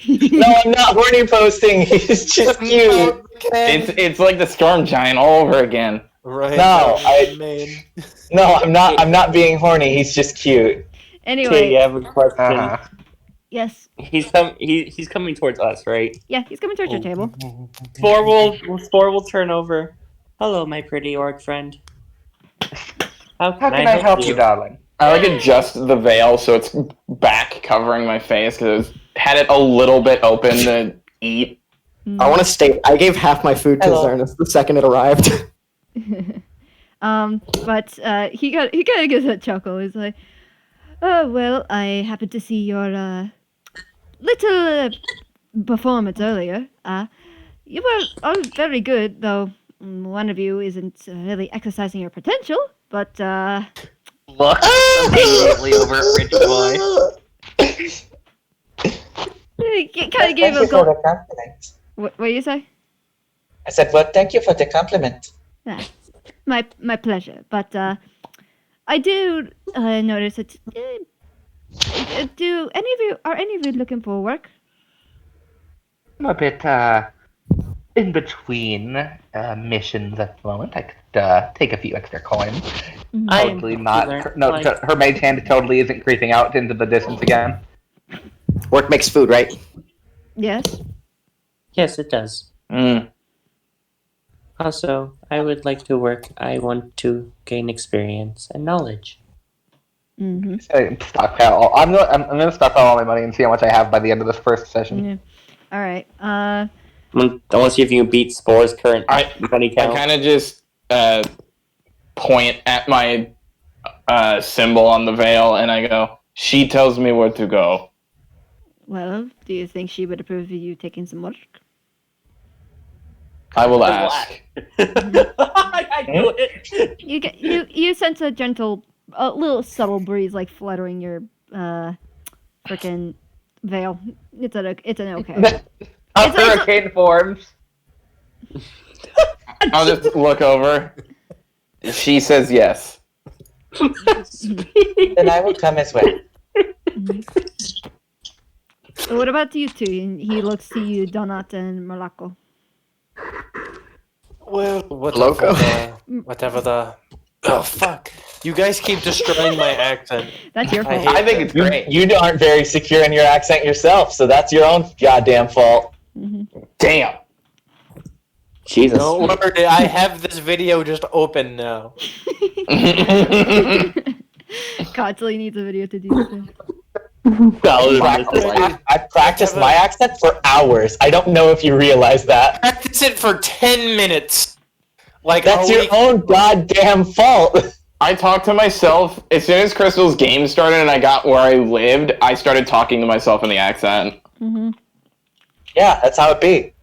No, I'm not horny posting. He's just cute. It's like the storm giant all over again. Right. No, I'm not. I'm not being horny. He's just cute. Anyway. I have a question. Yes. He's coming towards us, right? Yeah, he's coming towards your table. Spore will turn over. Hello, my pretty orc friend. How can I help you, darling? I like adjust the veil so it's back covering my face because it had it a little bit open to eat. I want to state I gave half my food to Zernus the second it arrived. But he kind of gives a chuckle. He's like, "Oh well, I happened to see your little performance earlier. You were all very good, though one of you isn't really exercising your potential. But look immediately over at Rich Boy. He kind of gave him a for the compliment. What do you say? I said, well, thank you for the compliment. Yeah, my pleasure. But I do notice that. Are any of you looking for work? I'm a bit in between missions at the moment. I could take a few extra coins. Totally not. Her mage hand totally isn't creeping out into the distance again. Work makes food, right? Yes. Yes, it does. Also, I would like to work. I want to gain experience and knowledge. Stockpile. I'm gonna stockpile all my money and see how much I have by the end of this first session. Yeah. All right. I want to see if you can beat Spore's current money count. I kind of just point at my symbol on the veil and I go, "She tells me where to go." Well, do you think she would approve of you taking some work? I will ask. I knew it. You sense a little subtle breeze like fluttering your freaking veil. It's an okay. Hurricane forms. I'll just look over. She says yes. Then I will come as well. So what about you two? And he looks to you, Donat and Morlocco. Well, whatever the. Oh fuck! You guys keep destroying my accent. That's your fault. I think it's great. You aren't very secure in your accent yourself, so that's your own goddamn fault. Damn. Jesus. Don't worry, I have this video just open now. Constantly needs a video to do this. I practiced my accent for hours. I don't know if you realize that. Practice it for 10 minutes. Like that's your own goddamn fault. I talked to myself as soon as Crystal's game started and I got where I lived. I started talking to myself in the accent. Yeah, that's how it be.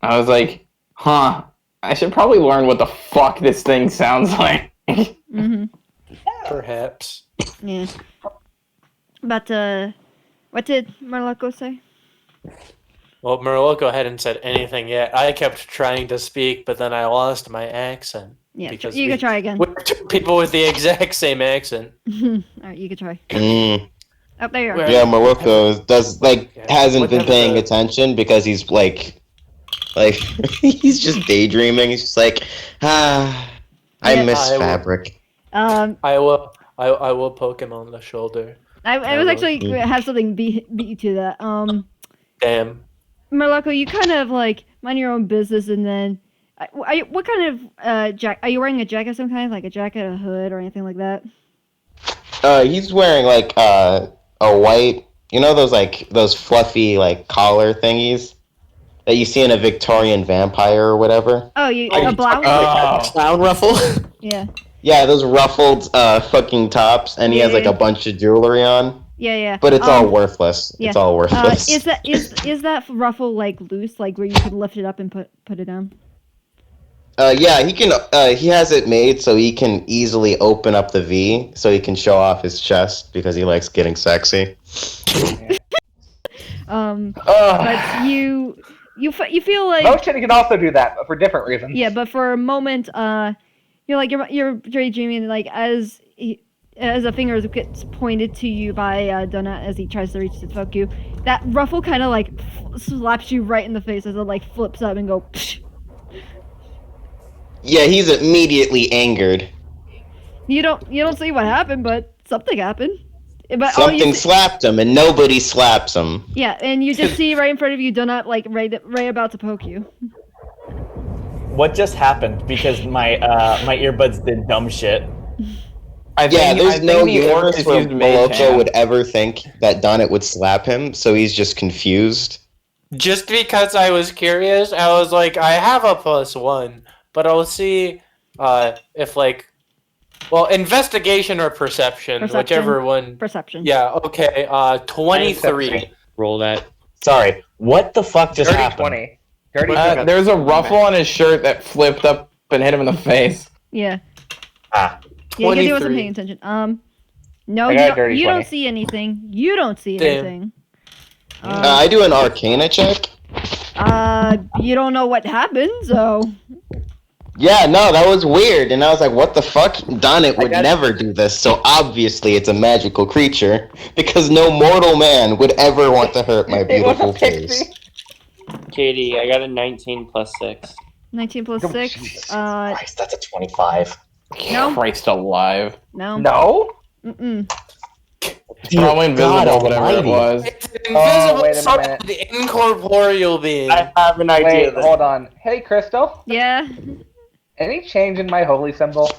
I was like, "Huh, I should probably learn what the fuck this thing sounds like." Perhaps. Yeah. But what did Morlocco say? Well, Morlocco hadn't said anything yet. I kept trying to speak, but then I lost my accent. Yeah, you can try again. We're two people with the exact same accent. Alright, you can try. Oh, there you are. Yeah, Morocco hasn't been paying attention because he's like he's just daydreaming. He's just like, I miss fabric. I I will poke him on the shoulder. I was actually have something beat you to that. Damn. Murloco, you kind of like mind your own business, and then what kind of are you wearing a jacket of some kind, like a jacket, a hood, or anything like that? He's wearing like a white, those fluffy like collar thingies that you see in a Victorian vampire or whatever. Oh, a blouse? Clown ruffle? Yeah. Yeah, those ruffled fucking tops, and he has like a bunch of jewelry on. Yeah. But it's all worthless. Yeah. It's all worthless. Is that ruffle like loose, like where you can lift it up and put it down? Yeah, he can. He has it made so he can easily open up the V, so he can show off his chest because he likes getting sexy. But you feel like Motion can also do that, but for different reasons. Yeah, but for a moment, you're daydreaming, like as a finger gets pointed to you by Donut as he tries to reach to poke you. That ruffle kind of like slaps you right in the face as it like flips up and go. Psh. Yeah, he's immediately angered. You don't see what happened, but something happened. But Something slapped him, and nobody slaps him. Yeah, and you just see right in front of you Donut like right about to poke you. What just happened? Because my my earbuds did dumb shit. There's no universe where Mage Moloko would ever think that Donut would slap him, so he's just confused. Just because I was curious, I was like, I have a +1, but I'll see if like, well, investigation or perception, whichever one. Perception. Yeah. Okay. 23. Roll that. Sorry, what the fuck just Dirty happened? 20. There's a ruffle on his shirt that flipped up and hit him in the face. Yeah. Ah. Yeah, because he wasn't 23. paying attention. No, I got a dirty you 20. don't see anything. You don't see Damn. anything. I do an Arcana check. You don't know what happened, so. Yeah, no, that was weird, and I was like, what the fuck? Donut would never do this, so obviously it's a magical creature, because no mortal man would ever want to hurt my beautiful face. Katie, I got a 19 plus 6. 19 plus 6. Christ, that's a 25. No. Christ alive. No. No? Mm-mm. Probably invisible, God whatever almighty. it was. It's an invisible, wait a minute. the incorporeal being. I have an idea. Wait, hold on. Hey, Crystal. Yeah. Any change in my holy symbol?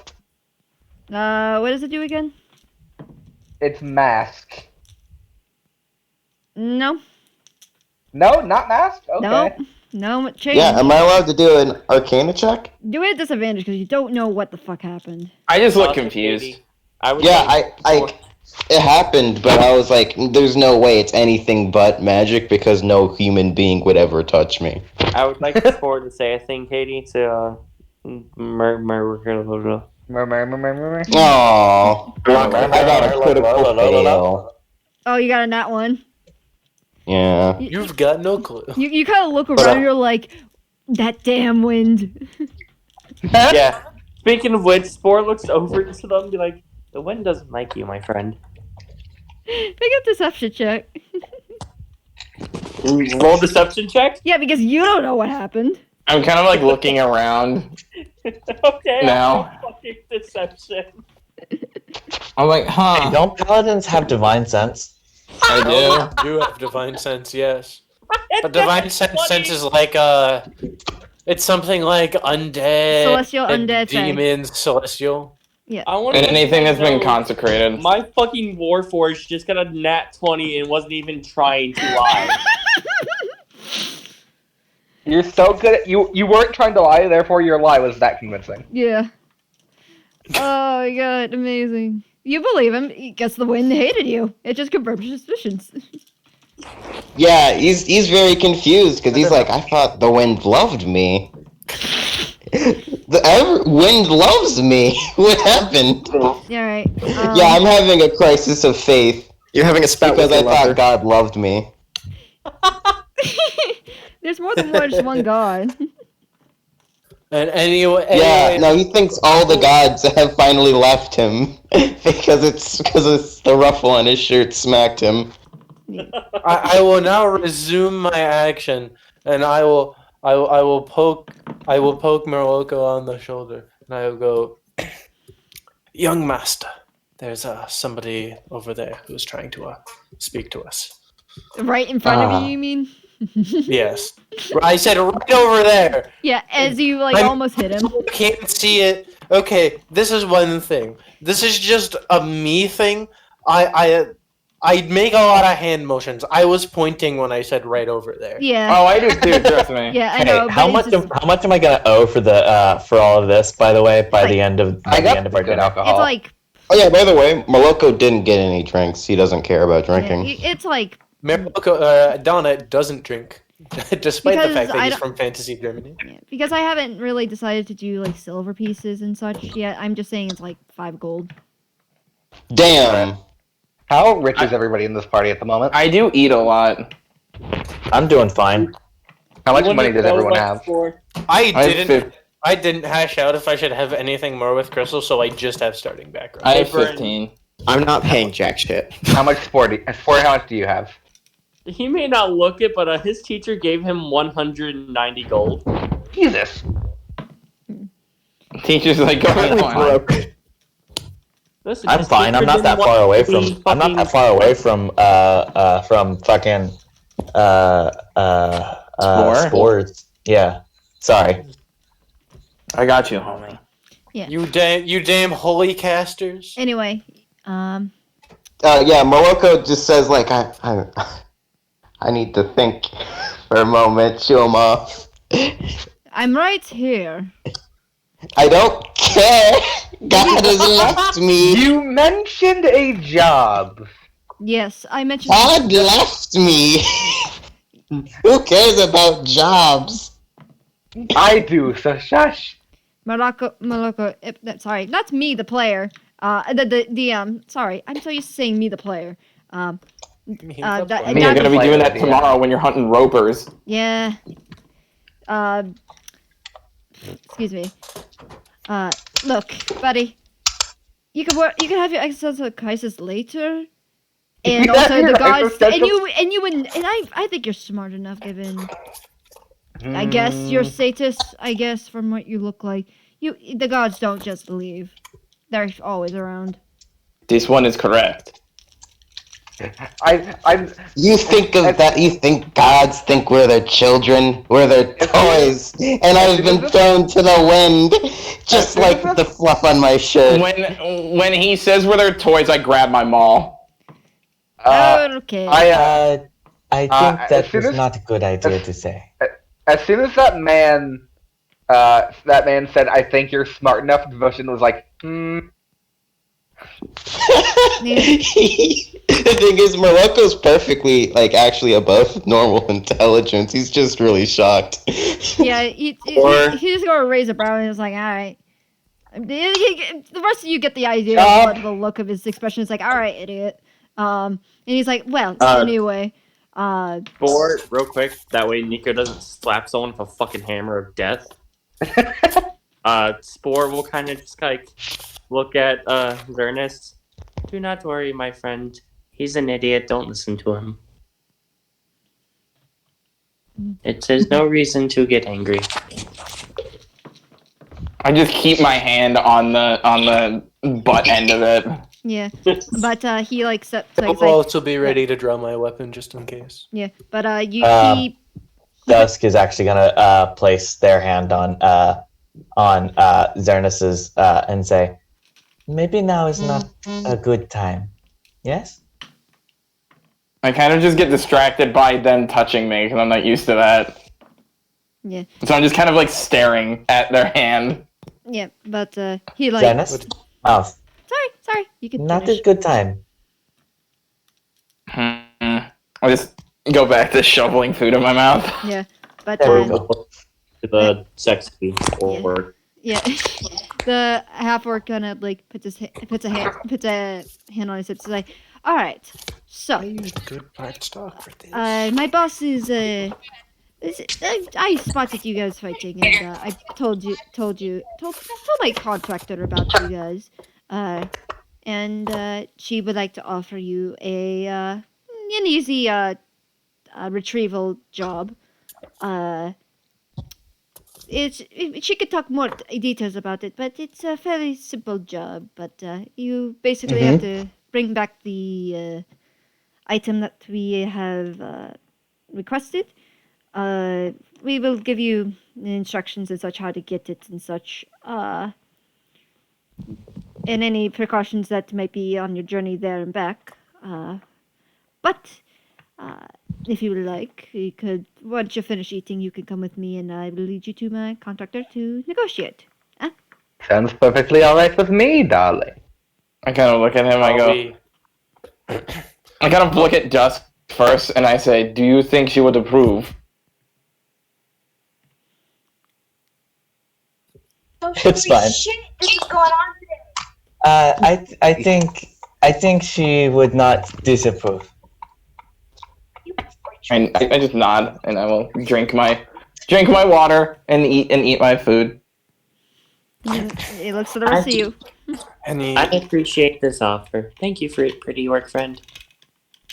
What does it do again? It's mask. No. No, not mask? Okay. No, change. Yeah, am I allowed to do an Arcana check? Do it at disadvantage because you don't know what the fuck happened. I just look Also, confused. Katie, I would Yeah, say- it happened, but I was like, there's no way it's anything but magic because no human being would ever touch me. I would like to forward to say a thing, Katie, to Murloco. Aww. I got a critical fail. Oh, you got a nat one. Yeah. You've got no clue. You kind of look around and you're like, that damn wind. Yeah. Speaking of which, Spore looks over to them and be like, the wind doesn't like you, my friend. Make a deception check. Roll deception check? Yeah, because you don't know what happened. I'm kind of like looking around Okay, now. I'll fucking deception. I'm like, huh? Hey, don't paladins have divine sense? I do. You have divine sense, yes. It's But divine not sense funny. is like it's something like undead, Celestial, and undead, fae. demons, celestial. Yeah. I want And anything that's been consecrated. My fucking Warforged just got a nat 20 and wasn't even trying to lie. You're so good at you weren't trying to lie, therefore your lie was that convincing. Yeah. Oh my god, amazing. You believe him. I guess the wind hated you. It just confirms your suspicions. Yeah, he's very confused because he's like, I thought the wind loved me. The wind loves me. What happened? Yeah, right. Yeah, I'm having a crisis of faith. You're having a spat because with I your lover. thought God loved me. There's more than just one god. And anyway, Yeah, no, he thinks all the gods have finally left him because it's the ruffle on his shirt smacked him. I will now resume my action, and I will poke Murloco on the shoulder, and I will go, young master, There's somebody over there who's trying to speak to us. Right in front of you, you mean? Yes. I said right over there. Yeah, as you like I'm- almost hit him. Can't see it. Okay, this is one thing. This is just a me thing. I make a lot of hand motions. I was pointing when I said right over there. Yeah. Oh, I do too. Trust me. Yeah, I Hey, know. how but it's much? just- How much am I gonna owe for the for all of this? By the way, by the end of I the got end of our good dinner. alcohol. It's like Oh yeah, by the way, Moloko didn't get any drinks. He doesn't care about drinking. it's like Donna doesn't drink, despite the Because fact that I he's don't- from Fantasy Germany. because I haven't really decided to do like silver pieces and such yet. I'm just saying it's like 5 gold. Damn. How rich is everybody in this party at the moment? I do eat a lot. I'm doing fine. How much money does everyone have? I I have didn't. I didn't hash out if I should have anything more with Crystal, so I just have starting background. I have 15. I'm not paying jack shit. How much sport? How much do you have? He may not look it, but his teacher gave him 190 gold. Jesus. Teacher's like, go Completely on. broke. Listen, I'm his fine. I'm teacher not didn't that want far away to be from. I'm not fucking- that far away from fucking sports. Yeah. Sorry. I got you, homie. You damn holy casters. Anyway, Yeah, Moloko just says like I need to think for a moment, Shuma. I'm right here. I don't care. God has left me. You mentioned a job. Yes, I mentioned. God left me. Who cares about jobs? I do, so shush. Moloko, sorry, not me, the player. The DM. Sorry, I'm so used to saying me, the player. You're gonna be doing that tomorrow when you're hunting ropers. Yeah. Excuse me. Look, buddy. You can have your existential crisis later. And also the gods I think you're smart enough given I guess your status, I guess, from what you look like. The gods don't just leave. They're always around. This one is correct. You think of that? You think gods think we're their children? We're their toys, and I've been thrown to the wind, just like the fluff on my shirt. When he says we're their toys, I grab my maul. Okay. I think as that soon is as- not a good idea to say. As soon as that man said, "I think you're smart enough," Devotion was like, The thing is, Moroko's perfectly, like, actually above normal intelligence. He's just really shocked. Yeah, he just gonna raise a brow and is like, all right. The rest of you get the idea of the look of his expression. It's like, all right, idiot. And he's like, well, anyway. Spore, real quick, that way Nico doesn't slap someone with a fucking hammer of death. Spore will kind of just like look at Zernus. Do not worry, my friend. He's an idiot. Don't listen to him. It says no reason to get angry. I just keep my hand on the butt end of it. Yeah, but he like steps I'll also be ready to draw my weapon just in case. yeah, but he Dusk is actually gonna place their hand on Zernus's and say, "Maybe now is not a good time." Yes. I kind of just get distracted by them touching me because I'm not used to that. Yeah. So I'm just kind of like staring at their hand. Yeah, but he like. Zernus? Oh, Sorry. You can. not finish. a good time. I just go back to shoveling food in my mouth. Yeah, but There we go. To the sexy or yeah, the half orc kind of like puts a hand on his hips. He's like, all right, so Good part stock for this. my boss is I spotted you guys fighting, and I told my contractor about you guys, and she would like to offer you an easy retrieval job. she could talk more details about it, but it's a fairly simple job. But you basically have to bring back the item that we have requested. We will give you instructions and such how to get it and such, and any precautions that might be on your journey there and back. But if you would like, you could, once you finish eating, you can come with me and I will lead you to my contractor to negotiate. Huh? Sounds perfectly alright with me, darling. I kind of look at him, I kind of look at Dusk first, and I say, do you think she would approve? It's fine. Shit is going on today. I think she would not disapprove. And I just nod, and I will drink my water and eat my food. He looks to the rest of you. I appreciate this offer. Thank you for it, pretty orc friend.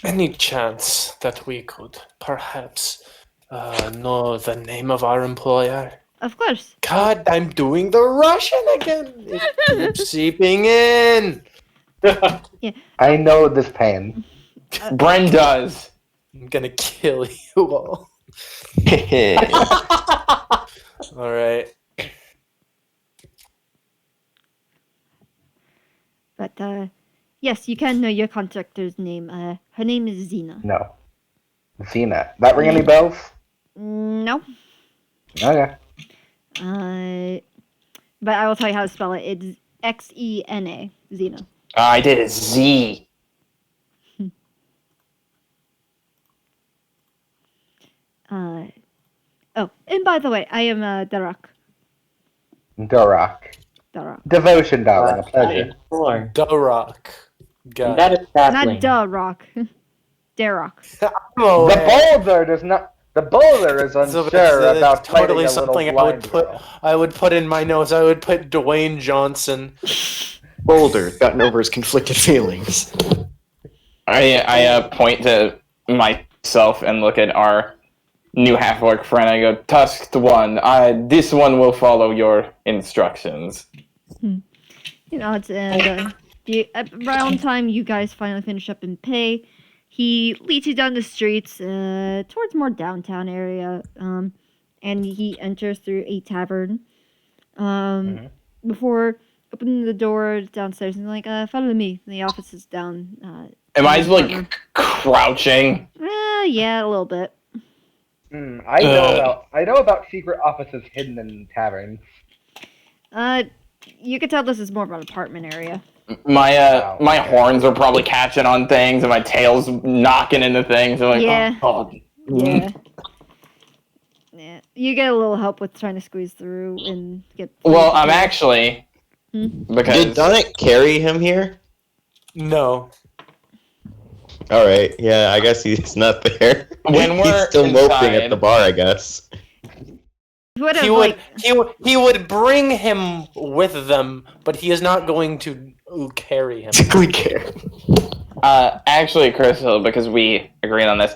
Any chance that we could perhaps know the name of our employer? Of course. God, I'm doing the Russian again. It keeps seeping in. Yeah. I know this pain. Bren does. I'm gonna kill you all. All right. But yes, you can know your contractor's name. Her name is Xena. No. Xena. That ring any bells? No. Okay. But I will tell you how to spell it. It's Xena. Xena. I did a Z. Oh, and by the way, I am Darak. Darak. Devotion, darling. A pleasure. Darak. Got That is Not sapling. Darak. Darak. The boulder does not. The boulder is unsure about totally fighting a something little I would blind put. girl. I would put in my notes. I would put Dwayne Johnson. Boulder gotten over his conflicted feelings. I point to myself and look at our new half-orc friend. I go, Tusked one. This one will follow your instructions. You know, it's around time you guys finally finish up and pay. He leads you down the streets towards more downtown area, and he enters through a tavern. Before opening the door downstairs, and like, follow me. The office is down. Am I like crouching? Yeah, a little bit. I know about secret offices hidden in taverns. You could tell this is more of an apartment area. My horns are probably catching on things, and my tail's knocking into things. I'm like, Yeah. oh. Yeah. Yeah. You get a little help with trying to squeeze through and get. Well, I'm actually because Did Donick carry him here? No. All right. Yeah, I guess he's not there. When we're he's still moping inside- at the bar, I guess. He would bring him with them, but he is not going to carry him. Actually, Crystal, because we agreed on this,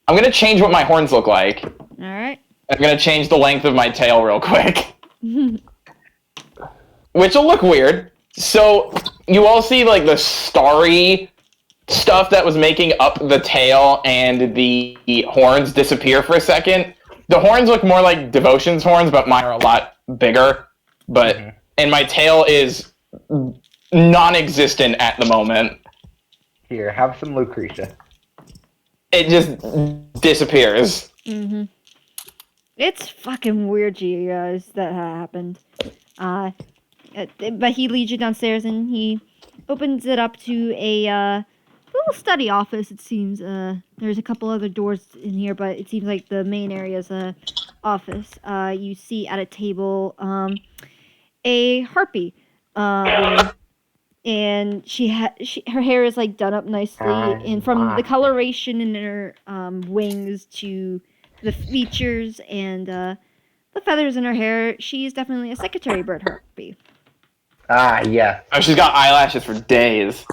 I'm gonna change what my horns look like. All right. I'm gonna change the length of my tail real quick, which will look weird. So you all see like the starry stuff that was making up the tail and the horns disappear for a second. The horns look more like Devotion's horns, but mine are a lot bigger. But and my tail is non-existent at the moment. Here, have some Lucretia. It just disappears. It's fucking weird, you guys, that happened. But he leads you downstairs and he opens it up to a little study office. It seems there's a couple other doors in here, but it seems like the main area is a office. You see at a table a harpy, woman. And her hair is like done up nicely, and from the coloration in her wings to the features and the feathers in her hair, she's definitely a secretary bird harpy. Ah, yes. Oh, she's got eyelashes for days.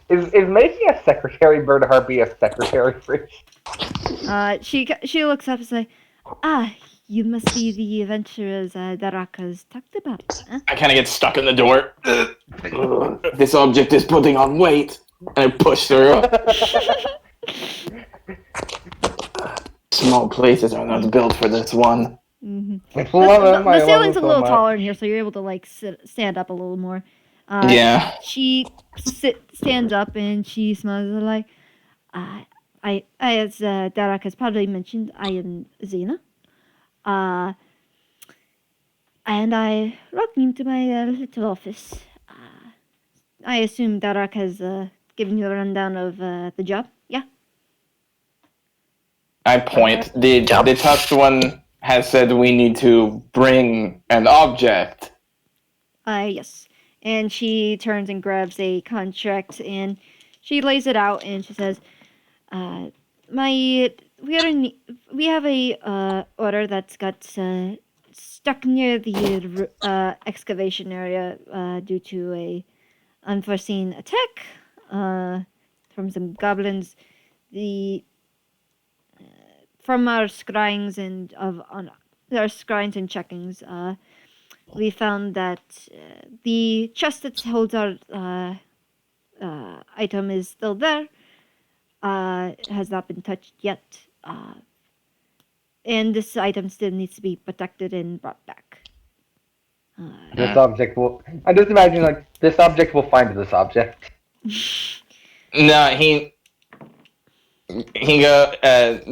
Is making a secretary bird harpy a secretary freak? She looks up and says, you must be the adventurers Daraka's talked about, huh? I kind of get stuck in the door. This object is putting on weight. And I push through. Small places are not built for this one. Mm-hmm. The The ceiling's a little taller in here, so you're able to like stand up a little more. Yeah. She stands up and she smiles like, I as Darak has probably mentioned, I am Xena. And I welcome you to my little office. I assume Darak has given you a rundown of the job. Yeah. I point. The tusked one has said we need to bring an object. Yes. And she turns and grabs a contract and she lays it out and she says, we have a order that's got stuck near the excavation area due to a unforeseen attack from some goblins. From our scryings and checkings, we found that the chest that holds our item is still there. It has not been touched yet. And this item still needs to be protected and brought back. This object will... I'm just imagining, like, this object will find this object. No,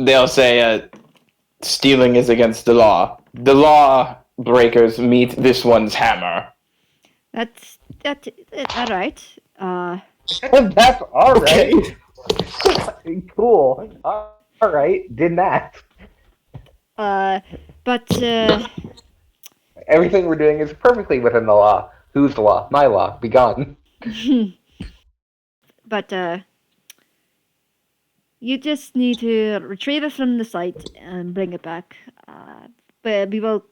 they'll say, stealing is against the law. The law breakers meet this one's hammer. That's all right. That's all right. Cool. All right. Did that. But everything we're doing is perfectly within the law. Whose law? My law. Be gone. But you just need to retrieve it from the site and bring it back. But we will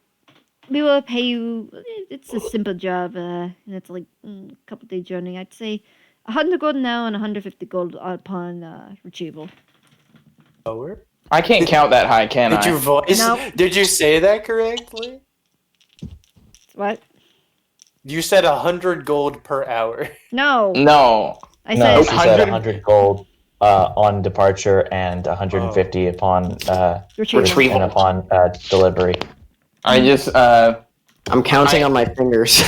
pay you. It's a simple job, and it's like a couple day journey. I'd say 100 gold now and 150 gold upon retrieval. Lower? I can't count that high, can Did I? your voice? No. Did you say that correctly? What? You said 100 gold per hour. No. No. I No, said she said 100 gold on departure and 150 upon Retrieval. and upon delivery. I just I'm counting on my fingers.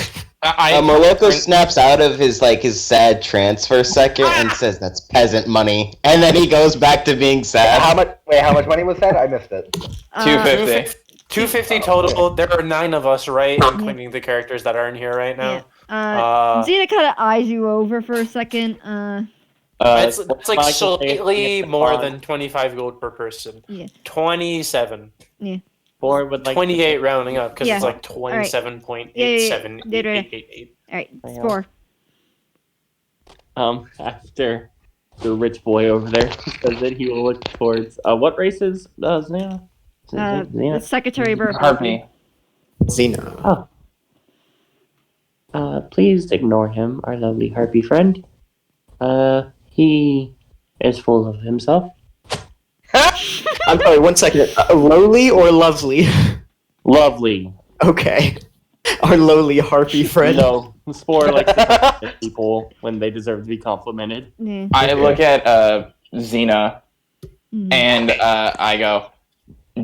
Morocco snaps out of his sad trance for a second and says, "That's peasant money," and then he goes back to being sad. How much money was that? I missed it. 250. 250 total. There are 9 of us, right? Including the characters that are in here right now. Xena kind of eyes you over for a second. It's like slightly more than 25 gold per person. Yeah. 27. Yeah. Or with 28 rounding up because Yeah. it's like All right. 27.878888. All right, score. After the rich boy over there says that he will look towards what race is Xena? The Secretary Burp. Harpy. Xena. Please ignore him, our lovely harpy friend. He is full of himself. I'm sorry, 1 second. Lowly or lovely? Lovely. Okay. Our lowly harpy friend. No, Spore likes to compliment people when they deserve to be complimented. Yeah. I look at Xena Mhm. and I go,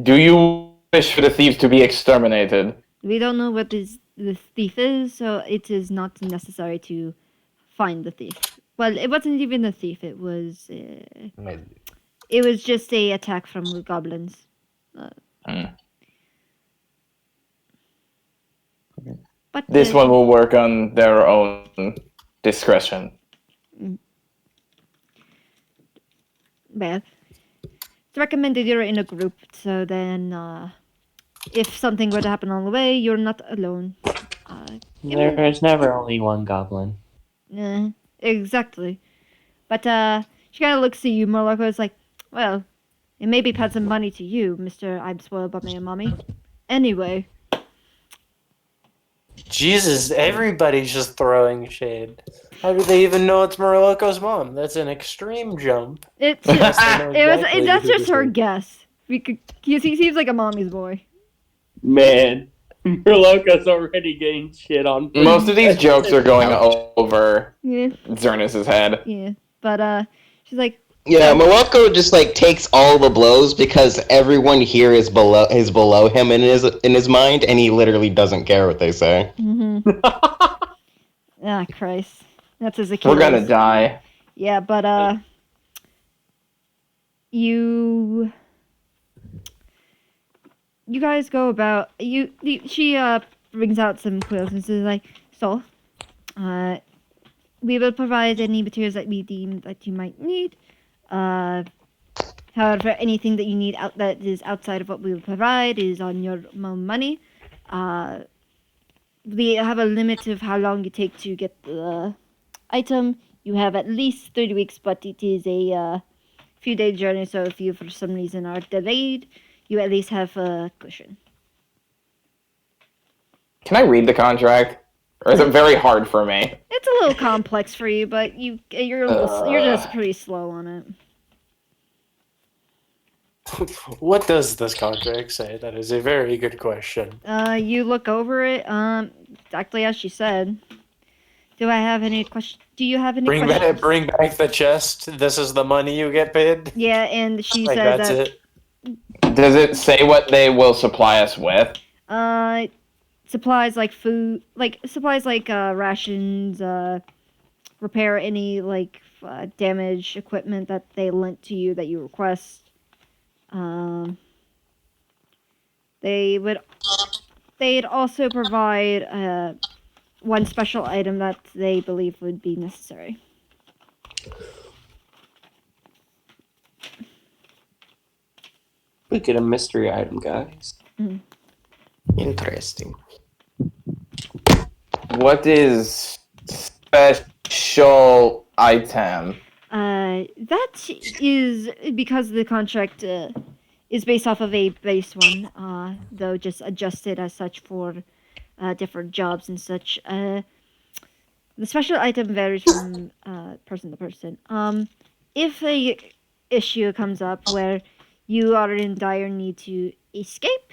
"Do you wish for the thieves to be exterminated?" We don't know what the thief is, so it is not necessary to find the thief. Well, it wasn't even a thief. It was just a attack from the goblins. But This one will work on their own discretion. Beth, it's recommended you're in a group, so then if something were to happen on the way, you're not alone. There is never only one goblin. Exactly. But she kind of looks at you, Morlock, is like, well, it may be peasant money to you, Mr. I'm spoiled by my mommy. Anyway. Jesus, everybody's just throwing shade. How do they even know it's Morocco's mom? That's an extreme jump. It's Yes, they know exactly that's who just this her is. guess. He seems like a mommy's boy. Man, Murloca's already getting shit on. Most of these jokes are going over Yeah. Zernus' head. Yeah. But she's like, Yeah, Morocco just like takes all the blows because everyone here is below him in his mind, and he literally doesn't care what they say. ah, Christ. That's his Achilles. We're gonna die. Yeah, but you guys go about she brings out some quills and says like, so we will provide any materials that we deem that you might need. However, anything that you need that is outside of what we will provide is on your own money. We have a limit of how long you take to get the item. You have at least 30 weeks, but it is a few-day journey, so if you for some reason are delayed, you at least have a cushion. Can I read the contract? Or is it very hard for me? It's a little complex for you, but you're just pretty slow on it. What does this contract say? That is a very good question. You look over it, exactly as she said. Do I have any questions? Do you have any questions? Bring back the chest. This is the money you get paid. Yeah, and she Like, said that's that. it. Does it say what they will supply us with? Supplies like food, rations, repair any damaged equipment that they lent to you that you request. They'd also provide one special item that they believe would be necessary. We get a mystery item, guys. Interesting. What is special item? That is because the contract is based off of a base one, though just adjusted as such for different jobs and such. The special item varies from person to person. If a issue comes up where you are in dire need to escape,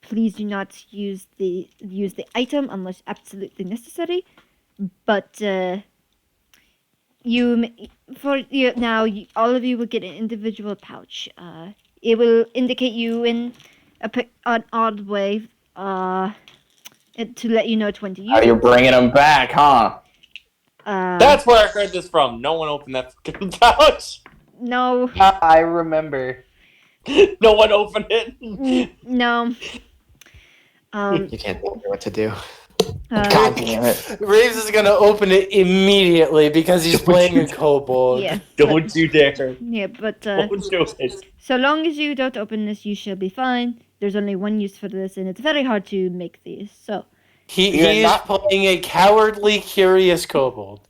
please do not use the item unless absolutely necessary. But all of you will get an individual pouch. It will indicate you in an odd way to let you know when to use. Oh, you're bringing them back, huh? That's where I heard this from. No one opened that fucking pouch. No. I remember. No one opened it. No. You can't tell me what to do. God damn it. Raves is gonna open it immediately because he's playing a kobold. Yeah. Don't you dare. Yeah, but Don't do it. so long as you don't open this, you shall be fine. There's only one use for this, and it's very hard to make these. So He is playing a cowardly, curious kobold.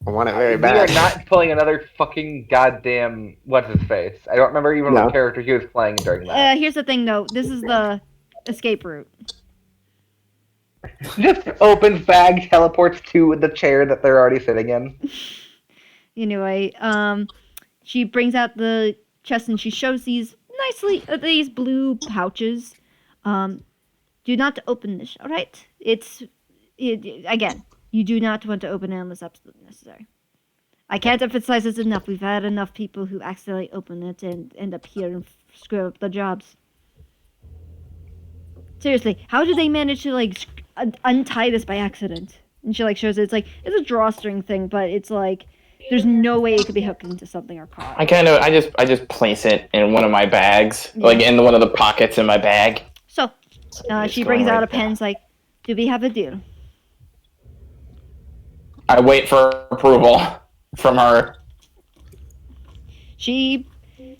I want it very We bad. are not pulling another fucking goddamn what's his face. I don't remember even what character he was playing during that. here's the thing, though. This is the escape route. Just opens bag, teleports to the chair that they're already sitting in. Anyway, she brings out the chest and she shows these these blue pouches. Do not open this, all right? Again, you do not want to open it unless absolutely necessary. I can't emphasize this enough. We've had enough people who accidentally open it and end up here and screw up the jobs. Seriously, how did they manage to untie this by accident? And she shows it. It's a drawstring thing, but it's there's no way it could be hooked into something or caught. I just place it in one of my bags, in one of the pockets in my bag. So, she brings out a pen. It's like, do we have a deal? I wait for approval from her. She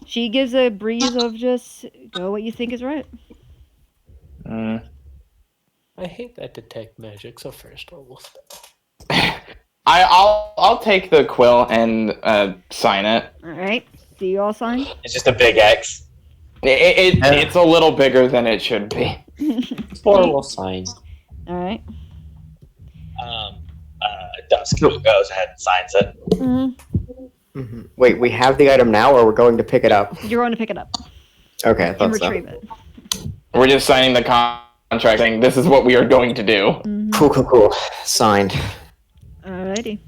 gives a breeze of just go what you think is right. I hate that detect magic, so first we'll I'll take the quill and sign it. All right. Do you all sign? It's just a big X. It's a little bigger than it should be. Four will sign. All right. Dusk goes ahead and signs it. Mm-hmm. Wait, we have the item now, or we're going to pick it up? You're going to pick it up Okay, I and thought so. retrieve it. We're just signing the contract saying this is what we are going to do. Mhm. Cool. Signed. Alrighty.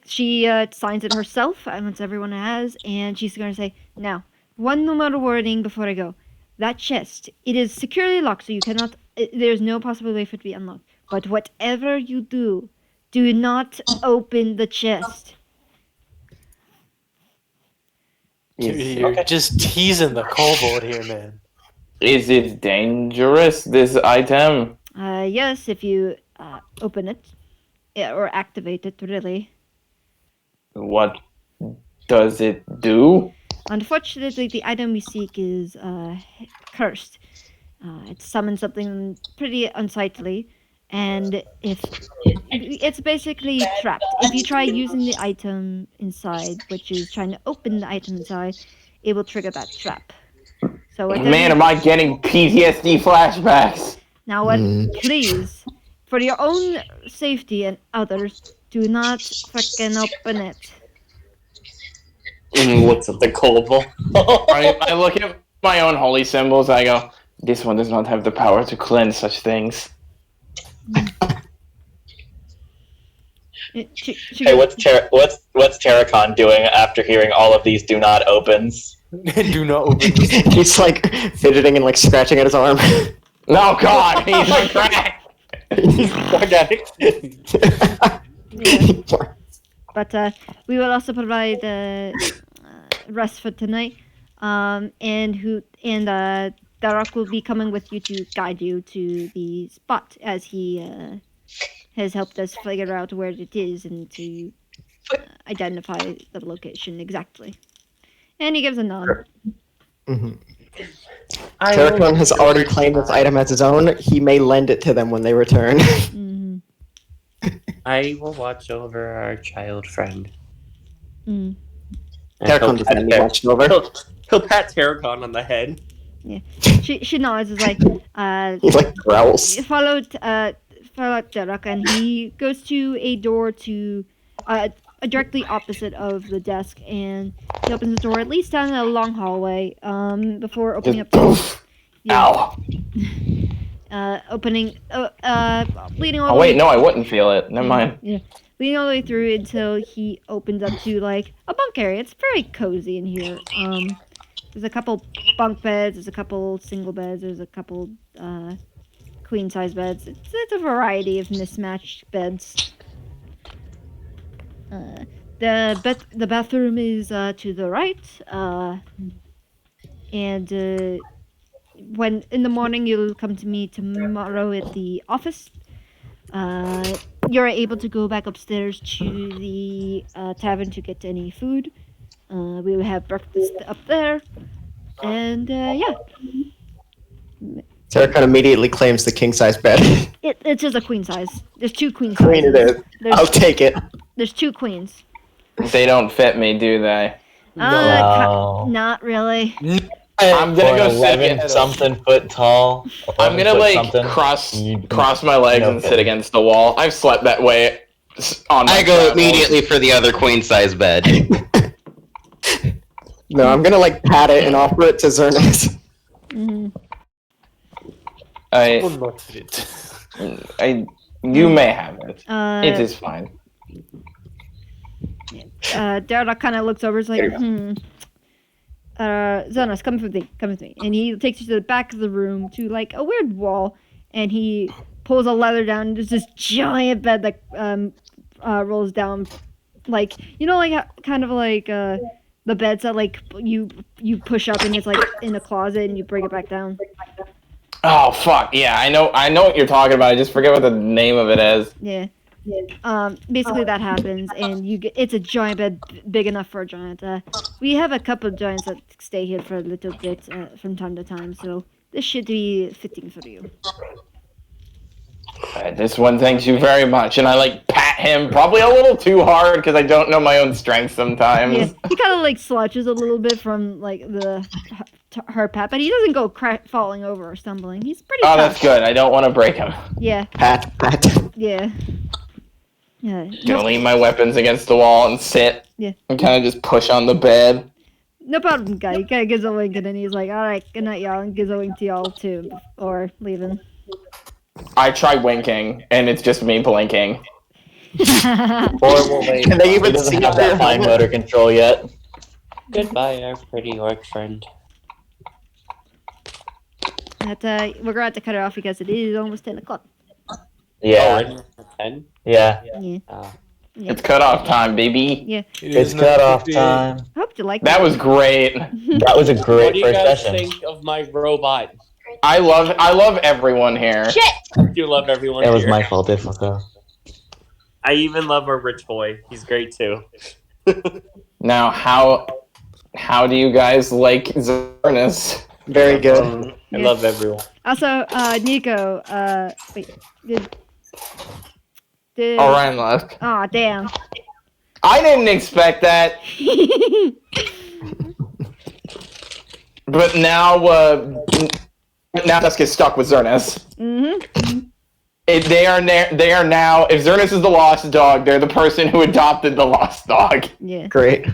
She signs it herself once everyone has, and she's going to say, now, one more warning before I go. That chest, it is securely locked, so you cannot, there's no possible way for it to be unlocked. But whatever you do not open the chest. You're just teasing the kobold here, man. Is it dangerous, this item? Yes, if you open it, or activate it, really. What does it do? Unfortunately, the item we seek is cursed. It summons something pretty unsightly, and it's basically trapped. If you try using the item inside, which is trying to open the item inside, it will trigger that trap. So Man, am I getting PTSD flashbacks? Now, please, for your own safety and others, do not frickin' open it. What's up, the kobold? I look at my own holy symbols. I go, this one does not have the power to cleanse such things. Hey, what's Terracon doing after hearing all of these do not opens? Do not open. He's like fidgeting and like scratching at his arm. No, God, he's on crack. But we will also provide rest for tonight. And Darak will be coming with you to guide you to the spot, as he has helped us figure out where it is and to identify the location exactly. And he gives a nod. Terracon has already claimed this item as his own. He may lend it to them when they return. I will watch over our child friend. Terracon does not be watched over. He'll pat Terracon on the head. Yeah, she nods. Is like he like growls. Followed Darak, and he goes to a door to directly opposite of the desk, and he opens the door at least down a long hallway. Before opening up. Ow. Leading all Oh the wait, way. no, I wouldn't feel it. Never mind. Yeah, leading all the way through until he opens up to like a bunk area. It's very cozy in here. There's a couple bunk beds. There's a couple single beds. There's a couple queen size beds. It's a variety of mismatched beds. The bathroom is to the right. And when in the morning you'll come to me tomorrow at the office. You're able to go back upstairs to the tavern to get any food. We will have breakfast up there, and yeah. Terracon immediately claims the king size bed. It's just a queen size. There's two queen Queen it sizes. is. I'll take it. There's two queens. They don't fit me, do they? Not really. I'm gonna go 11 something foot tall. I'm gonna like cross my legs and sit against the wall. I've slept that way. On my I go immediately for the other queen size bed. No, I'm gonna like pat it and offer it to Xernex. You may have it. It is fine. Darak kind of looks over. Is like, Xernex, come with me, and he takes you to the back of the room to like a weird wall, and he pulls a leather down. And there's this giant bed that rolls down, like like kind of like the beds that like you push up and it's like in a closet and you bring it back down. Oh fuck yeah! I know what you're talking about. I just forget what the name of it is. Yeah. Basically that happens, and it's a giant bed, big enough for a giant. We have a couple of giants that stay here for a little bit from time to time, so this should be fitting for you. This one thanks you very much, and I like pat him probably a little too hard because I don't know my own strength sometimes. Yeah, he kind of like slouches a little bit from like her pat, but he doesn't go falling over or stumbling. He's pretty. Oh, tough. that's good. I don't want to break him. Yeah. Pat. Yeah. Yeah. Gonna lean my weapons against the wall and sit. Yeah. And kind of just push on the bed. No problem, guy. He kind of gives a wink and then he's like, alright, good night, y'all, and gives a wink to y'all too, or leaving. I try winking, and it's just me blinking. Horrible lady. Can they He even doesn't see have that fine motor control yet. Goodbye, our pretty orc friend. But, we're gonna have to cut it off because it is almost 10 o'clock. Yeah. 10? Yeah. Yeah. Yeah. It's cutoff time, baby. Yeah. It's cutoff time. I hope you like That was great. That was a What great do you first guys session. think of my robot? I love everyone here. I do love everyone It was here. my fault, I forgot. I even love our rich boy. He's great too. Now, how do you guys like Zernus? Very good. I love everyone. Also, Nico, wait, did Orion left. Aw, damn. I didn't expect that, but now Dusk is stuck with Zernus. Mm-hmm. They are now. If Zernus is the lost dog, they're the person who adopted the lost dog. Yeah. Great.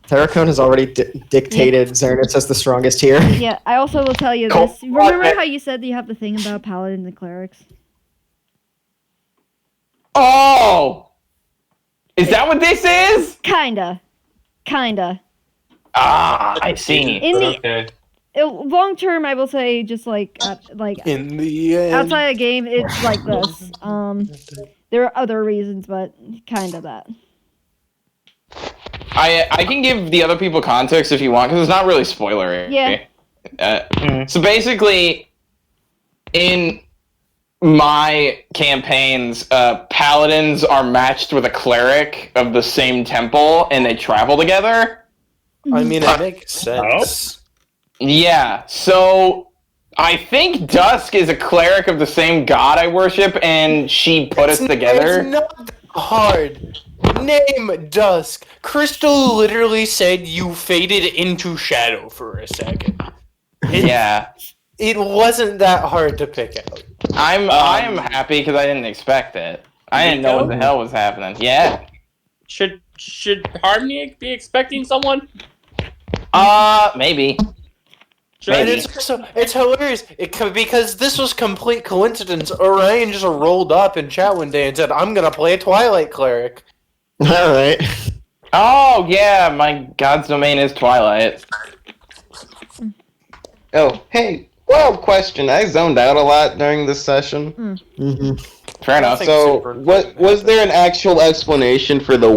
Terracone has already dictated Zernus as the strongest here. Yeah, I also will tell you this. Remember how you said you have the thing about paladins and clerics? Oh, is that what this is? Kinda. Ah, I see. In the Okay. long term, I will say just like In the end. outside of the game, it's like this. There are other reasons, but kind of that. I can give the other people context if you want, because it's not really spoilery. Yeah. So basically, in my campaigns, paladins are matched with a cleric of the same temple, and they travel together. I mean, it makes sense. Yeah, so I think Dusk is a cleric of the same god I worship, and she put us together. It's not that hard. Name Dusk. Crystal literally said you faded into shadow for a second. Yeah. It wasn't that hard to pick out. I'm happy because I didn't expect it. I didn't know what the hell was happening. Yeah. Should Harmony be expecting someone? Maybe. And it's hilarious because this was complete coincidence. Orion just rolled up in chat one day and said, "I'm gonna play a Twilight cleric." All right. Oh yeah, my god's domain is Twilight. Oh, hey, wild question. I zoned out a lot during this session. Mm-hmm. Fair enough. So, was there an actual explanation for the